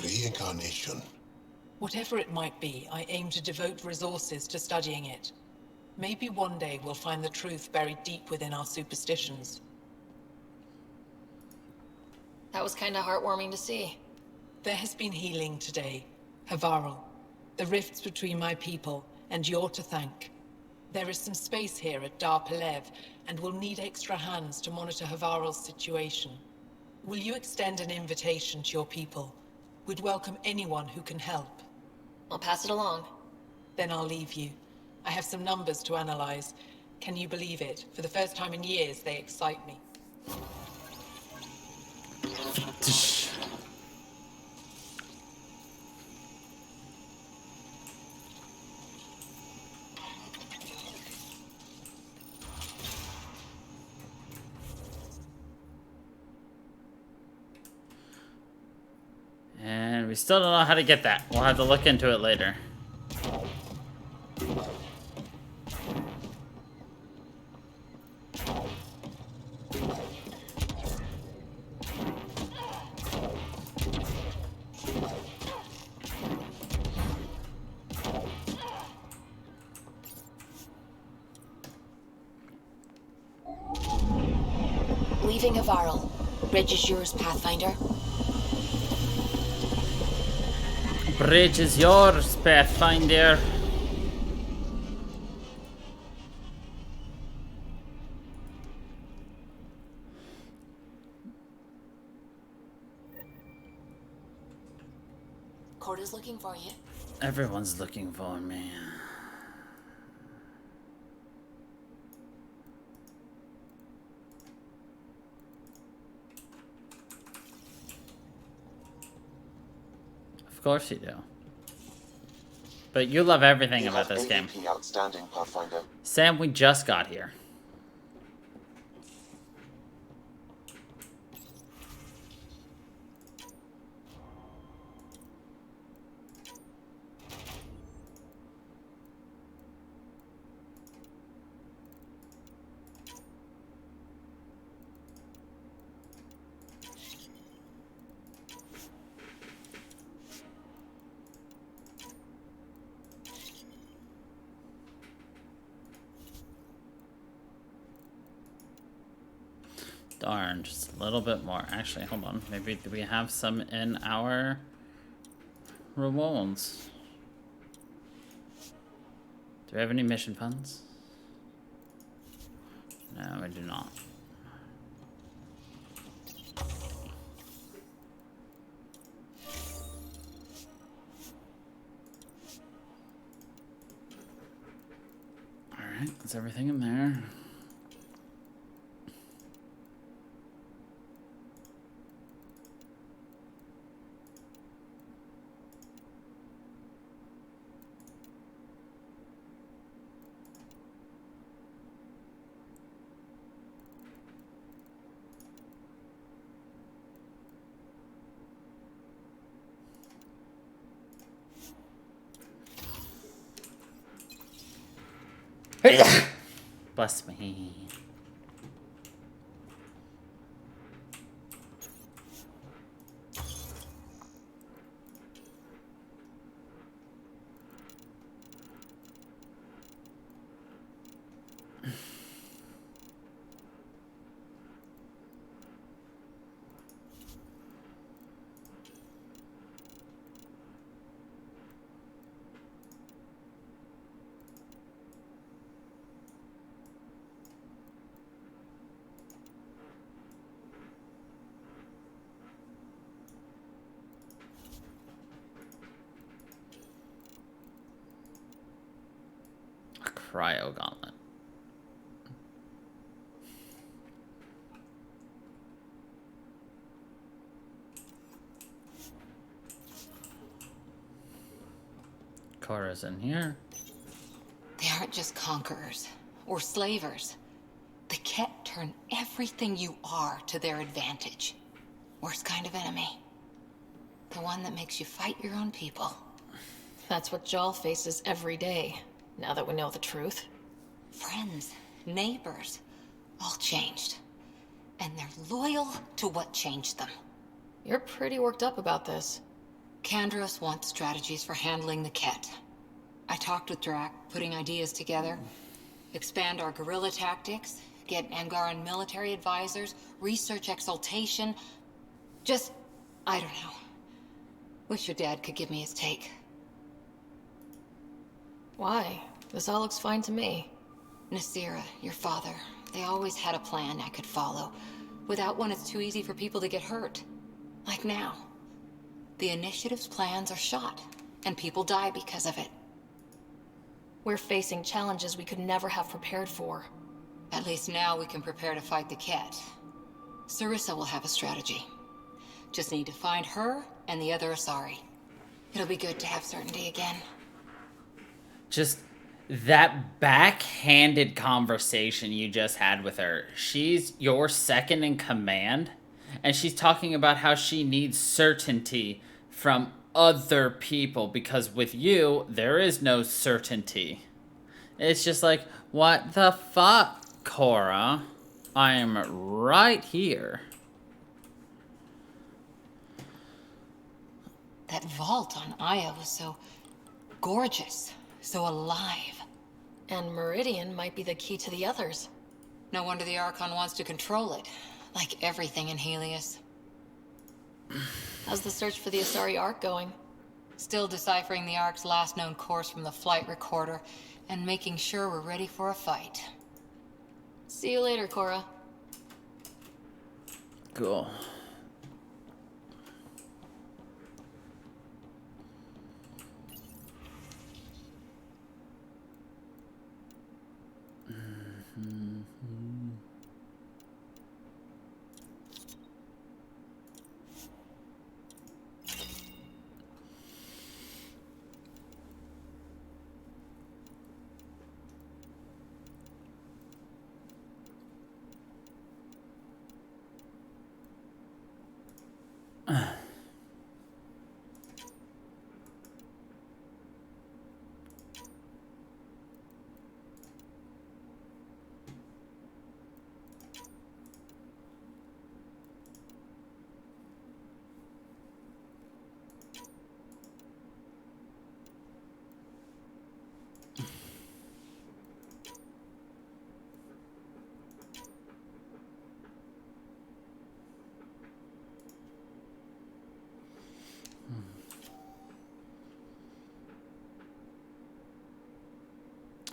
Reincarnation. Whatever it might be, I aim to devote resources to studying it. Maybe one day we'll find the truth buried deep within our superstitions. That was kinda heartwarming to see. There has been healing today. Havarl. The rifts between my people, and you're to thank. There is some space here at Dar Pelev, and we'll need extra hands to monitor Havarl's situation. Will you extend an invitation to your people? We'd welcome anyone who can help. I'll pass it along. Then I'll leave you. I have some numbers to analyze. Can you believe it? For the first time in years, they excite me. And we still don't know how to get that. We'll have to look into it later. Leaving Havarl. Bridge is yours, Pathfinder. Bridge is yours, Pathfinder. Corda's looking for you. Everyone's looking for me. Of course you do. But you love everything You about have this game. AVP outstanding, Pathfinder. Sam, we just got here. Darn, just a little bit more. Actually, hold on. Maybe do we have some in our rewards? Do we have any mission funds? No, we do not. Alright, that's everything in there. Bless me. Cryo gauntlet. Cora's in here. They aren't just conquerors or slavers. The Ket turn everything you are to their advantage. Worst kind of enemy. The one that makes you fight your own people. That's what Jal faces every day, now that we know the truth. Friends, neighbors, all changed. And they're loyal to what changed them. You're pretty worked up about this. Kandros wants strategies for handling the Ket. I talked with Drac, putting ideas together. Expand our guerrilla tactics, get Angaran military advisors, research exaltation. Just, I don't know. Wish your dad could give me his take. Why? This all looks fine to me. Nasira, your father, they always had a plan I could follow. Without one, it's too easy for people to get hurt. Like now. The Initiative's plans are shot, and people die because of it. We're facing challenges we could never have prepared for. At least now we can prepare to fight the Ket. Sarissa will have a strategy. Just need to find her and the other Asari. It'll be good to have certainty again. Just that backhanded conversation you just had with her. She's your second in command, and she's talking about how she needs certainty from other people because with you, there is no certainty. It's just like, what the fuck, Cora? I am right here. That vault on Aya was so gorgeous, so alive. And Meridian might be the key to the others. No wonder the Archon wants to control it, like everything in Helios. How's the search for the Asari Ark going? Still deciphering the Ark's last known course from the flight recorder, and making sure we're ready for a fight. See you later, Cora. Cool.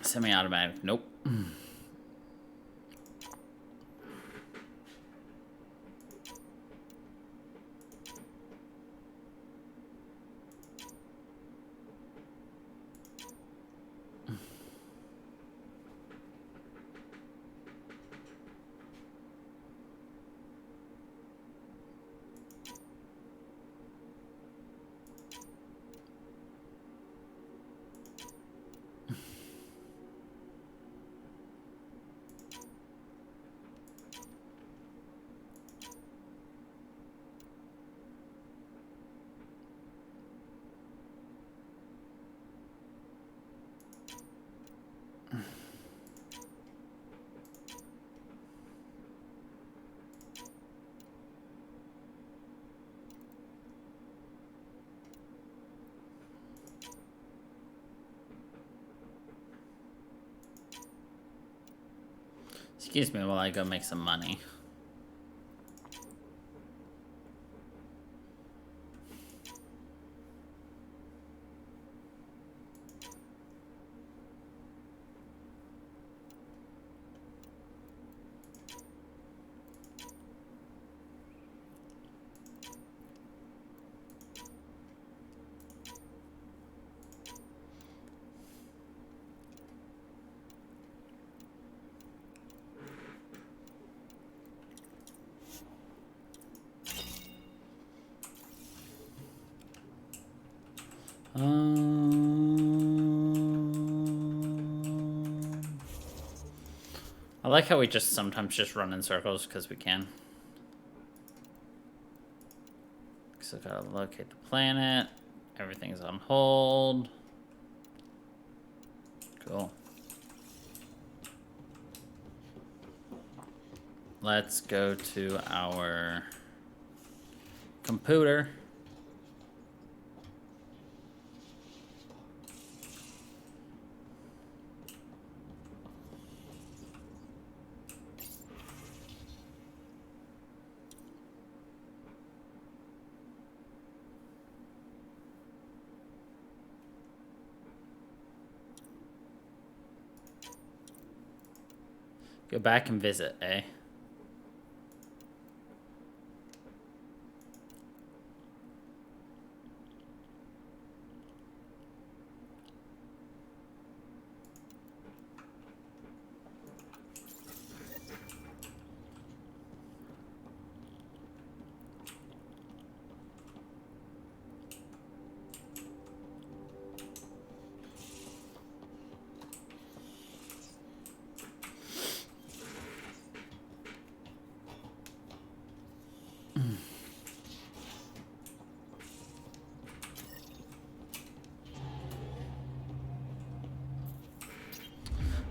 Semi-automatic. Nope. Excuse me while I go make some money. I like how we just sometimes just run in circles because we can. So gotta locate the planet. Everything's on hold. Cool. Let's go to our computer. Go back and visit, eh?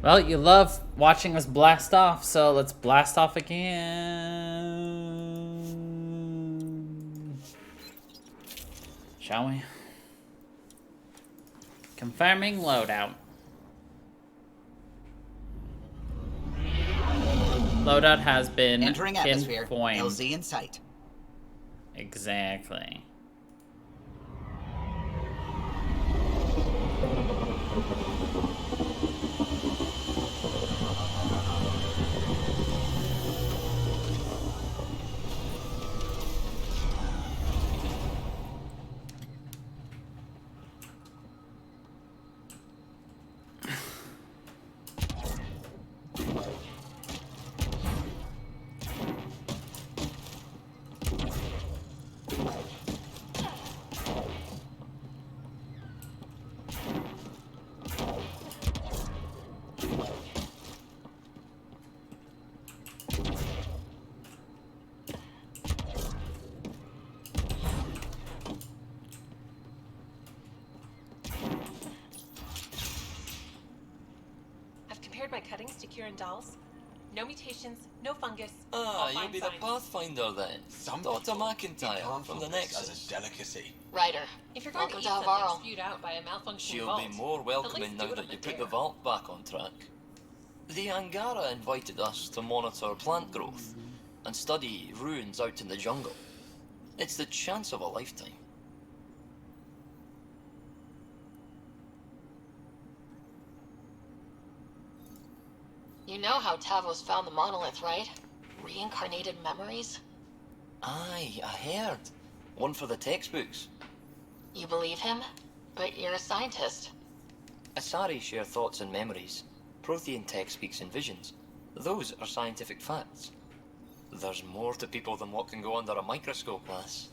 Well, you love watching us blast off, so let's blast off again. Shall we? Confirming loadout. Loadout has been Entering atmosphere. pinpointed. LZ in sight. Exactly. My cuttings to Kieran dolls. No mutations, no fungus. Ah, you'll be the Pathfinder then. Dr. McIntyre from the Nexus. As a delicacy. Ryder, If you're going welcome to to eat something Havarl. spewed out by a malfunctioning She'll vault, be more at welcoming least now do it that on you the put pier. the vault back on track. The Angara invited us to monitor plant growth and study ruins out in the jungle. It's the chance of a lifetime. You know how Tavos found the monolith, right? Reincarnated memories? Aye, I heard. One for the textbooks. You believe him? But you're a scientist. Asari share thoughts and memories. Prothean tech speaks in visions. Those are scientific facts. There's more to people than what can go under a microscope, lass.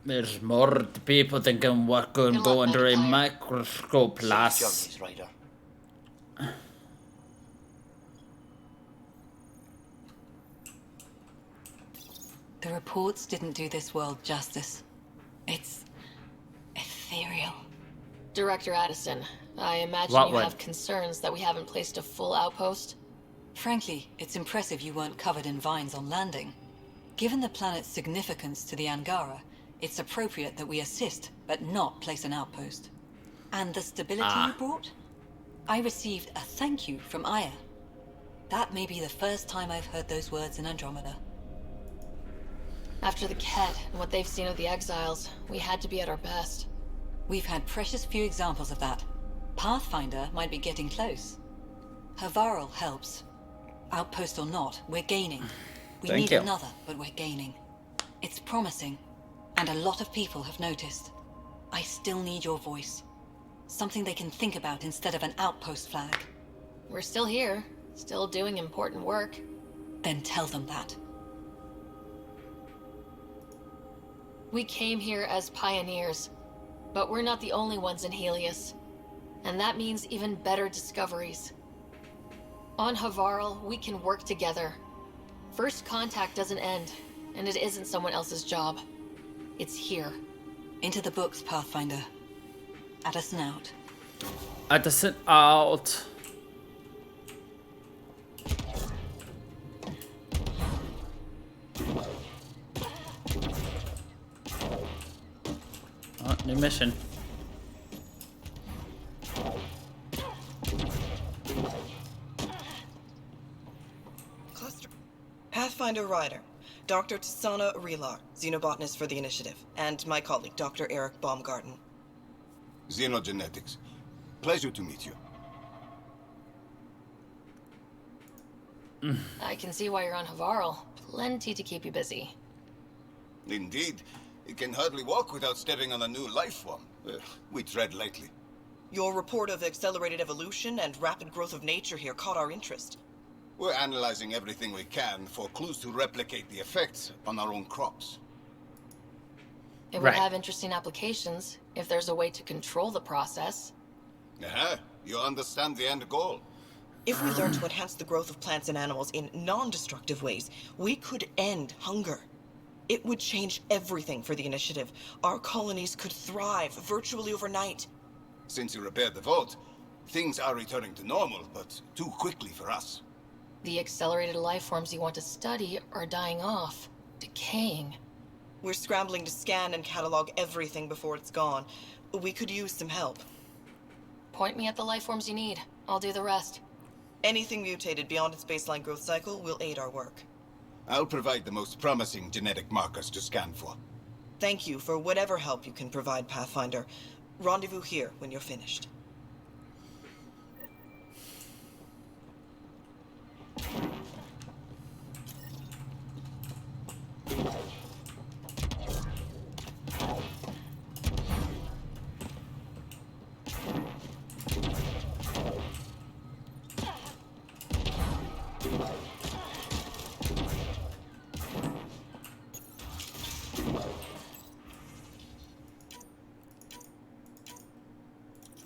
There's more to people than can walk and go under a microscope, lass. Safe journeys, Ryder. The reports didn't do this world justice. It's ethereal. Director Addison, I imagine What you would? have concerns that we haven't placed a full outpost? Frankly, it's impressive you weren't covered in vines on landing. Given the planet's significance to the Angara, it's appropriate that we assist, but not place an outpost. And the stability you brought? I received a thank you from Aya. That may be the first time I've heard those words in Andromeda. After the Ket and what they've seen of the Exiles, we had to be at our best. We've had precious few examples of that. Pathfinder might be getting close. Havarl helps. Outpost or not, we're gaining. We Thank need you. another, but we're gaining. It's promising, and a lot of people have noticed. I still need your voice. Something they can think about instead of an outpost flag. We're still here, still doing important work. Then tell them that. We came here as pioneers, but we're not the only ones in Helios. And that means even better discoveries. On Havarl, we can work together. First contact doesn't end, and it isn't someone else's job. It's here. Into the books, Pathfinder. Addison out. Addison out. Oh, new mission. Pathfinder Ryder, Dr. Tisana Relar, xenobotanist for the Initiative, and my colleague, Dr. Eric Baumgarten. Xenogenetics. Pleasure to meet you. I can see why you're on Havarl. Plenty to keep you busy. Indeed. It can hardly walk without stepping on a new life form. We tread lightly. Your report of accelerated evolution and rapid growth of nature here caught our interest. We're analyzing everything we can for clues to replicate the effects on our own crops. It would have interesting applications if there's a way to control the process. You understand the end goal. If we learn to enhance the growth of plants and animals in non-destructive ways, we could end hunger. It would change everything for the Initiative. Our colonies could thrive virtually overnight. Since you repaired the vault, things are returning to normal, but too quickly for us. The accelerated life forms you want to study are dying off, decaying. We're scrambling to scan and catalog everything before it's gone. We could use some help. Point me at the life forms you need. I'll do the rest. Anything mutated beyond its baseline growth cycle will aid our work. I'll provide the most promising genetic markers to scan for. Thank you for whatever help you can provide, Pathfinder. Rendezvous here when you're finished.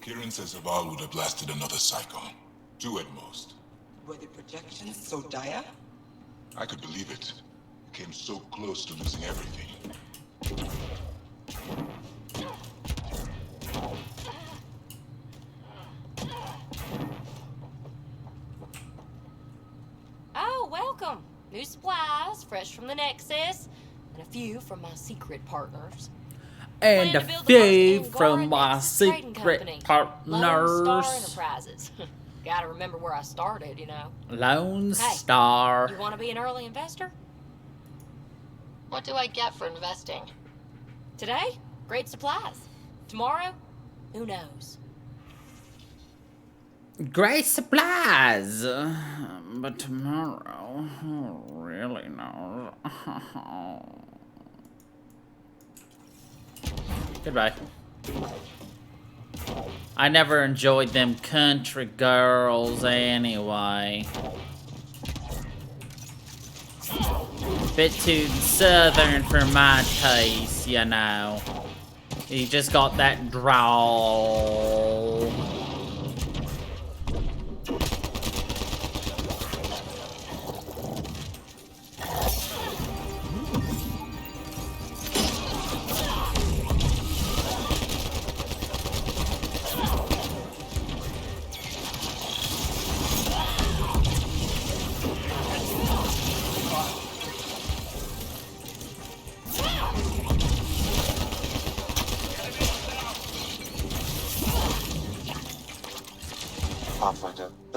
Kieran says Aval would have blasted another cycle. 2 at most. Were the projections so dire? I could believe it. Came so close to losing everything. Oh, welcome. New supplies, fresh from the Nexus, and a few from my secret partners. And a few from my secret Lone Star partners. Enterprises. Gotta remember where I started, you know. Lone Hey, Star. You want to be an early investor? What do I get for investing? Today, great supplies. Tomorrow, who knows? Great supplies. But tomorrow, who really knows? Goodbye. I never enjoyed them country girls anyway. Bit too southern for my taste, you know. You just got that drawl.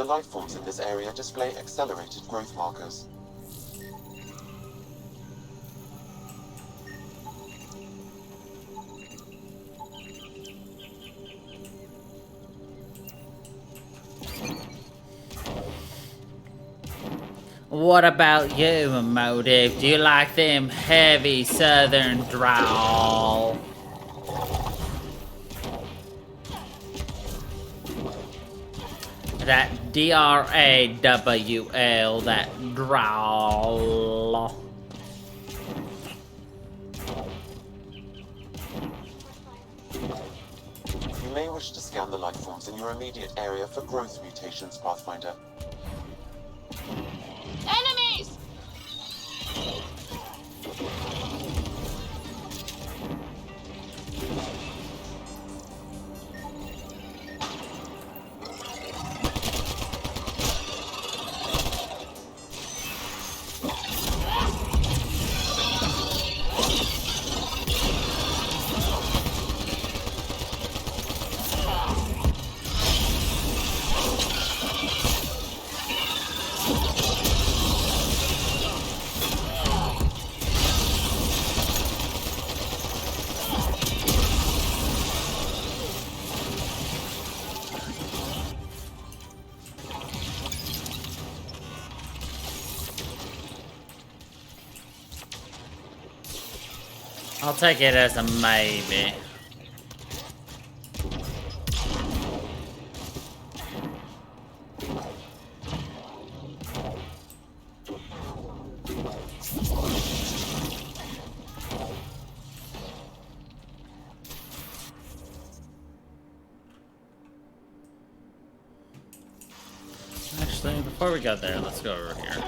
life forms in this area display accelerated growth markers. What about you, Motive? Do you like them heavy southern drawl? That D-R-A-W-L, that drawl. You may wish to scan the life forms in your immediate area for growth mutations, Pathfinder. Enemies! I'll take it as a maybe. Actually, before we go there, let's go over here.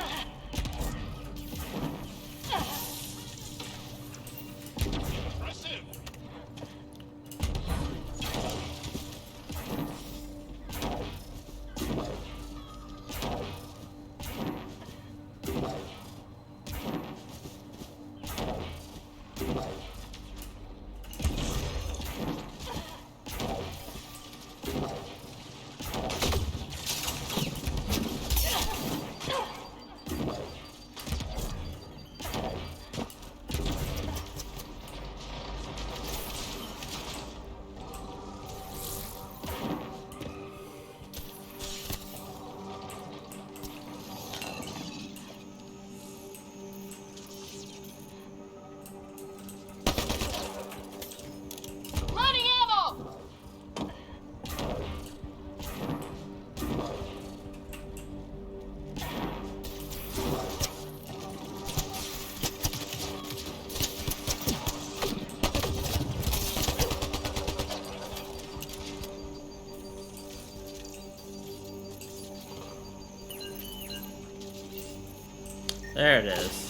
There it is.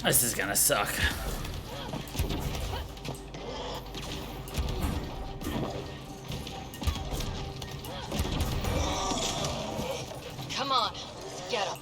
This is gonna suck. Come on, get him.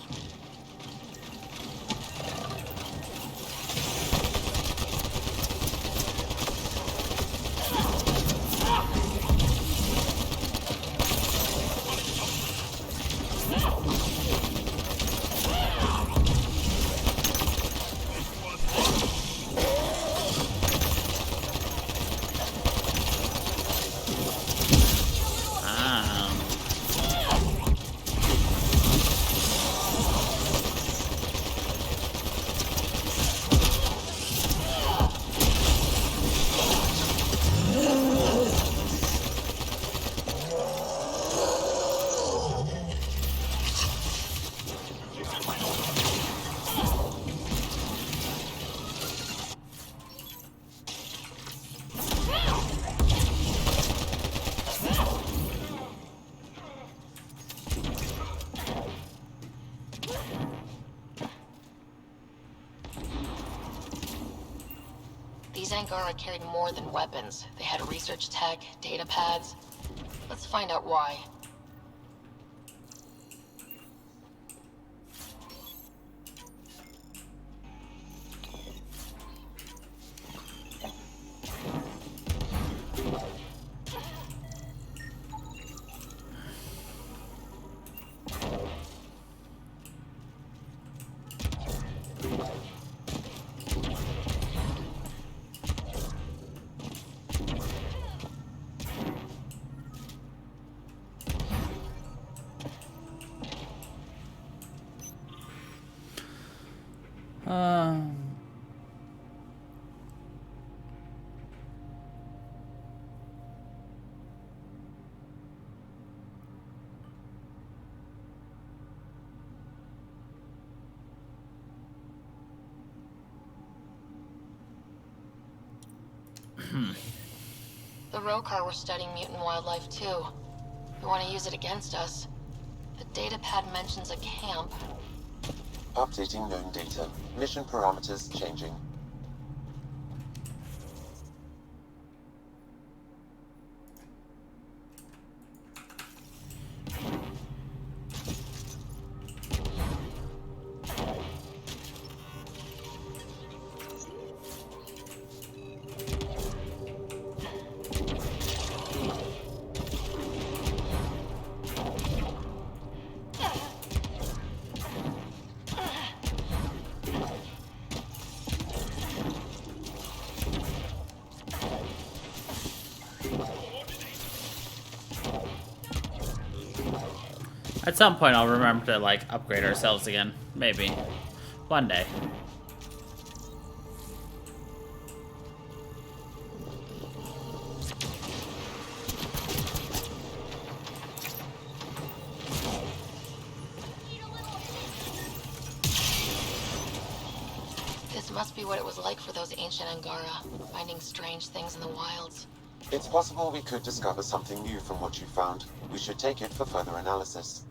These Angara carried more than weapons. They had research tech, data pads. Let's find out why. The Rokar were studying mutant wildlife too. They want to use it against us. The data pad mentions a camp. Updating known data. Mission parameters changing. At some point, I'll remember to, like, upgrade ourselves again. Maybe. One day. This must be what it was like for those ancient Angara, finding strange things in the wilds. It's possible we could discover something new from what you found. We should take it for further analysis.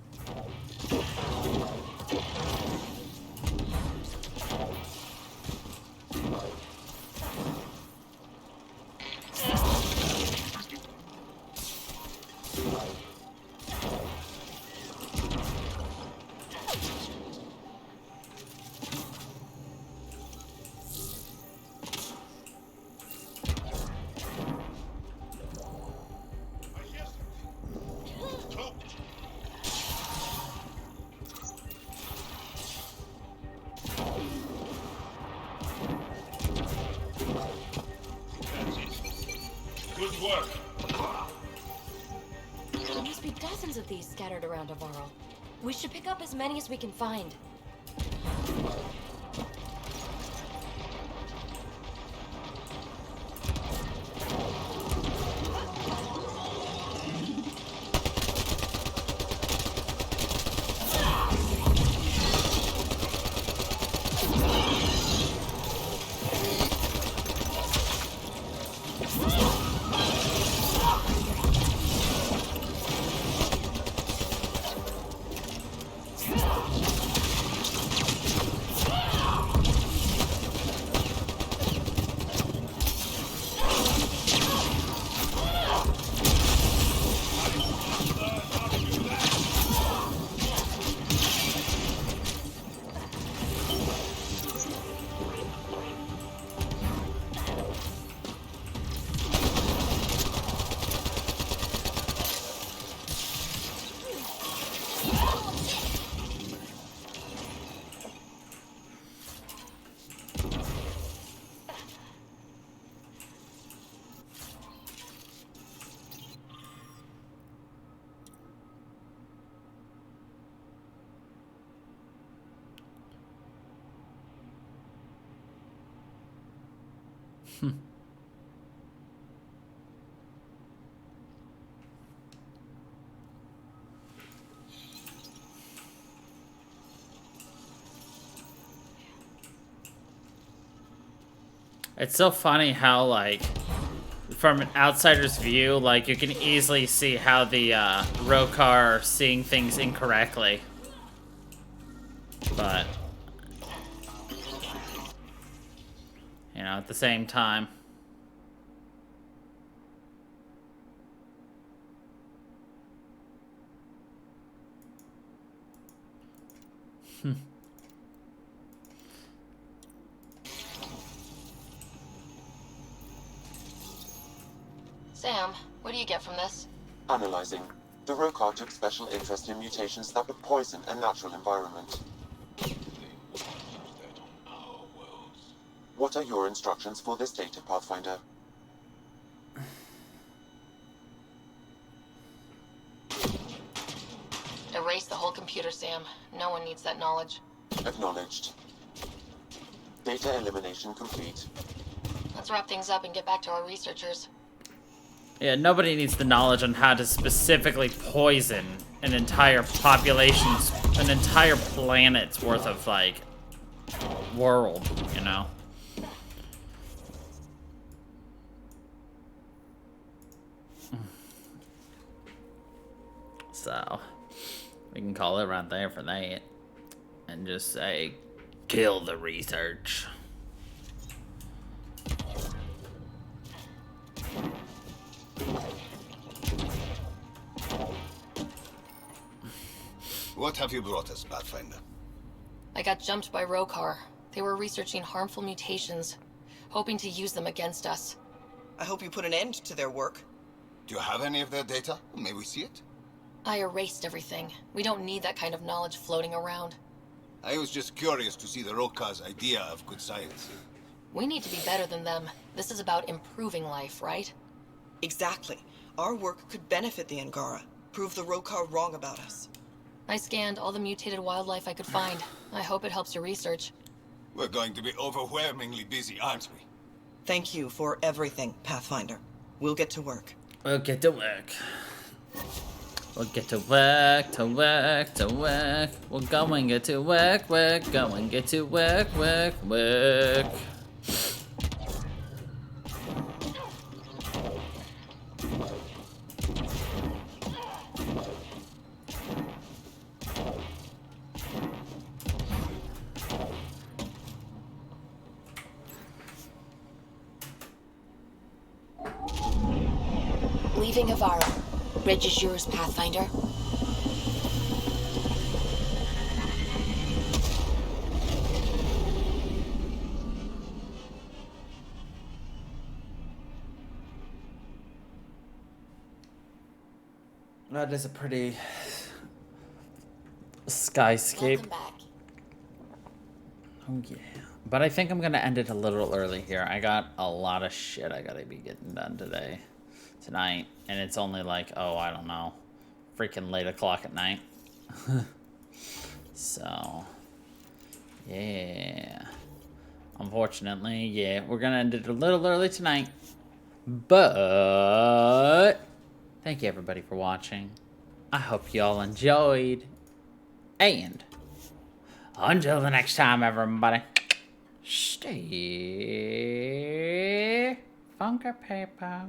Good work. There must be dozens of these scattered around Avarl. We should pick up as many as we can find. It's so funny how, like, from an outsider's view, like, you can easily see how the Rokar are seeing things incorrectly. But, you know, at the same time, Sam, what do you get from this? Analyzing. The Rokar took special interest in mutations that would poison a natural environment. What are your instructions for this data, Pathfinder? Erase the whole computer, Sam. No one needs that knowledge. Acknowledged. Data elimination complete. Let's wrap things up and get back to our researchers. Yeah, nobody needs the knowledge on how to specifically poison an entire population's, an entire planet's worth of, like, world, you know? So, we can call it right there for that. And just say, kill the research. What have you brought us, Pathfinder? I got jumped by Rokar. They were researching harmful mutations, hoping to use them against us. I hope you put an end to their work. Do you have any of their data? May we see it? I erased everything. We don't need that kind of knowledge floating around. I was just curious to see the Rokar's idea of good science. We need to be better than them. This is about improving life, right? Exactly. Our work could benefit the Angara. Prove the Rokar wrong about us. I scanned all the mutated wildlife I could find. I hope it helps your research. We're going to be overwhelmingly busy, aren't we? Thank you for everything, Pathfinder. We'll get to work. We'll get to work. We'll get to work, to work, to work. We'll go and get to work, work, go and get to work, work, work. Leaving Avara. Bridge is yours, Pathfinder. That is a pretty skyscape. Welcome back. Oh yeah. But I think I'm gonna end it a little early here. I got a lot of shit I gotta be getting done tonight, and it's only like, oh, I don't know, freaking late o'clock at night. So, yeah. Unfortunately, yeah, we're gonna end it a little early tonight. But thank you everybody for watching. I hope you all enjoyed. And until the next time, everybody, stay funky paper.